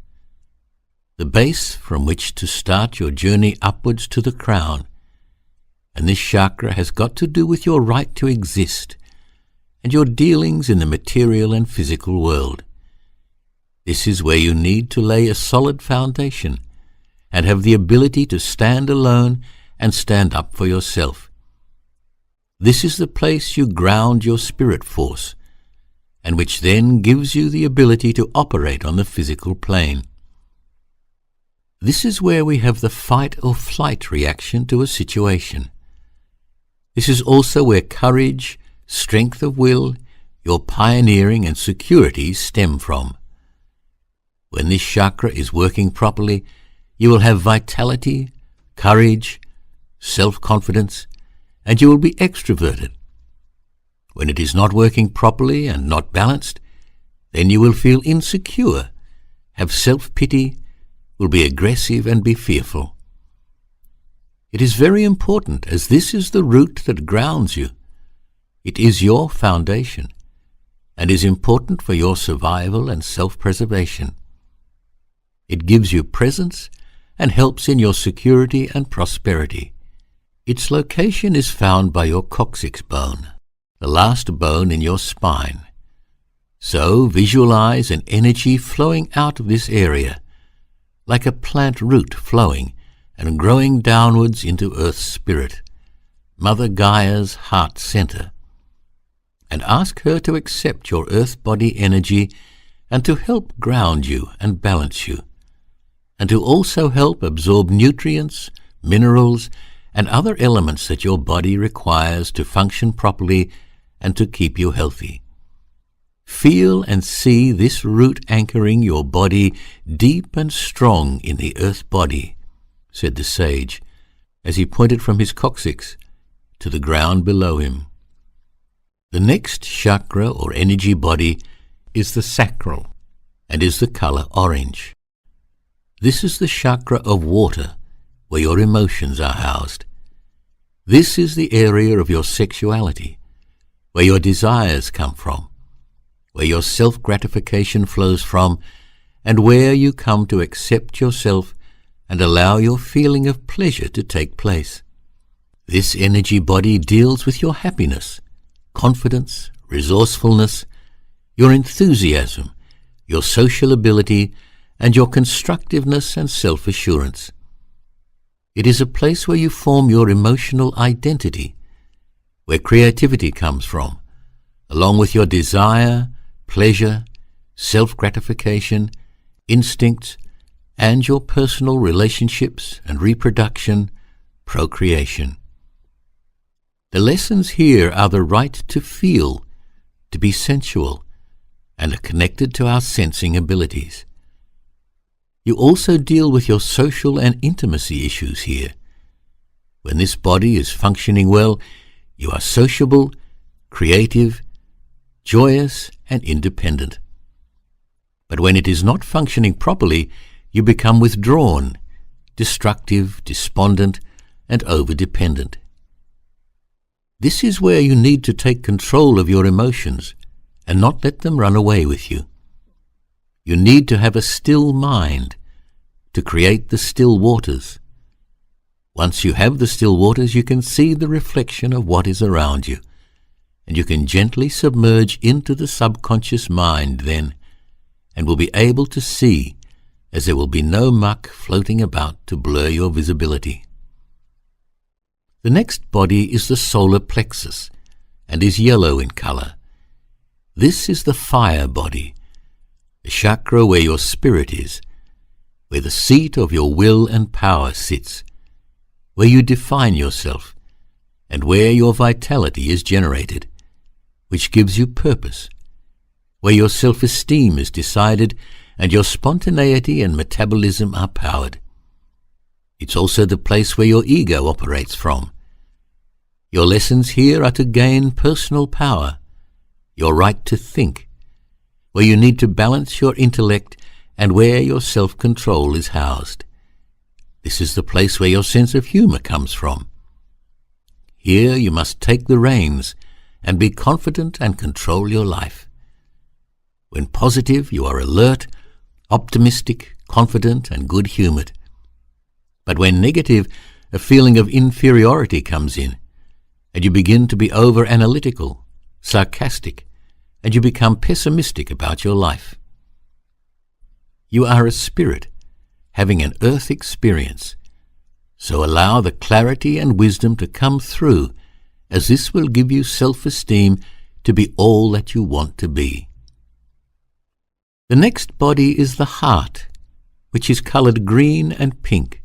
The base from which to start your journey upwards to the crown, and this chakra has got to do with your right to exist and your dealings in the material and physical world. This is where you need to lay a solid foundation and have the ability to stand alone and stand up for yourself. This is the place you ground your spirit force, and which then gives you the ability to operate on the physical plane. This is where we have the fight or flight reaction to a situation. This is also where courage, strength of will, your pioneering and security stem from. When this chakra is working properly, you will have vitality, courage, self-confidence, and you will be extroverted. When it is not working properly and not balanced, Then you will feel insecure, have self-pity, will be aggressive and be fearful. It is very important, as this is the root that grounds you. It is your foundation and is important for your survival and self-preservation. It gives you presence and helps in your security and prosperity. Its location is found by your coccyx bone, the last bone in your spine. So visualize an energy flowing out of this area, like a plant root flowing and growing downwards into Earth's spirit, Mother Gaia's heart center, and ask her to accept your earth body energy and to help ground you and balance you, and to also help absorb nutrients, minerals, and other elements that your body requires to function properly and to keep you healthy. Feel and see this root anchoring your body deep and strong in the earth body, said the sage, as he pointed from his coccyx to the ground below him. The next chakra or energy body is the sacral and is the color orange. This is the chakra of water, where your emotions are housed. This is the area of your sexuality, where your desires come from, where your self-gratification flows from, and where you come to accept yourself and allow your feeling of pleasure to take place. This energy body deals with your happiness, confidence, resourcefulness, your enthusiasm, your social ability, and your constructiveness and self-assurance. It is a place where you form your emotional identity, where creativity comes from, along with your desire, pleasure, self-gratification, instincts, and your personal relationships and reproduction, procreation. The lessons here are the right to feel, to be sensual, and are connected to our sensing abilities. You also deal with your social and intimacy issues here. When this body is functioning well, you are sociable, creative, joyous, and independent. But when it is not functioning properly, you become withdrawn, destructive, despondent, and over-dependent. This is where you need to take control of your emotions and not let them run away with you. You need to have a still mind to create the still waters. Once you have the still waters, you can see the reflection of what is around you, and you can gently submerge into the subconscious mind then, and will be able to see, as there will be no muck floating about to blur your visibility. The next body is the solar plexus, and is yellow in color. This is the fire body, the chakra where your spirit is, where the seat of your will and power sits, where you define yourself, and where your vitality is generated, which gives you purpose, where your self-esteem is decided and your spontaneity and metabolism are powered. It's also the place where your ego operates from. Your lessons here are to gain personal power, your right to think, where you need to balance your intellect and where your self-control is housed. This is the place where your sense of humor comes from. Here you must take the reins and be confident and control your life. When positive, you are alert, optimistic, confident, and good-humored. But when negative, a feeling of inferiority comes in, and you begin to be over-analytical, sarcastic, and you become pessimistic about your life. You are a spirit, having an earth experience, so allow the clarity and wisdom to come through, as this will give you self-esteem to be all that you want to be. The next body is the heart, which is colored green and pink,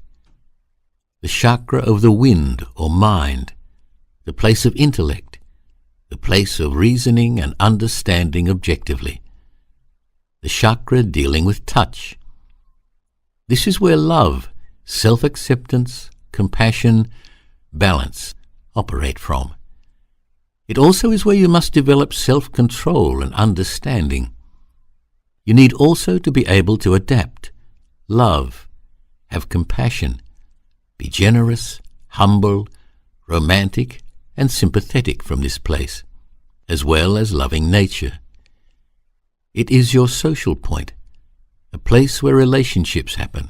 the chakra of the wind or mind, the place of intellect, the place of reasoning and understanding objectively, the chakra dealing with touch. This is where love, self-acceptance, compassion, balance operate from. It also is where you must develop self-control and understanding. You need also to be able to adapt, love, have compassion, be generous, humble, romantic, and sympathetic from this place, as well as loving nature. It is your social point, a place where relationships happen,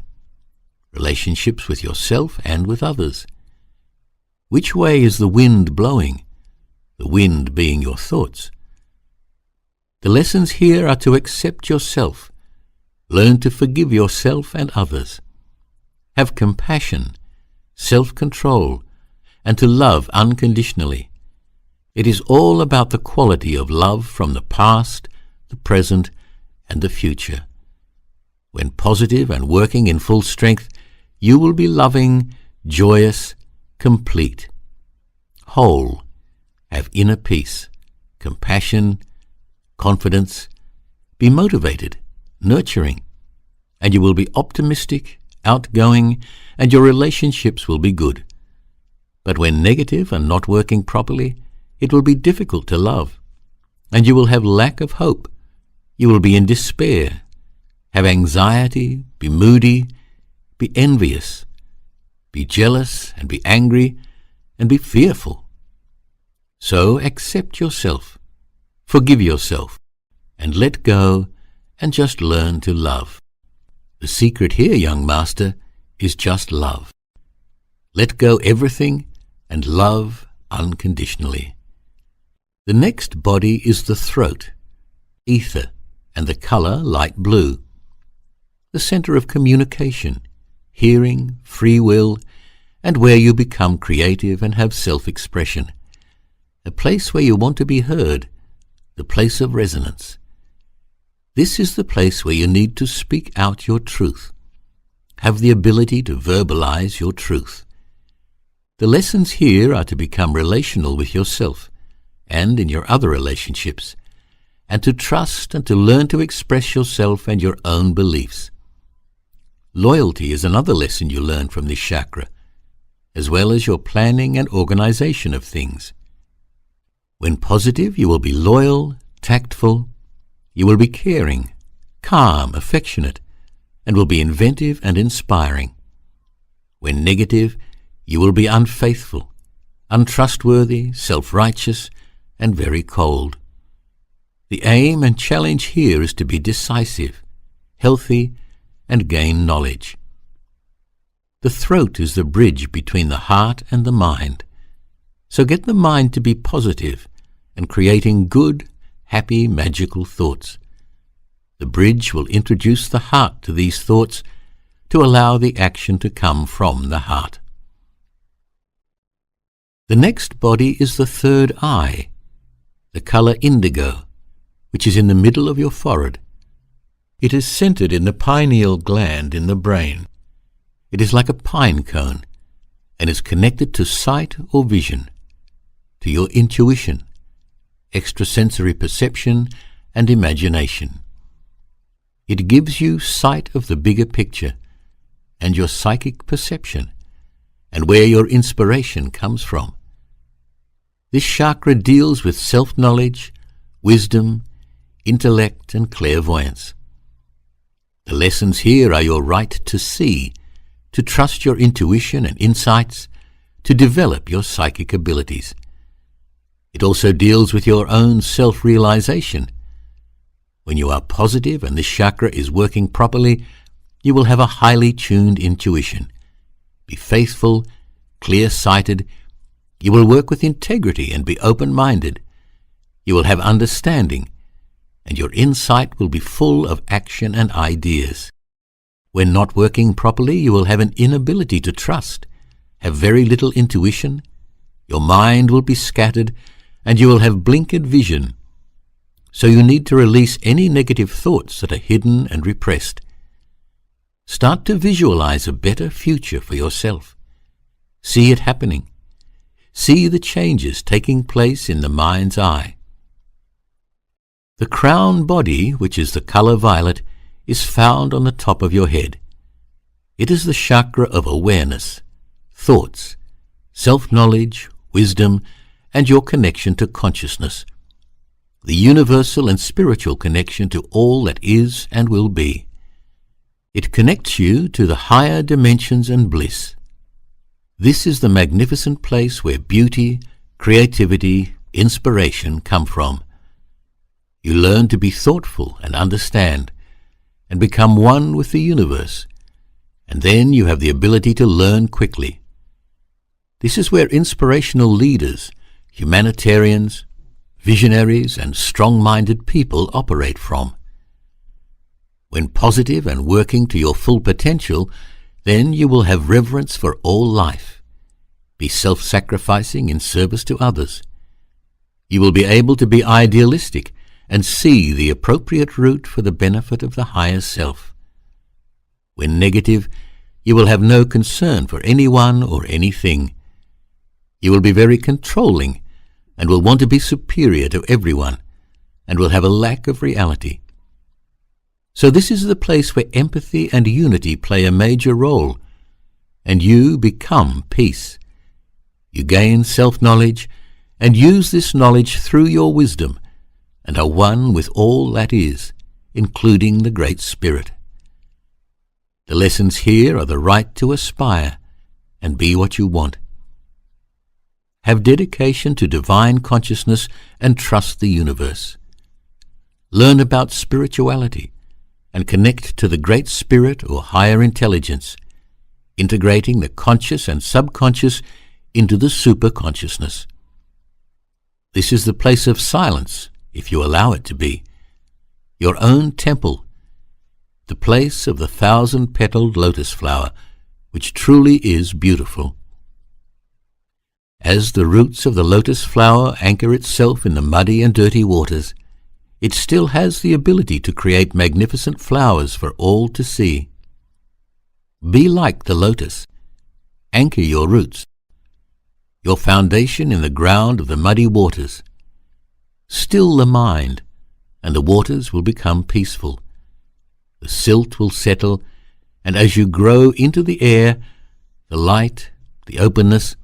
relationships with yourself and with others. Which way is the wind blowing? The wind being your thoughts. The lessons here are to accept yourself, learn to forgive yourself and others, have compassion, self-control, and to love unconditionally. It is all about the quality of love from the past, the present, and the future. When positive and working in full strength, you will be loving, joyous, complete, whole, have inner peace, compassion, confidence, be motivated, nurturing, and you will be optimistic, outgoing, and your relationships will be good. But when negative and not working properly, it will be difficult to love, and you will have lack of hope. You will be in despair, have anxiety, be moody, be envious, be jealous, and be angry, and be fearful. So accept yourself, forgive yourself, and let go, and just learn to love. The secret here, young master, is just love. Let go everything and love unconditionally. The next body is the throat, ether, and the color light blue. The center of communication, hearing, free will, and where you become creative and have self-expression. A place where you want to be heard, the place of resonance. This is the place where you need to speak out your truth, have the ability to verbalize your truth. The lessons here are to become relational with yourself and in your other relationships, and to trust and to learn to express yourself and your own beliefs. Loyalty is another lesson you learn from this chakra, as well as your planning and organization of things. When positive, you will be loyal, tactful, you will be caring, calm, affectionate, and will be inventive and inspiring. When negative, you will be unfaithful, untrustworthy, self-righteous, and very cold. The aim and challenge here is to be decisive, healthy, and gain knowledge. The throat is the bridge between the heart and the mind. So get the mind to be positive and creating good, happy, magical thoughts. The bridge will introduce the heart to these thoughts to allow the action to come from the heart. The next body is the third eye, the color indigo, which is in the middle of your forehead. It is centered in the pineal gland in the brain. It is like a pine cone and is connected to sight or vision, to your intuition, extrasensory perception, and imagination. It gives you sight of the bigger picture and your psychic perception and where your inspiration comes from. This chakra deals with self-knowledge, wisdom, intellect, and clairvoyance. The lessons here are your right to see, to trust your intuition and insights, to develop your psychic abilities. It also deals with your own self-realization. When you are positive and this chakra is working properly, you will have a highly tuned intuition. Be faithful, clear-sighted. You will work with integrity and be open-minded. You will have understanding, and your insight will be full of action and ideas. When not working properly, you will have an inability to trust, have very little intuition, your mind will be scattered, and you will have blinkered vision. So you need to release any negative thoughts that are hidden and repressed. Start to visualize a better future for yourself. See it happening. See the changes taking place in the mind's eye. The crown body, which is the color violet, is found on the top of your head. It is the chakra of awareness, thoughts, self-knowledge, wisdom, and your connection to consciousness. the universal and spiritual connection to all that is and will be. It connects you to the higher dimensions and bliss. This is the magnificent place where beauty, creativity, inspiration come from. You learn to be thoughtful and understand, and become one with the universe, and then you have the ability to learn quickly. This is where inspirational leaders, humanitarians, visionaries, and strong-minded people operate from. When positive and working to your full potential, then you will have reverence for all life, be self-sacrificing in service to others. You will be able to be idealistic and see the appropriate route for the benefit of the higher self. When negative, you will have no concern for anyone or anything. You will be very controlling and will want to be superior to everyone and will have a lack of reality. So this is the place where empathy and unity play a major role, and you become peace. You gain self-knowledge and use this knowledge through your wisdom and are one with all that is, including the Great Spirit. The lessons here are the right to aspire and be what you want. Have dedication to divine consciousness and trust the universe. Learn about spirituality and connect to the Great Spirit or higher intelligence, integrating the conscious and subconscious into the superconsciousness. This is the place of silence, if you allow it to be, your own temple, the place of the 1,000-petaled lotus flower, which truly is beautiful. As the roots of the lotus flower anchor itself in the muddy and dirty waters, it still has the ability to create magnificent flowers for all to see. Be like the lotus. Anchor your roots, your foundation in the ground of the muddy waters. Still the mind, and the waters will become peaceful. The silt will settle, and as you grow into the air, the light, the openness,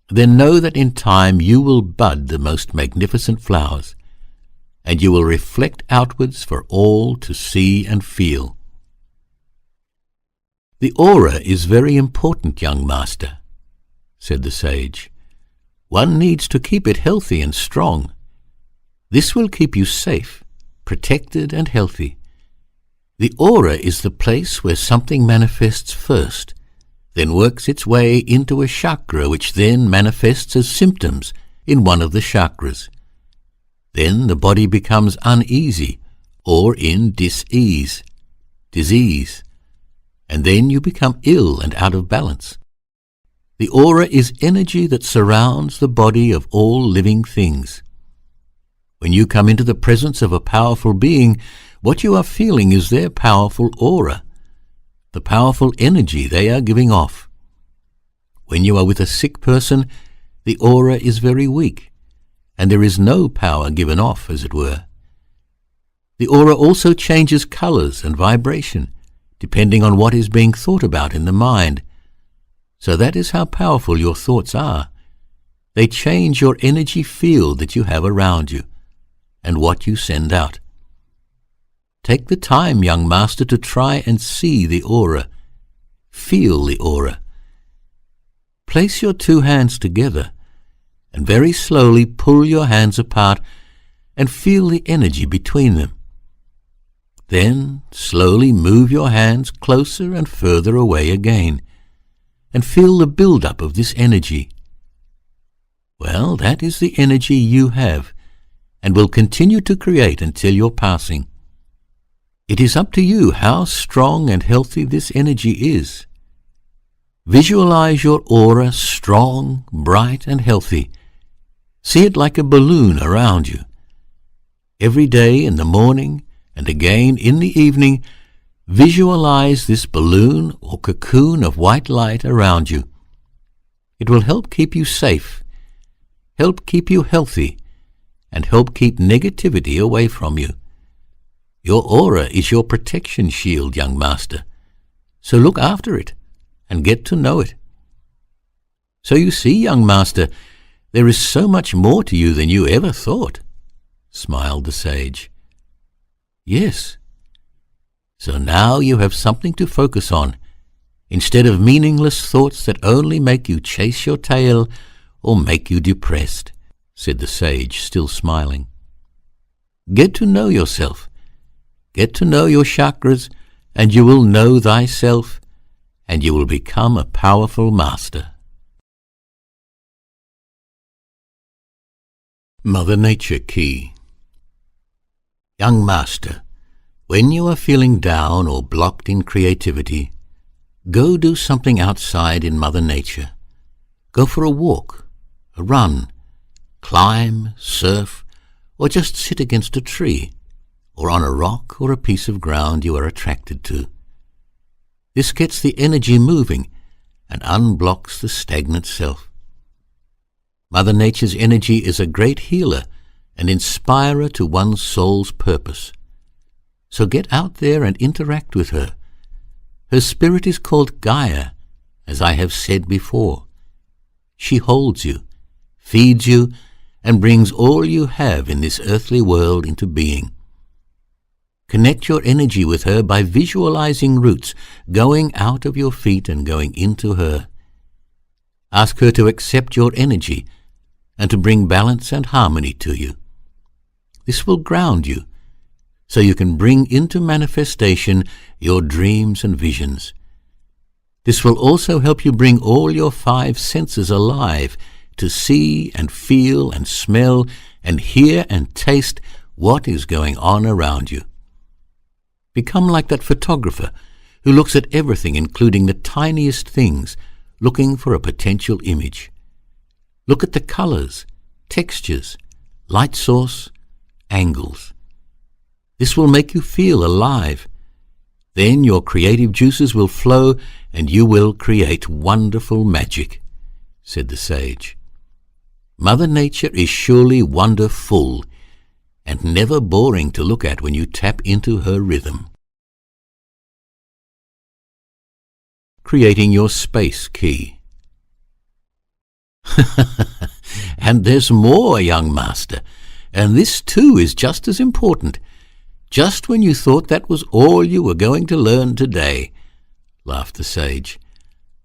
then know that in time you will bud the most magnificent flowers, and you will reflect outwards for all to see and feel. The aura is very important, young master, said the sage. One needs to keep it healthy and strong. This will keep you safe, protected and healthy. The aura is the place where something manifests first, then works its way into a chakra, which then manifests as symptoms in one of the chakras. Then the body becomes uneasy or in disease, and then you become ill and out of balance. The aura is energy that surrounds the body of all living things. When you come into the presence of a powerful being, what you are feeling is their powerful aura, the powerful energy they are giving off. When you are with a sick person, the aura is very weak, and there is no power given off, as it were. The aura also changes colors and vibration, depending on what is being thought about in the mind. So that is how powerful your thoughts are. They change your energy field that you have around you, and what you send out. Take the time, young master, to try and see the aura. Feel the aura. Place your two hands together and very slowly pull your hands apart and feel the energy between them. Then slowly move your hands closer and further away again and feel the build-up of this energy. Well, that is the energy you have and will continue to create until your passing. It is up to you how strong and healthy this energy is. Visualize your aura strong, bright, and healthy. See it like a balloon around you. Every day in the morning and again in the evening, visualize this balloon or cocoon of white light around you. It will help keep you safe, help keep you healthy, and help keep negativity away from you. Your aura is your protection shield, young master, so look after it and get to know it. So you see, young master, there is so much more to you than you ever thought. smiled the sage. Yes. So now you have something to focus on, instead of meaningless thoughts that only make you chase your tail or make you depressed, said the sage, still smiling. Get to know yourself. Get to know your chakras, and you will know thyself, and you will become a powerful master. Mother Nature Key. Young Master, when you are feeling down or blocked in creativity, go do something outside in Mother Nature. Go for a walk, a run, climb, surf, or just sit against a tree, or on a rock or a piece of ground you are attracted to. This gets the energy moving and unblocks the stagnant self. Mother Nature's energy is a great healer and inspirer to one's soul's purpose. So get out there and interact with her. Her spirit is called Gaia, as I have said before. She holds you, feeds you, and brings all you have in this earthly world into being. Connect your energy with her by visualizing roots going out of your feet and going into her. Ask her to accept your energy and to bring balance and harmony to you. This will ground you, so you can bring into manifestation your dreams and visions. This will also help you bring all your 5 senses alive to see and feel and smell and hear and taste what is going on around you. Become like that photographer who looks at everything, including the tiniest things, looking for a potential image. Look at the colors, textures, light source, angles. This will make you feel alive. Then your creative juices will flow and you will create wonderful magic, said the sage. Mother Nature is surely wonderful and never boring to look at when you tap into her rhythm. Creating your space key. And there's more, young master, and this too is just as important. Just when you thought that was all you were going to learn today, laughed the sage.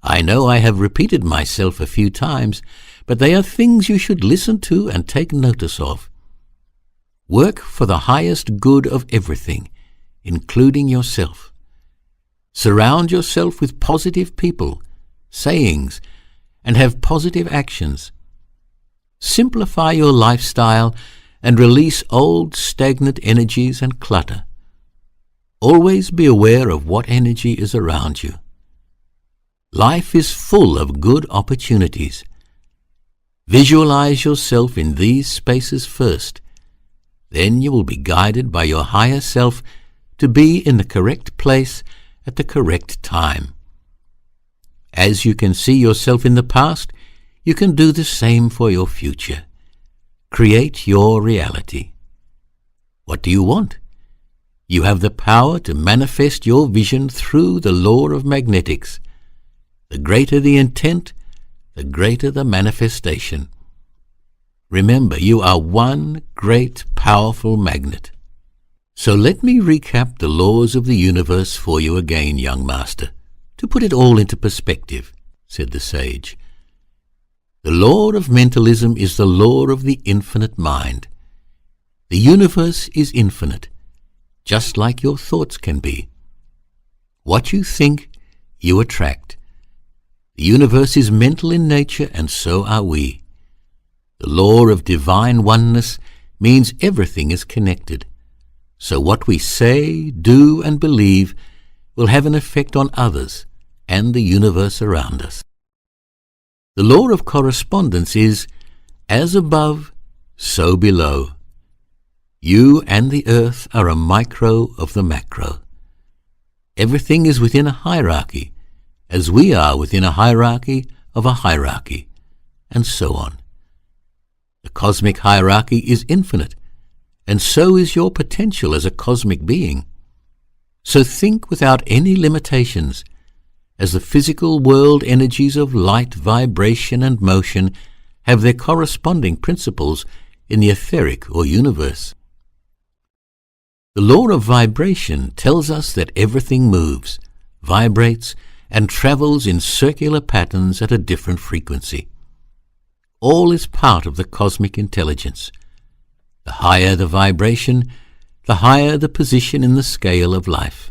I know I have repeated myself a few times, but they are things you should listen to and take notice of. Work for the highest good of everything, including yourself. Surround yourself with positive people, sayings, and have positive actions. Simplify your lifestyle and release old stagnant energies and clutter. Always be aware of what energy is around you. Life is full of good opportunities. Visualize yourself in these spaces first. Then you will be guided by your higher self to be in the correct place at the correct time. As you can see yourself in the past, you can do the same for your future. Create your reality. What do you want? You have the power to manifest your vision through the law of magnetics. The greater the intent, the greater the manifestation. Remember, you are one great, powerful magnet. So let me recap the laws of the universe for you again, young master, to put it all into perspective, said the sage. The law of mentalism is the law of the infinite mind. The universe is infinite, just like your thoughts can be. What you think, you attract. The universe is mental in nature, and so are we. The law of divine oneness means everything is connected. So what we say, do, and believe will have an effect on others and the universe around us. The law of correspondence is, as above, so below. You and the earth are a micro of the macro. Everything is within a hierarchy, as we are within a hierarchy of a hierarchy, and so on. The cosmic hierarchy is infinite, and so is your potential as a cosmic being. So think without any limitations, as the physical world energies of light, vibration, and motion have their corresponding principles in the etheric or universe. The law of vibration tells us that everything moves, vibrates, and travels in circular patterns at a different frequency. All is part of the cosmic intelligence. The higher the vibration, the higher the position in the scale of life.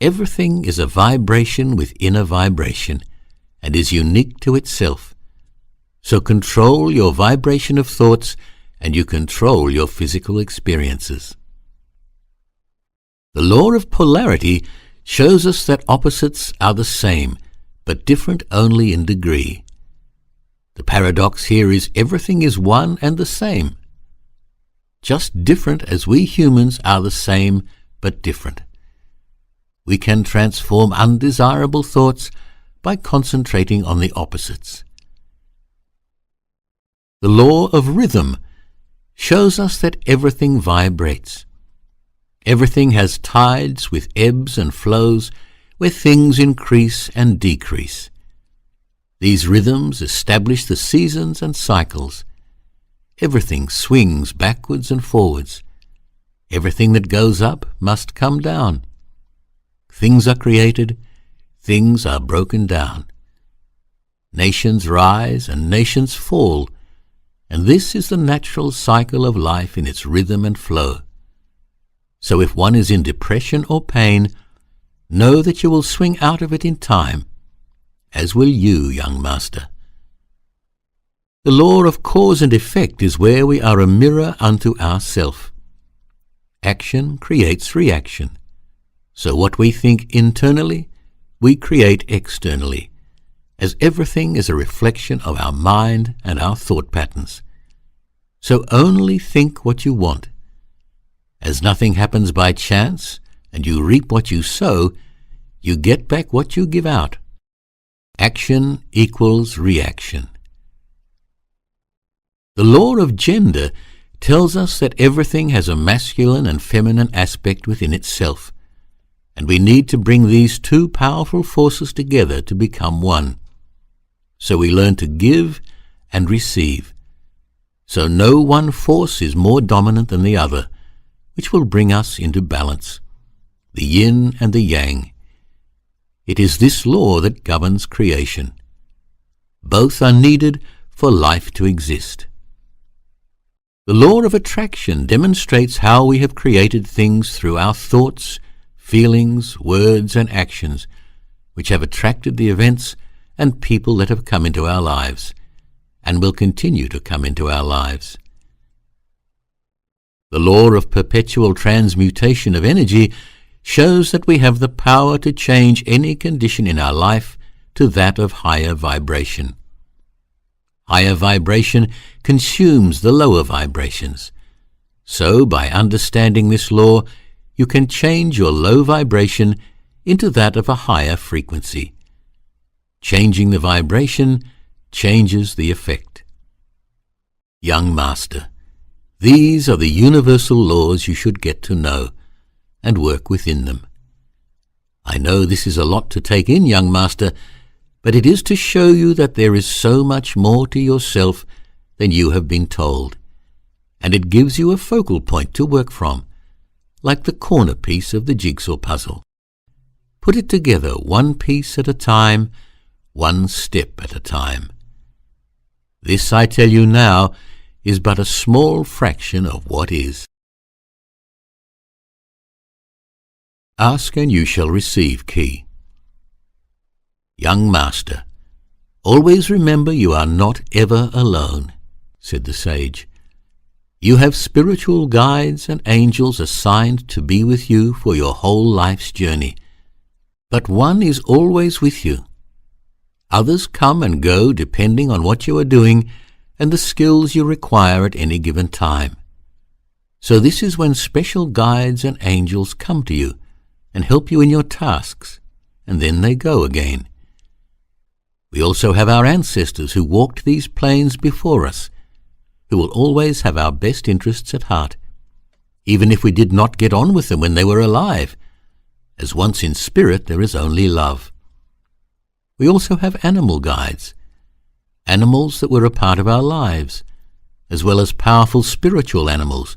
Everything is a vibration within a vibration, and is unique to itself. So control your vibration of thoughts, and you control your physical experiences. The law of polarity shows us that opposites are the same, but different only in degree. The paradox here is everything is one and the same, just different as we humans are the same but different. We can transform undesirable thoughts by concentrating on the opposites. The law of rhythm shows us that everything vibrates. Everything has tides with ebbs and flows where things increase and decrease. These rhythms establish the seasons and cycles. Everything swings backwards and forwards. Everything that goes up must come down. Things are created, things are broken down. Nations rise and nations fall, and this is the natural cycle of life in its rhythm and flow. So if one is in depression or pain, know that you will swing out of it in time, as will you, young master. The law of cause and effect is where we are a mirror unto ourself. Action creates reaction. So what we think internally, we create externally, as everything is a reflection of our mind and our thought patterns. So only think what you want. As nothing happens by chance, and you reap what you sow, you get back what you give out. Action equals reaction. The law of gender tells us that everything has a masculine and feminine aspect within itself, and we need to bring these two powerful forces together to become one. So we learn to give and receive. So no one force is more dominant than the other, which will bring us into balance, the yin and the yang. It is this law that governs creation. Both are needed for life to exist. The law of attraction demonstrates how we have created things through our thoughts, feelings, words, and actions, which have attracted the events and people that have come into our lives, and will continue to come into our lives. The law of perpetual transmutation of energy shows that we have the power to change any condition in our life to that of higher vibration. Higher vibration consumes the lower vibrations. So, by understanding this law, you can change your low vibration into that of a higher frequency. Changing the vibration changes the effect. Young Master, these are the universal laws you should get to know and work within them. I know this is a lot to take in, young Master, but it is to show you that there is so much more to yourself than you have been told, and it gives you a focal point to work from, like the corner piece of the jigsaw puzzle. Put it together one piece at a time, one step at a time. This, I tell you now, is but a small fraction of what is. Ask and you shall receive key. Young Master, always remember you are not ever alone, said the sage. You have spiritual guides and angels assigned to be with you for your whole life's journey, but one is always with you. Others come and go depending on what you are doing and the skills you require at any given time. So this is when special guides and angels come to you and help you in your tasks, and then they go again. We also have our ancestors who walked these plains before us, who will always have our best interests at heart, even if we did not get on with them when they were alive, as once in spirit there is only love. We also have animal guides, animals that were a part of our lives, as well as powerful spiritual animals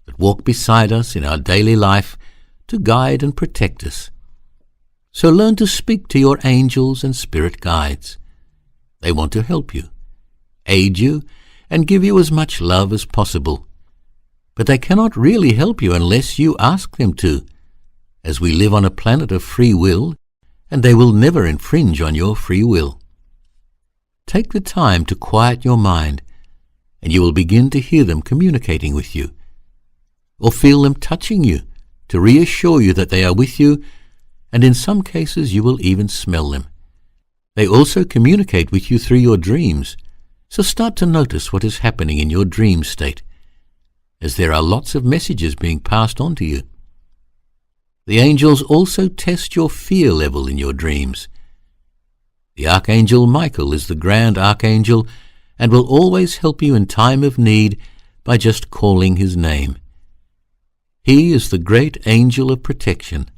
that walk beside us in our daily life to guide and protect us. So learn to speak to your angels and spirit guides. They want to help you, aid you, and give you as much love as possible. But they cannot really help you unless you ask them to, as we live on a planet of free will, and they will never infringe on your free will. Take the time to quiet your mind, and you will begin to hear them communicating with you, or feel them touching you to reassure you that they are with you, and in some cases you will even smell them. They also communicate with you through your dreams, so start to notice what is happening in your dream state, as there are lots of messages being passed on to you. The angels also test your fear level in your dreams. The Archangel Michael is the grand archangel and will always help you in time of need by just calling his name. He is the great angel of protection,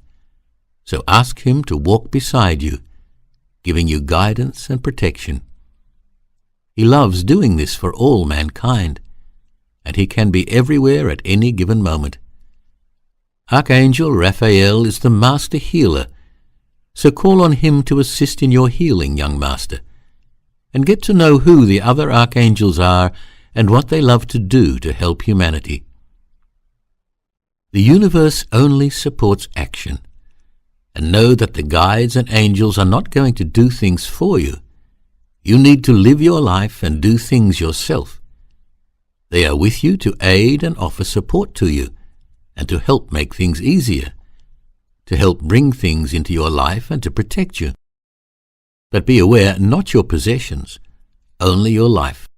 so ask him to walk beside you, giving you guidance and protection. He loves doing this for all mankind, and he can be everywhere at any given moment. Archangel Raphael is the master healer, so call on him to assist in your healing, young master, and get to know who the other archangels are and what they love to do to help humanity. The universe only supports action, and know that the guides and angels are not going to do things for you. You need to live your life and do things yourself. They are with you to aid and offer support to you, and to help make things easier, to help bring things into your life and to protect you. But be aware, not your possessions, only your life.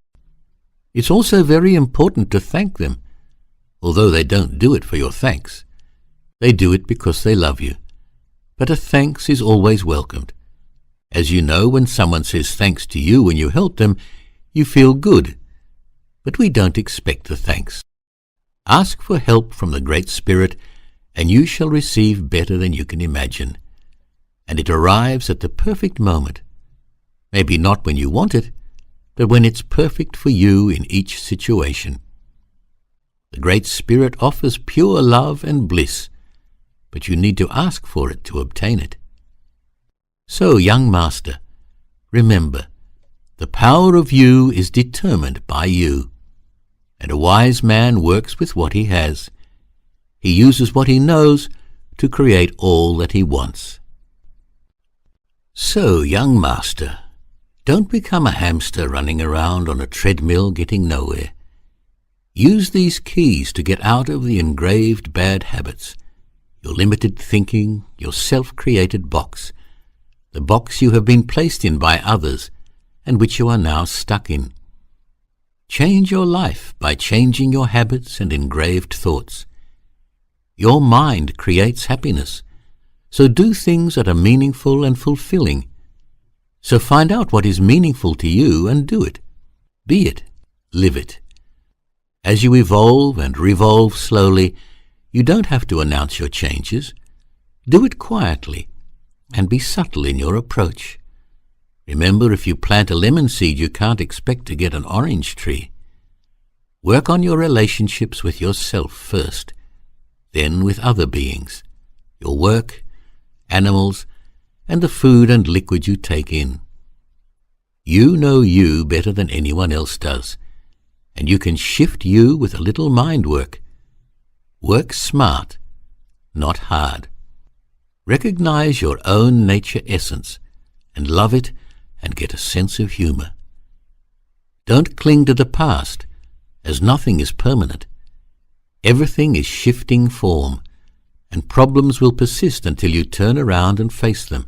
It's also very important to thank them, although they don't do it for your thanks. They do it because they love you. But a thanks is always welcomed. As you know, when someone says thanks to you when you help them, you feel good. But we don't expect the thanks. Ask for help from the Great Spirit, and you shall receive better than you can imagine. And it arrives at the perfect moment. Maybe not when you want it, but when it's perfect for you in each situation. The Great Spirit offers pure love and bliss, but you need to ask for it to obtain it. So, young master, remember, the power of you is determined by you, and a wise man works with what he has. He uses what he knows to create all that he wants. So, young master, don't become a hamster running around on a treadmill getting nowhere. Use these keys to get out of the engraved bad habits, your limited thinking, your self-created box, the box you have been placed in by others and which you are now stuck in. Change your life by changing your habits and engraved thoughts. Your mind creates happiness, so do things that are meaningful and fulfilling. So find out what is meaningful to you and do it. Be it. Live it. As you evolve and revolve slowly, you don't have to announce your changes. Do it quietly and be subtle in your approach. Remember, if you plant a lemon seed, you can't expect to get an orange tree. Work on your relationships with yourself first, then with other beings, your work, animals, and the food and liquid you take in. You know you better than anyone else does, and you can shift you with a little mind work. Work smart, not hard. Recognize your own nature essence and love it and get a sense of humor. Don't cling to the past, as nothing is permanent. Everything is shifting form, and problems will persist until you turn around and face them,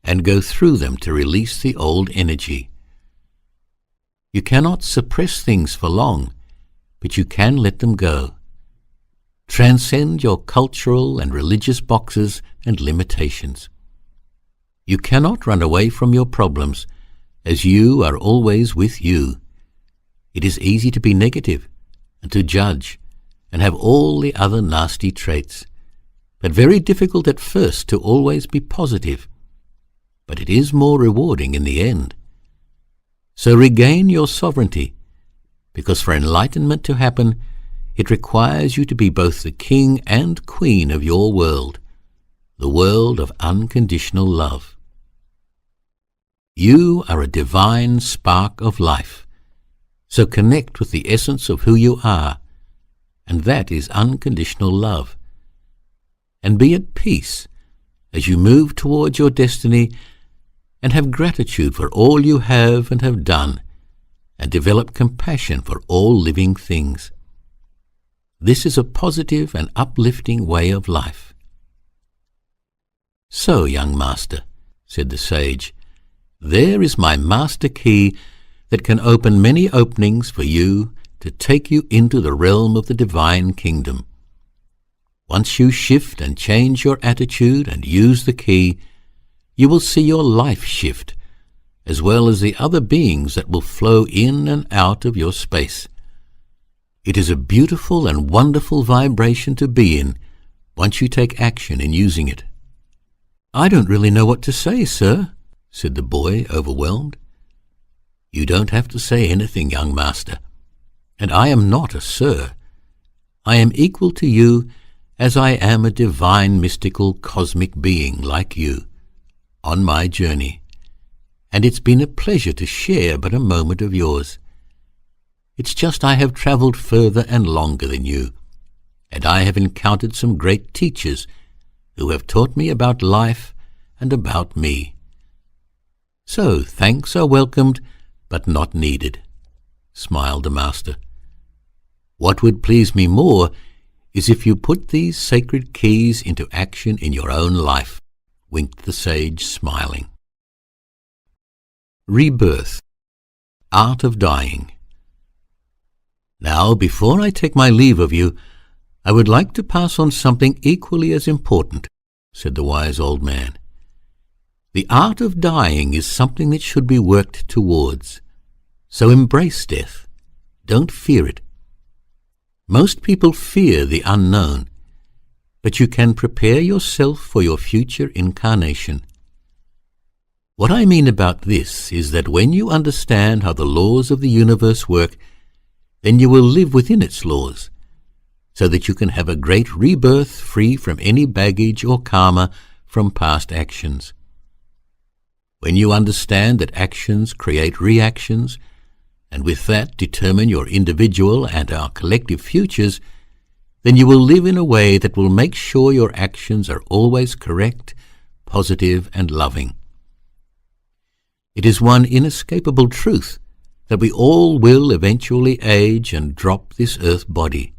and go through them to release the old energy. You cannot suppress things for long, but you can let them go. Transcend your cultural and religious boxes and limitations. You cannot run away from your problems, as you are always with you. It is easy to be negative and to judge and have all the other nasty traits, but very difficult at first to always be positive. But it is more rewarding in the end. So regain your sovereignty. because for enlightenment to happen, it requires you to be both the king and queen of your world, the world of unconditional love. You are a divine spark of life, so connect with the essence of who you are, and that is unconditional love. And be at peace as you move towards your destiny, and have gratitude for all you have and have done, and develop compassion for all living things. This is a positive and uplifting way of life. So, young master, said the sage, there is my master key that can open many openings for you to take you into the realm of the divine kingdom. Once you shift and change your attitude and use the key, you will see your life shift, as well as the other beings that will flow in and out of your space. It is a beautiful and wonderful vibration to be in once you take action in using it. I don't really know what to say, sir, said the boy, overwhelmed. You don't have to say anything, young master, and I am not a sir. I am equal to you as I am a divine, mystical, cosmic being like you, on my journey, and it's been a pleasure to share but a moment of yours. It's just I have travelled further and longer than you, and I have encountered some great teachers who have taught me about life and about me. So thanks are welcomed, but not needed, smiled the master. What would please me more is if you put these sacred keys into action in your own life, winked the sage, smiling. Rebirth, Art of Dying. Now, before I take my leave of you, I would like to pass on something equally as important, said the wise old man. The art of dying is something that should be worked towards. So embrace death. Don't fear it. Most people fear the unknown, but you can prepare yourself for your future incarnation. What I mean about this is that when you understand how the laws of the universe work, then you will live within its laws, so that you can have a great rebirth free from any baggage or karma from past actions. When you understand that actions create reactions, and with that determine your individual and our collective futures, then you will live in a way that will make sure your actions are always correct, positive, and loving. It is one inescapable truth that we all will eventually age and drop this earth body.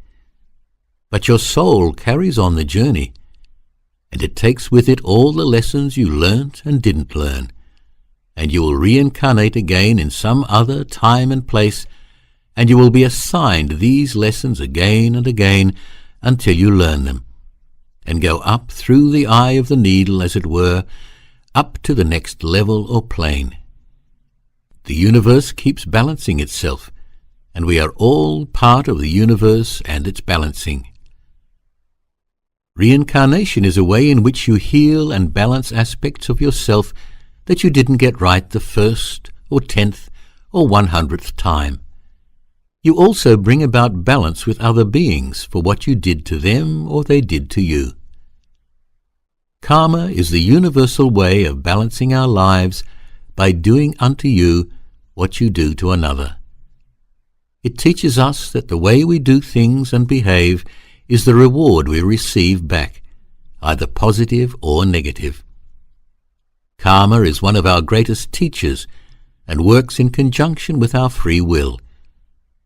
But your soul carries on the journey, and it takes with it all the lessons you learnt and didn't learn, and you will reincarnate again in some other time and place, and you will be assigned these lessons again and again until you learn them, and go up through the eye of the needle, as it were, up to the next level or plane. The universe keeps balancing itself, and we are all part of the universe and its balancing. Reincarnation is a way in which you heal and balance aspects of yourself that you didn't get right the first or 10th or 100th time. You also bring about balance with other beings for what you did to them or they did to you. Karma is the universal way of balancing our lives by doing unto you what you do to another. It teaches us that the way we do things and behave is the reward we receive back, either positive or negative. Karma is one of our greatest teachers and works in conjunction with our free will,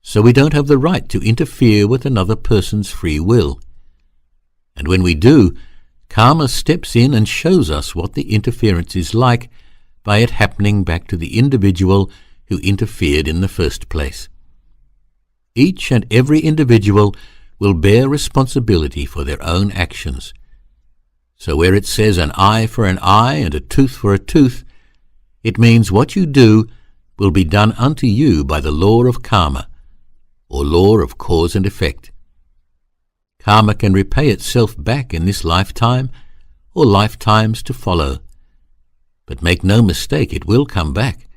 so we don't have the right to interfere with another person's free will. And when we do, karma steps in and shows us what the interference is like by it happening back to the individual who interfered in the first place. Each and every individual will bear responsibility for their own actions. So where it says an eye for an eye and a tooth for a tooth, it means what you do will be done unto you by the law of karma, or law of cause and effect. Karma can repay itself back in this lifetime or lifetimes to follow. But make no mistake, it will come back.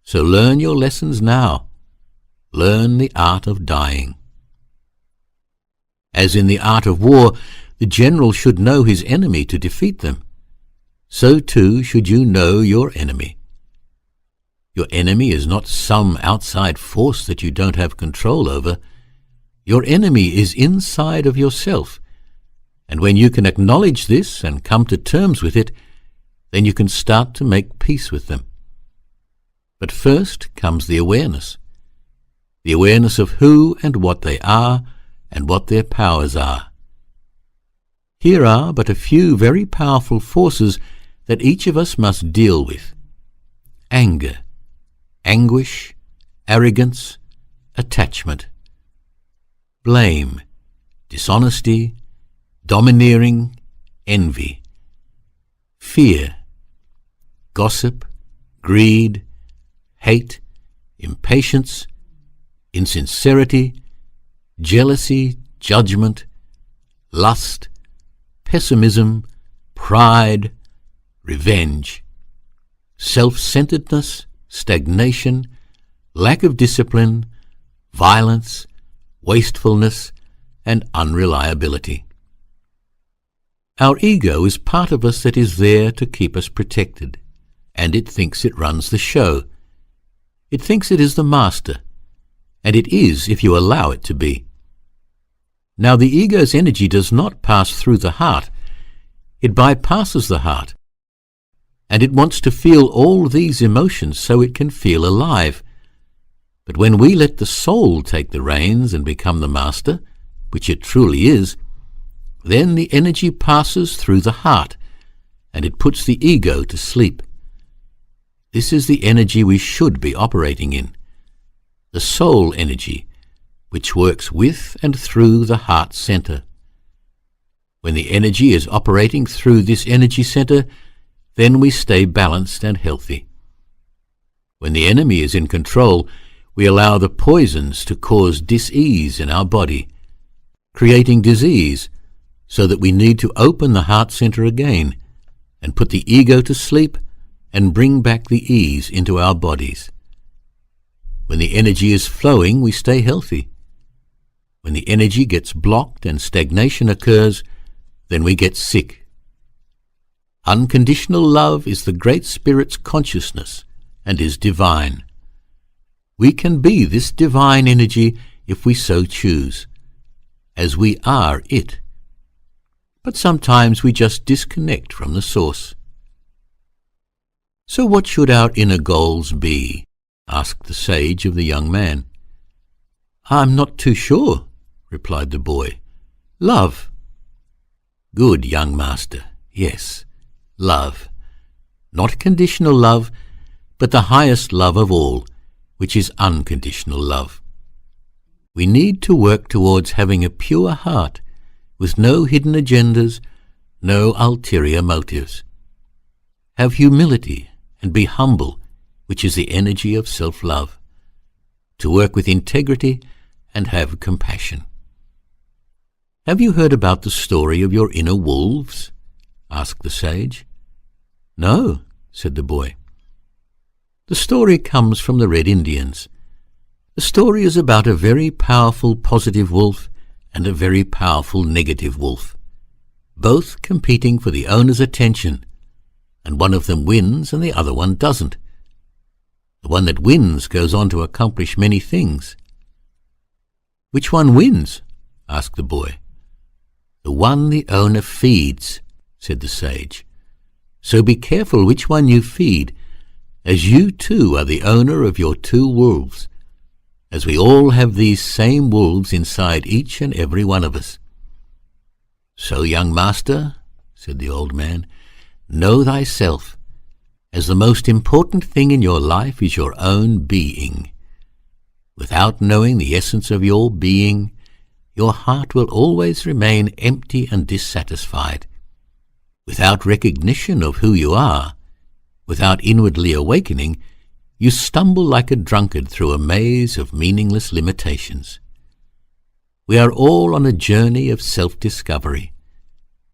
So learn your lessons now. learn the art of dying. As in the art of war, the general should know his enemy to defeat them, so too should you know your enemy. Your enemy is not some outside force that you don't have control over. Your enemy is inside of yourself, and when you can acknowledge this and come to terms with it, then you can start to make peace with them. But first comes the awareness of who and what they are and what their powers are. Here are but a few very powerful forces that each of us must deal with: anger, anguish, arrogance, attachment, blame, dishonesty, domineering, envy, fear, gossip, greed, hate, impatience, insincerity, jealousy, judgment, lust, pessimism, pride, revenge, self-centeredness, stagnation, lack of discipline, violence, wastefulness, and unreliability. Our ego is part of us that is there to keep us protected, and it thinks it runs the show. It thinks it is the master, and it is if you allow it to be. Now the ego's energy does not pass through the heart. It bypasses the heart, and it wants to feel all these emotions so it can feel alive. But when we let the soul take the reins and become the master, which it truly is, then the energy passes through the heart, and it puts the ego to sleep. This is the energy we should be operating in, the soul energy, which works with and through the heart center. When the energy is operating through this energy center, then we stay balanced and healthy. When the enemy is in control, we allow the poisons to cause dis-ease in our body, creating disease, so that we need to open the heart center again and put the ego to sleep and bring back the ease into our bodies. When the energy is flowing, we stay healthy. When the energy gets blocked and stagnation occurs, then we get sick. Unconditional love is the Great Spirit's consciousness and is divine. We can be this divine energy if we so choose, as we are it. But sometimes we just disconnect from the source. So what should our inner goals be? Asked the sage of the young man. I'm not too sure, replied the boy. Love. Good, young master. Yes, love. Not conditional love, but the highest love of all, which is unconditional love. We need to work towards having a pure heart, with no hidden agendas, no ulterior motives. Have humility and be humble, which is the energy of self-love, to work with integrity and have compassion. Have you heard about the story of your inner wolves? Asked the sage. No, said the boy. The story comes from the Red Indians. The story is about a very powerful positive wolf and a very powerful negative wolf, both competing for the owner's attention, and one of them wins and the other one doesn't. The one that wins goes on to accomplish many things. Which one wins? Asked the boy. The one the owner feeds, said the sage. So be careful which one you feed, as you too are the owner of your two wolves, as we all have these same wolves inside each and every one of us. So, young master, said the old man, know thyself, as the most important thing in your life is your own being. Without knowing the essence of your being, your heart will always remain empty and dissatisfied. Without recognition of who you are, without inwardly awakening, you stumble like a drunkard through a maze of meaningless limitations. We are all on a journey of self-discovery,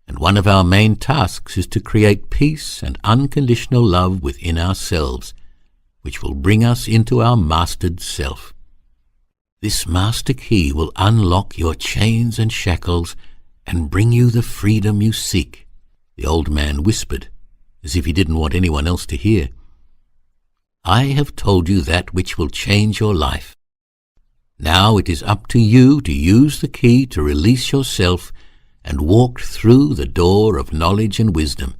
and one of our main tasks is to create peace and unconditional love within ourselves, which will bring us into our mastered self. This master key will unlock your chains and shackles and bring you the freedom you seek," the old man whispered, as if he didn't want anyone else to hear. "I have told you that which will change your life. Now it is up to you to use the key to release yourself and walk through the door of knowledge and wisdom.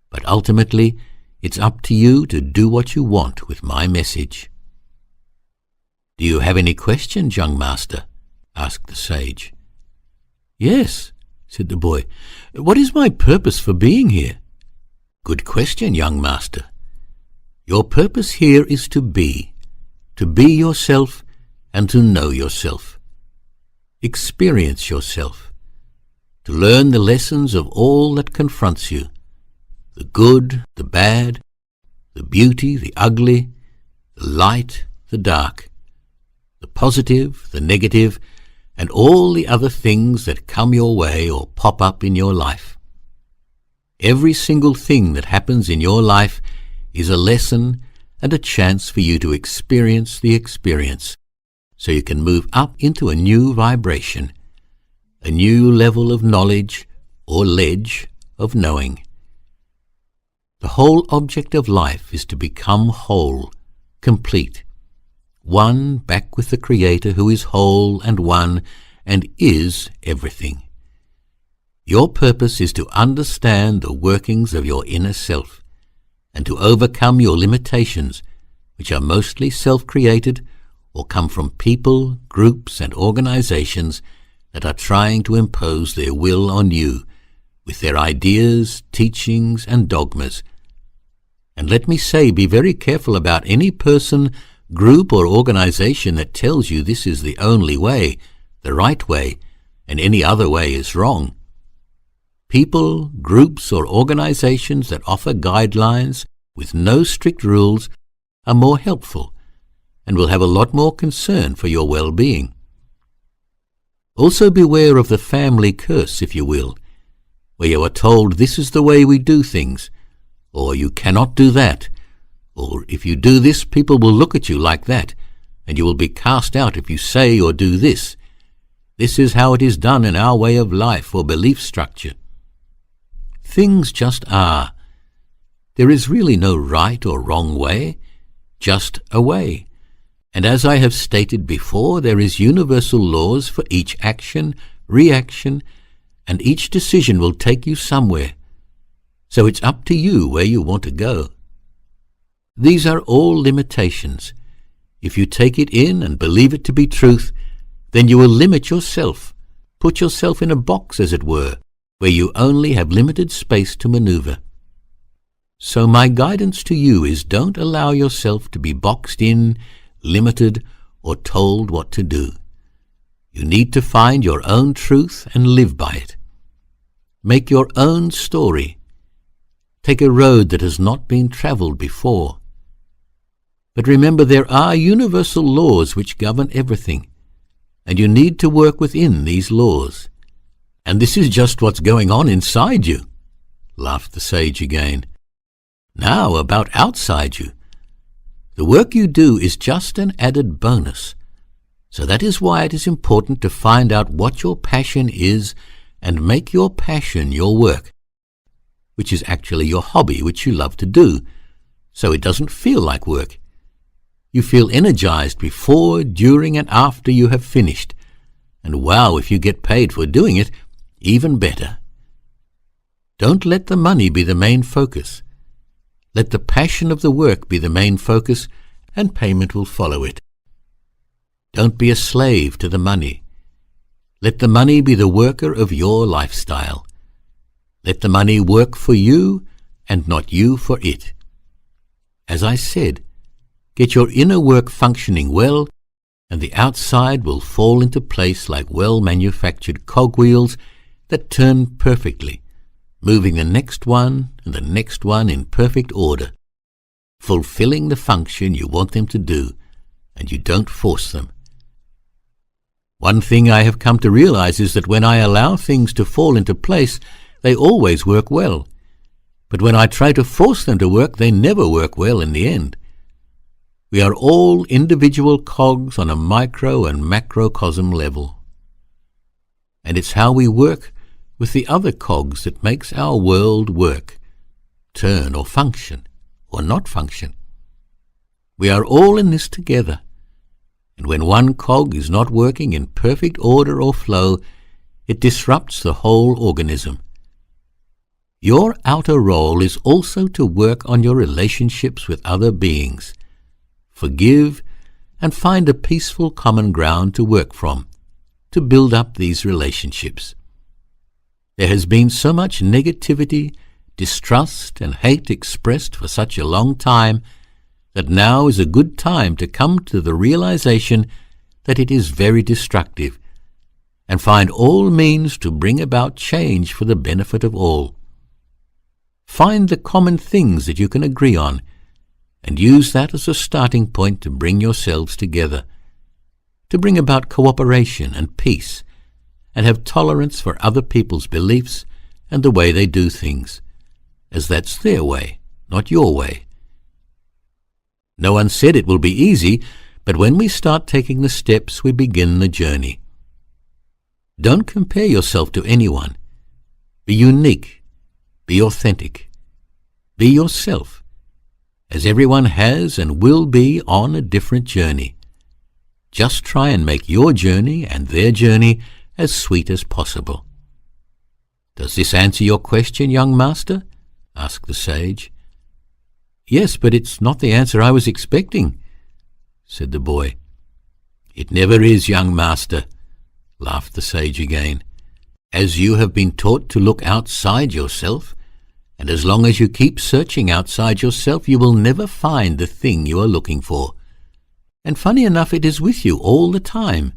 But ultimately, it's up to you to do what you want with my message." "Do you have any questions, young master?" asked the sage. "Yes," said the boy. "What is my purpose for being here?" "Good question, young master. Your purpose here is to be yourself and to know yourself. Experience yourself, to learn the lessons of all that confronts you, the good, the bad, the beauty, the ugly, the light, the dark, the positive, the negative, and all the other things that come your way or pop up in your life. Every single thing that happens in your life is a lesson and a chance for you to experience the experience, so you can move up into a new vibration, a new level of knowledge or ledge of knowing. The whole object of life is to become whole, complete, one back with the Creator who is whole and one and is everything. Your purpose is to understand the workings of your inner self and to overcome your limitations, which are mostly self-created or come from people, groups, and organizations that are trying to impose their will on you with their ideas, teachings, and dogmas. And let me say, be very careful about any person, group, or organization that tells you this is the only way, the right way, and any other way is wrong. People, groups, or organizations that offer guidelines with no strict rules are more helpful and will have a lot more concern for your well-being. Also beware of the family curse, if you will, where you are told this is the way we do things, or you cannot do that, or if you do this, people will look at you like that, and you will be cast out if you say or do this. This is how it is done in our way of life or belief structure. Things just are. There is really no right or wrong way, just a way. And as I have stated before, there is universal laws for each action, reaction, and each decision will take you somewhere. So it's up to you where you want to go. These are all limitations. If you take it in and believe it to be truth, then you will limit yourself, put yourself in a box, as it were, where you only have limited space to maneuver. So my guidance to you is don't allow yourself to be boxed in, limited, or told what to do. You need to find your own truth and live by it. Make your own story. Take a road that has not been traveled before. But remember, there are universal laws which govern everything, and you need to work within these laws. And this is just what's going on inside you, laughed the sage again. Now about outside you. The work you do is just an added bonus. So that is why it is important to find out what your passion is and make your passion your work, which is actually your hobby, which you love to do, so it doesn't feel like work. You feel energized before, during, and after you have finished. And wow, if you get paid for doing it, even better. Don't let the money be the main focus. Let the passion of the work be the main focus, and payment will follow it. Don't be a slave to the money. Let the money be the worker of your lifestyle. Let the money work for you and not you for it. As I said, get your inner work functioning well, and the outside will fall into place like well-manufactured cogwheels that turn perfectly, moving the next one and the next one in perfect order, fulfilling the function you want them to do, and you don't force them. One thing I have come to realize is that when I allow things to fall into place, they always work well. But when I try to force them to work, they never work well in the end. We are all individual cogs on a micro and macrocosm level. And it's how we work with the other cogs that makes our world work, turn or function, or not function. We are all in this together, and when one cog is not working in perfect order or flow, it disrupts the whole organism. Your outer role is also to work on your relationships with other beings, forgive, and find a peaceful common ground to work from, to build up these relationships. There has been so much negativity, distrust, and hate expressed for such a long time that now is a good time to come to the realization that it is very destructive, and find all means to bring about change for the benefit of all. Find the common things that you can agree on, and use that as a starting point to bring yourselves together, to bring about cooperation and peace, and have tolerance for other people's beliefs and the way they do things, as that's their way, not your way. No one said it will be easy, but when we start taking the steps, we begin the journey. Don't compare yourself to anyone. Be unique. Be authentic. Be yourself, as everyone has and will be on a different journey. Just try and make your journey and their journey as sweet as possible. Does this answer your question, young master? Asked the sage. Yes, but it's not the answer I was expecting, said the boy. It never is, young master, laughed the sage again. As you have been taught to look outside yourself, and as long as you keep searching outside yourself, you will never find the thing you are looking for. And funny enough, it is with you all the time.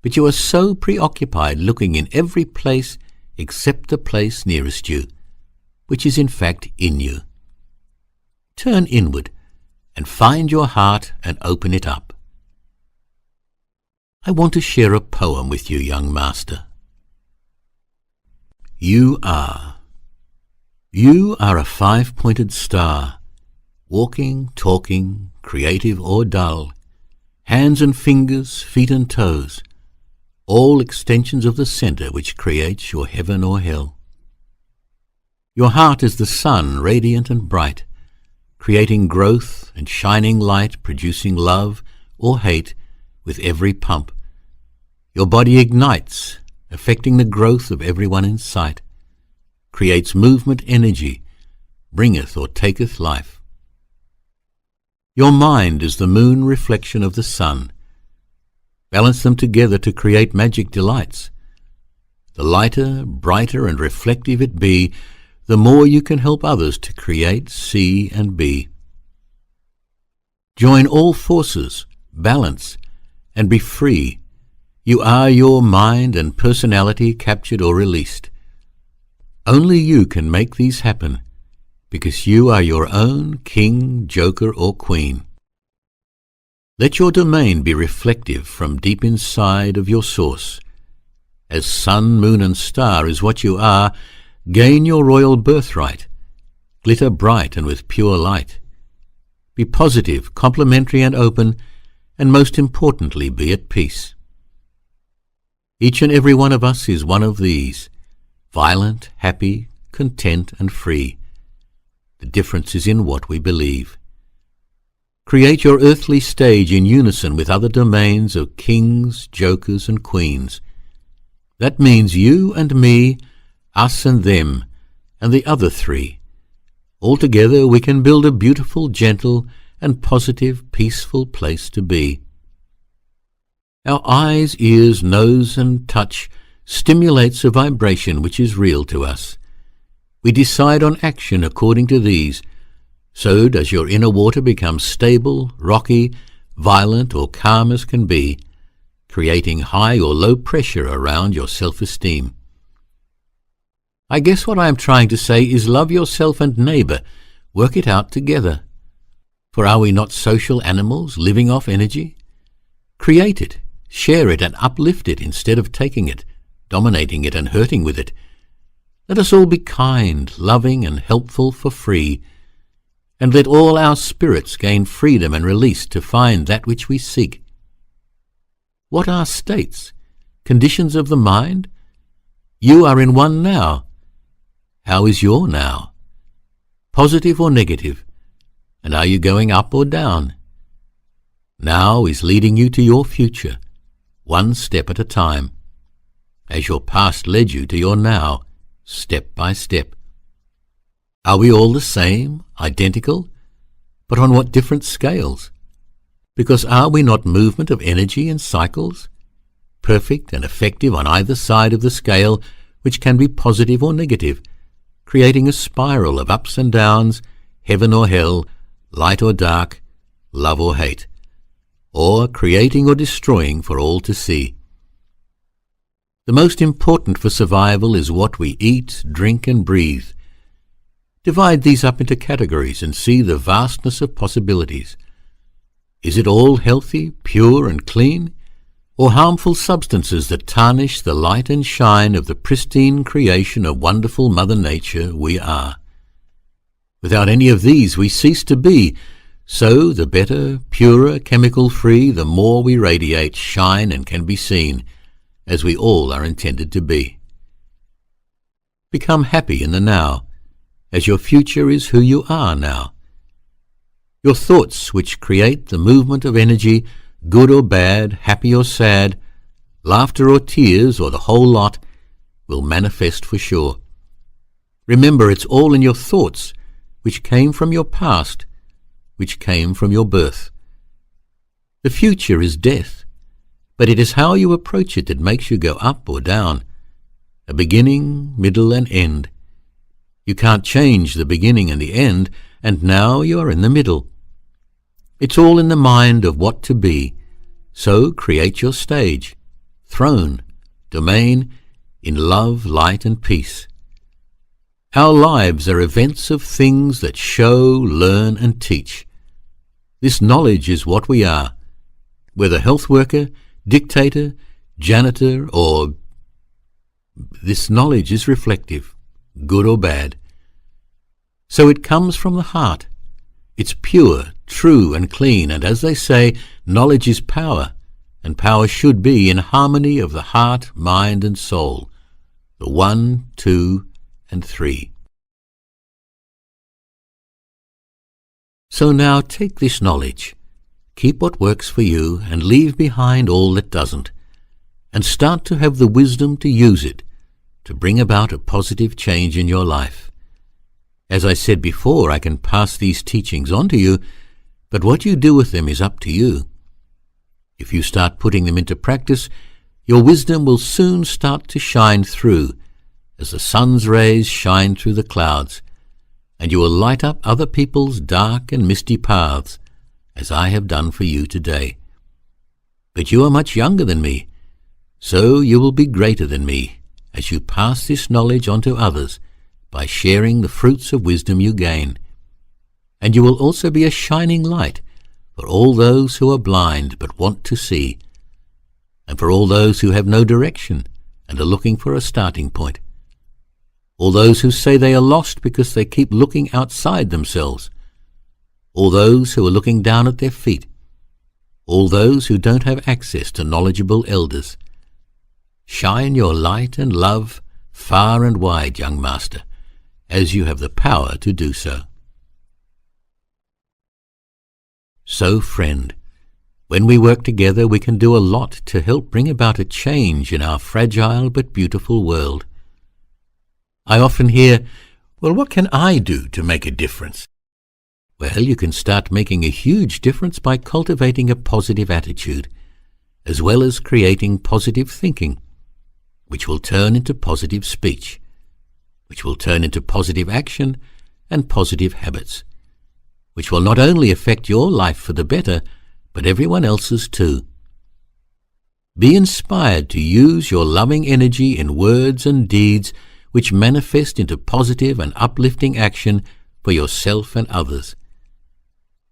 But you are so preoccupied looking in every place except the place nearest you, which is in fact in you. Turn inward and find your heart and open it up. I want to share a poem with you, young master. You are a five-pointed star, walking, talking, creative or dull, hands and fingers, feet and toes, all extensions of the center which creates your heaven or hell. Your heart is the sun, radiant and bright, creating growth and shining light, producing love or hate with every pump. Your body ignites, affecting the growth of everyone in sight, creates movement energy, bringeth or taketh life. Your mind is the moon reflection of the sun. Balance them together to create magic delights. The lighter, brighter, and reflective it be, the more you can help others to create, see, and be. Join all forces, balance, and be free. You are your mind and personality captured or released. Only you can make these happen, because you are your own king, joker, or queen. Let your domain be reflective from deep inside of your source. As sun, moon, and star is what you are, gain your royal birthright. Glitter bright and with pure light. Be positive, complimentary, and open, and most importantly, be at peace. Each and every one of us is one of these, violent, happy, content, and free. The difference is in what we believe. Create your earthly stage in unison with other domains of kings, jokers, and queens. That means you and me, us and them, and the other three. Altogether we can build a beautiful, gentle, and positive, peaceful place to be. Our eyes, ears, nose, and touch stimulates a vibration which is real to us. We decide on action according to these. So does your inner water become stable, rocky, violent, or calm as can be, creating high or low pressure around your self-esteem. I guess what I am trying to say is love yourself and neighbor, work it out together. For are we not social animals living off energy? Create it, share it, and uplift it instead of taking it, dominating it, and hurting with it. Let us all be kind, loving, and helpful for free. and let all our spirits gain freedom and release to find that which we seek. What are states? Conditions of the mind? You are in one now. How is your now? Positive or negative? And are you going up or down? Now is leading you to your future, one step at a time, as your past led you to your now, step by step. Are we all the same, identical, but on what different scales? Because are we not movement of energy in cycles, perfect and effective on either side of the scale, which can be positive or negative, creating a spiral of ups and downs, heaven or hell, light or dark, love or hate, or creating or destroying for all to see? The most important for survival is what we eat, drink, and breathe. Divide these up into categories and see the vastness of possibilities. Is it all healthy, pure, and clean, or harmful substances that tarnish the light and shine of the pristine creation of wonderful Mother Nature we are? Without any of these we cease to be, so the better, purer, chemical-free, the more we radiate, shine, and can be seen, as we all are intended to be. Become happy in the now, as your future is who you are now. Your thoughts, which create the movement of energy, good or bad, happy or sad, laughter or tears, or the whole lot, will manifest for sure. Remember, it's all in your thoughts, which came from your past, which came from your birth. The future is death, but it is how you approach it that makes you go up or down, a beginning, middle, and end. You can't change the beginning and the end, and now you are in the middle. It's all in the mind of what to be, so create your stage, throne, domain, in love, light, and peace. Our lives are events of things that show, learn, and teach. This knowledge is what we are, whether health worker, dictator, janitor, or this knowledge is reflective, good or bad. So it comes from the heart. It's pure, true, and clean, and as they say, knowledge is power, and power should be in harmony of the heart, mind, and soul, the 1, 2, and 3. So now take this knowledge, keep what works for you, and leave behind all that doesn't, and start to have the wisdom to use it to bring about a positive change in your life. As I said before, I can pass these teachings on to you, but what you do with them is up to you. If you start putting them into practice, your wisdom will soon start to shine through, as the sun's rays shine through the clouds, and you will light up other people's dark and misty paths, as I have done for you today. But you are much younger than me, so you will be greater than me, as you pass this knowledge on to others, by sharing the fruits of wisdom you gain. And you will also be a shining light for all those who are blind but want to see, and for all those who have no direction and are looking for a starting point. All those who say they are lost because they keep looking outside themselves. All those who are looking down at their feet. All those who don't have access to knowledgeable elders. Shine your light and love far and wide, young master, as you have the power to do so. So, friend, when we work together, we can do a lot to help bring about a change in our fragile but beautiful world. I often hear, well, what can I do to make a difference? Well, you can start making a huge difference by cultivating a positive attitude, as well as creating positive thinking, which will turn into positive speech, which will turn into positive action and positive habits, which will not only affect your life for the better, but everyone else's too. Be inspired to use your loving energy in words and deeds which manifest into positive and uplifting action for yourself and others.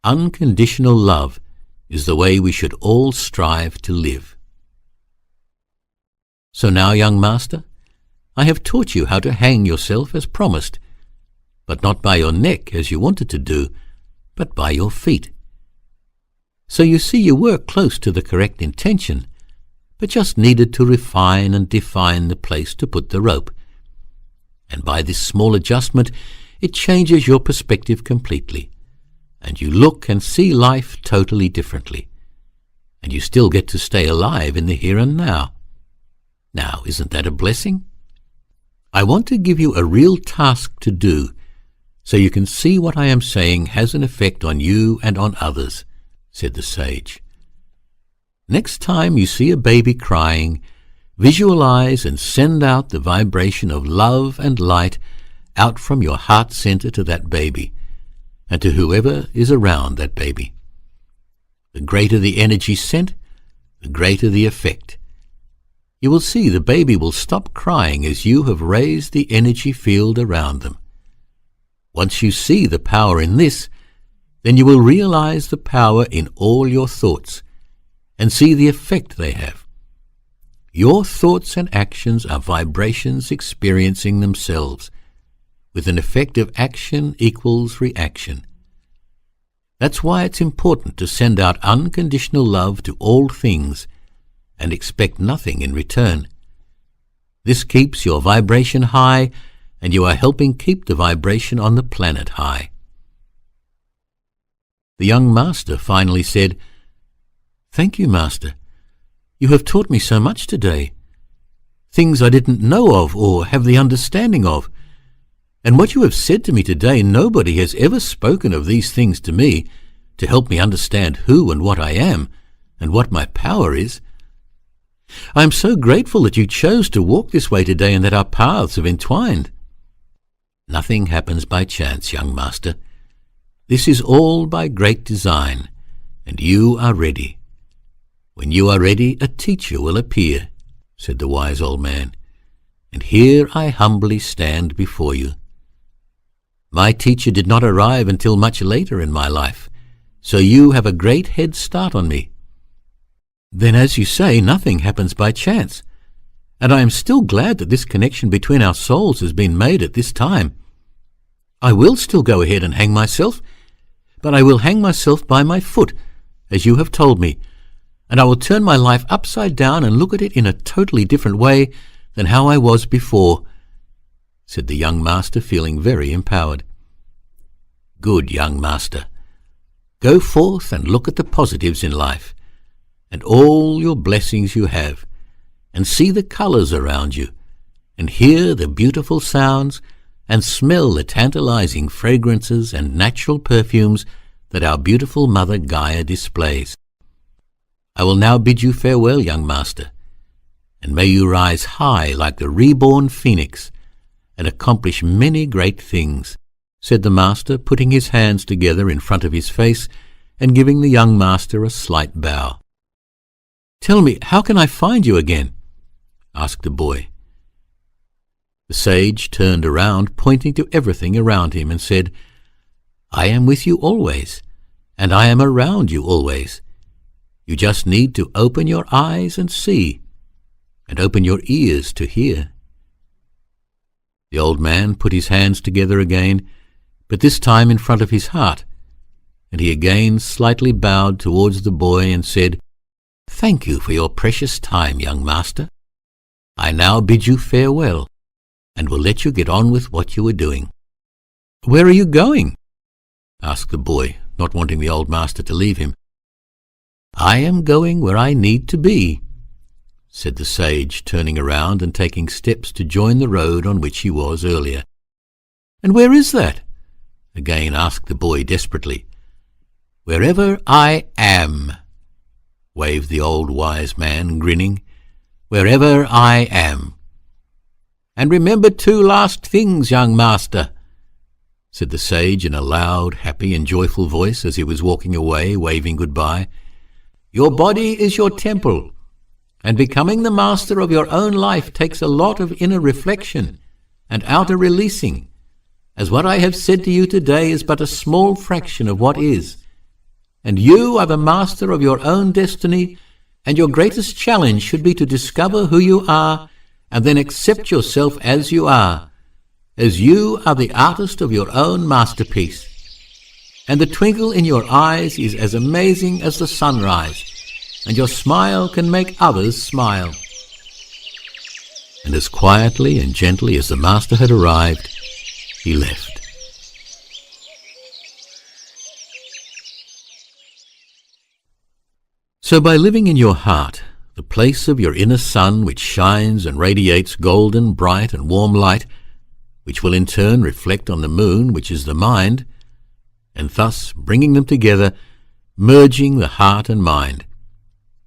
Unconditional love is the way we should all strive to live. So now, young master, I have taught you how to hang yourself as promised, but not by your neck as you wanted to do, but by your feet. So you see you were close to the correct intention, but just needed to refine and define the place to put the rope. And by this small adjustment, it changes your perspective completely, and you look and see life totally differently. And you still get to stay alive in the here and now. Now, isn't that a blessing? I want to give you a real task to do, so you can see what I am saying has an effect on you and on others, said the sage. Next time you see a baby crying, visualize and send out the vibration of love and light out from your heart center to that baby, and to whoever is around that baby. The greater the energy sent, the greater the effect. You will see the baby will stop crying as you have raised the energy field around them. Once you see the power in this, then you will realize the power in all your thoughts and see the effect they have. Your thoughts and actions are vibrations experiencing themselves, with an effect of action equals reaction. That's why it's important to send out unconditional love to all things and expect nothing in return. This keeps your vibration high, and you are helping keep the vibration on the planet high. The young master finally said, "Thank you, Master. You have taught me so much today. Things I didn't know of or have the understanding of. And what you have said to me today, nobody has ever spoken of these things to me to help me understand who and what I am and what my power is. I am so grateful that you chose to walk this way today and that our paths have entwined." Nothing happens by chance, young master. This is all by great design, and you are ready. When you are ready, a teacher will appear, said the wise old man, and here I humbly stand before you. My teacher did not arrive until much later in my life, so you have a great head start on me. Then, as you say, nothing happens by chance, and I am still glad that this connection between our souls has been made at this time. I will still go ahead and hang myself, but I will hang myself by my foot, as you have told me, and I will turn my life upside down and look at it in a totally different way than how I was before, said the young master, feeling very empowered. Good, young master. Go forth and look at the positives in life, and all your blessings you have, and see the colours around you, and hear the beautiful sounds, and smell the tantalizing fragrances and natural perfumes that our beautiful Mother Gaia displays. I will now bid you farewell, young master, and may you rise high like the reborn phoenix and accomplish many great things, said the master, putting his hands together in front of his face and giving the young master a slight bow. Tell me, how can I find you again? Asked the boy. The sage turned around, pointing to everything around him, and said, I am with you always, and I am around you always. You just need to open your eyes and see, and open your ears to hear. The old man put his hands together again, but this time in front of his heart, and he again slightly bowed towards the boy and said, Thank you for your precious time, young master. I now bid you farewell, and will let you get on with what you were doing. Where are you going? Asked the boy, not wanting the old master to leave him. I am going where I need to be, said the sage, turning around and taking steps to join the road on which he was earlier. And where is that? Again asked the boy desperately. Wherever I am, waved the old wise man, grinning. Wherever I am. And remember 2 last things, young master, said the sage in a loud, happy and joyful voice as he was walking away, waving goodbye. Your body is your temple, and becoming the master of your own life takes a lot of inner reflection and outer releasing, as what I have said to you today is but a small fraction of what is. And you are the master of your own destiny, and your greatest challenge should be to discover who you are and then accept yourself as you are the artist of your own masterpiece. and the twinkle in your eyes is as amazing as the sunrise, and your smile can make others smile." And as quietly and gently as the master had arrived, he left. So by living in your heart, the place of your inner sun which shines and radiates golden, bright and warm light, which will in turn reflect on the moon, which is the mind, and thus bringing them together, merging the heart and mind,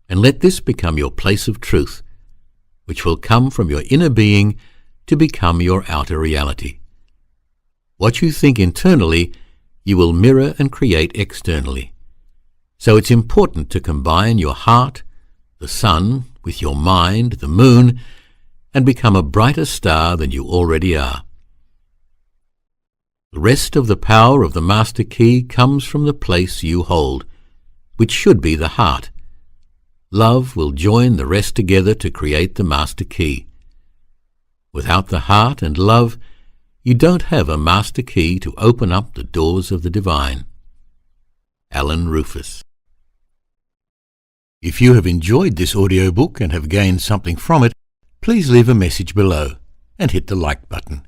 and let this become your place of truth, which will come from your inner being to become your outer reality. What you think internally, you will mirror and create externally. So it's important to combine your heart, the sun, with your mind, the moon, and become a brighter star than you already are. The rest of the power of the master key comes from the place you hold, which should be the heart. Love will join the rest together to create the master key. Without the heart and love, you don't have a master key to open up the doors of the divine. Alan Rufus. If you have enjoyed this audiobook and have gained something from it, please leave a message below and hit the like button.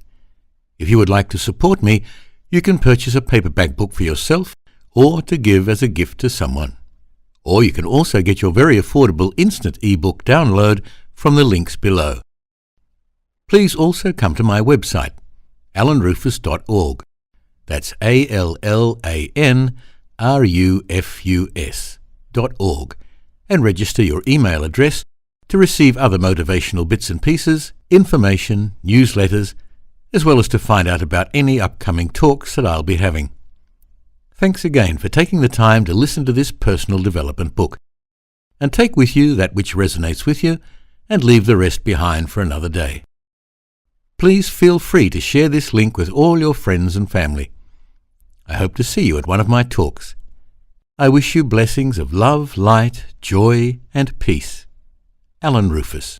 If you would like to support me, you can purchase a paperback book for yourself or to give as a gift to someone. Or you can also get your very affordable instant ebook download from the links below. Please also come to my website, alanrufus.org. That's ALLANRUFUS.org, and register your email address to receive other motivational bits and pieces, information, newsletters, as well as to find out about any upcoming talks that I'll be having. Thanks again for taking the time to listen to this personal development book, and take with you that which resonates with you and leave the rest behind for another day. Please feel free to share this link with all your friends and family. I hope to see you at one of my talks. I wish you blessings of love, light, joy, and peace. Alan Rufus.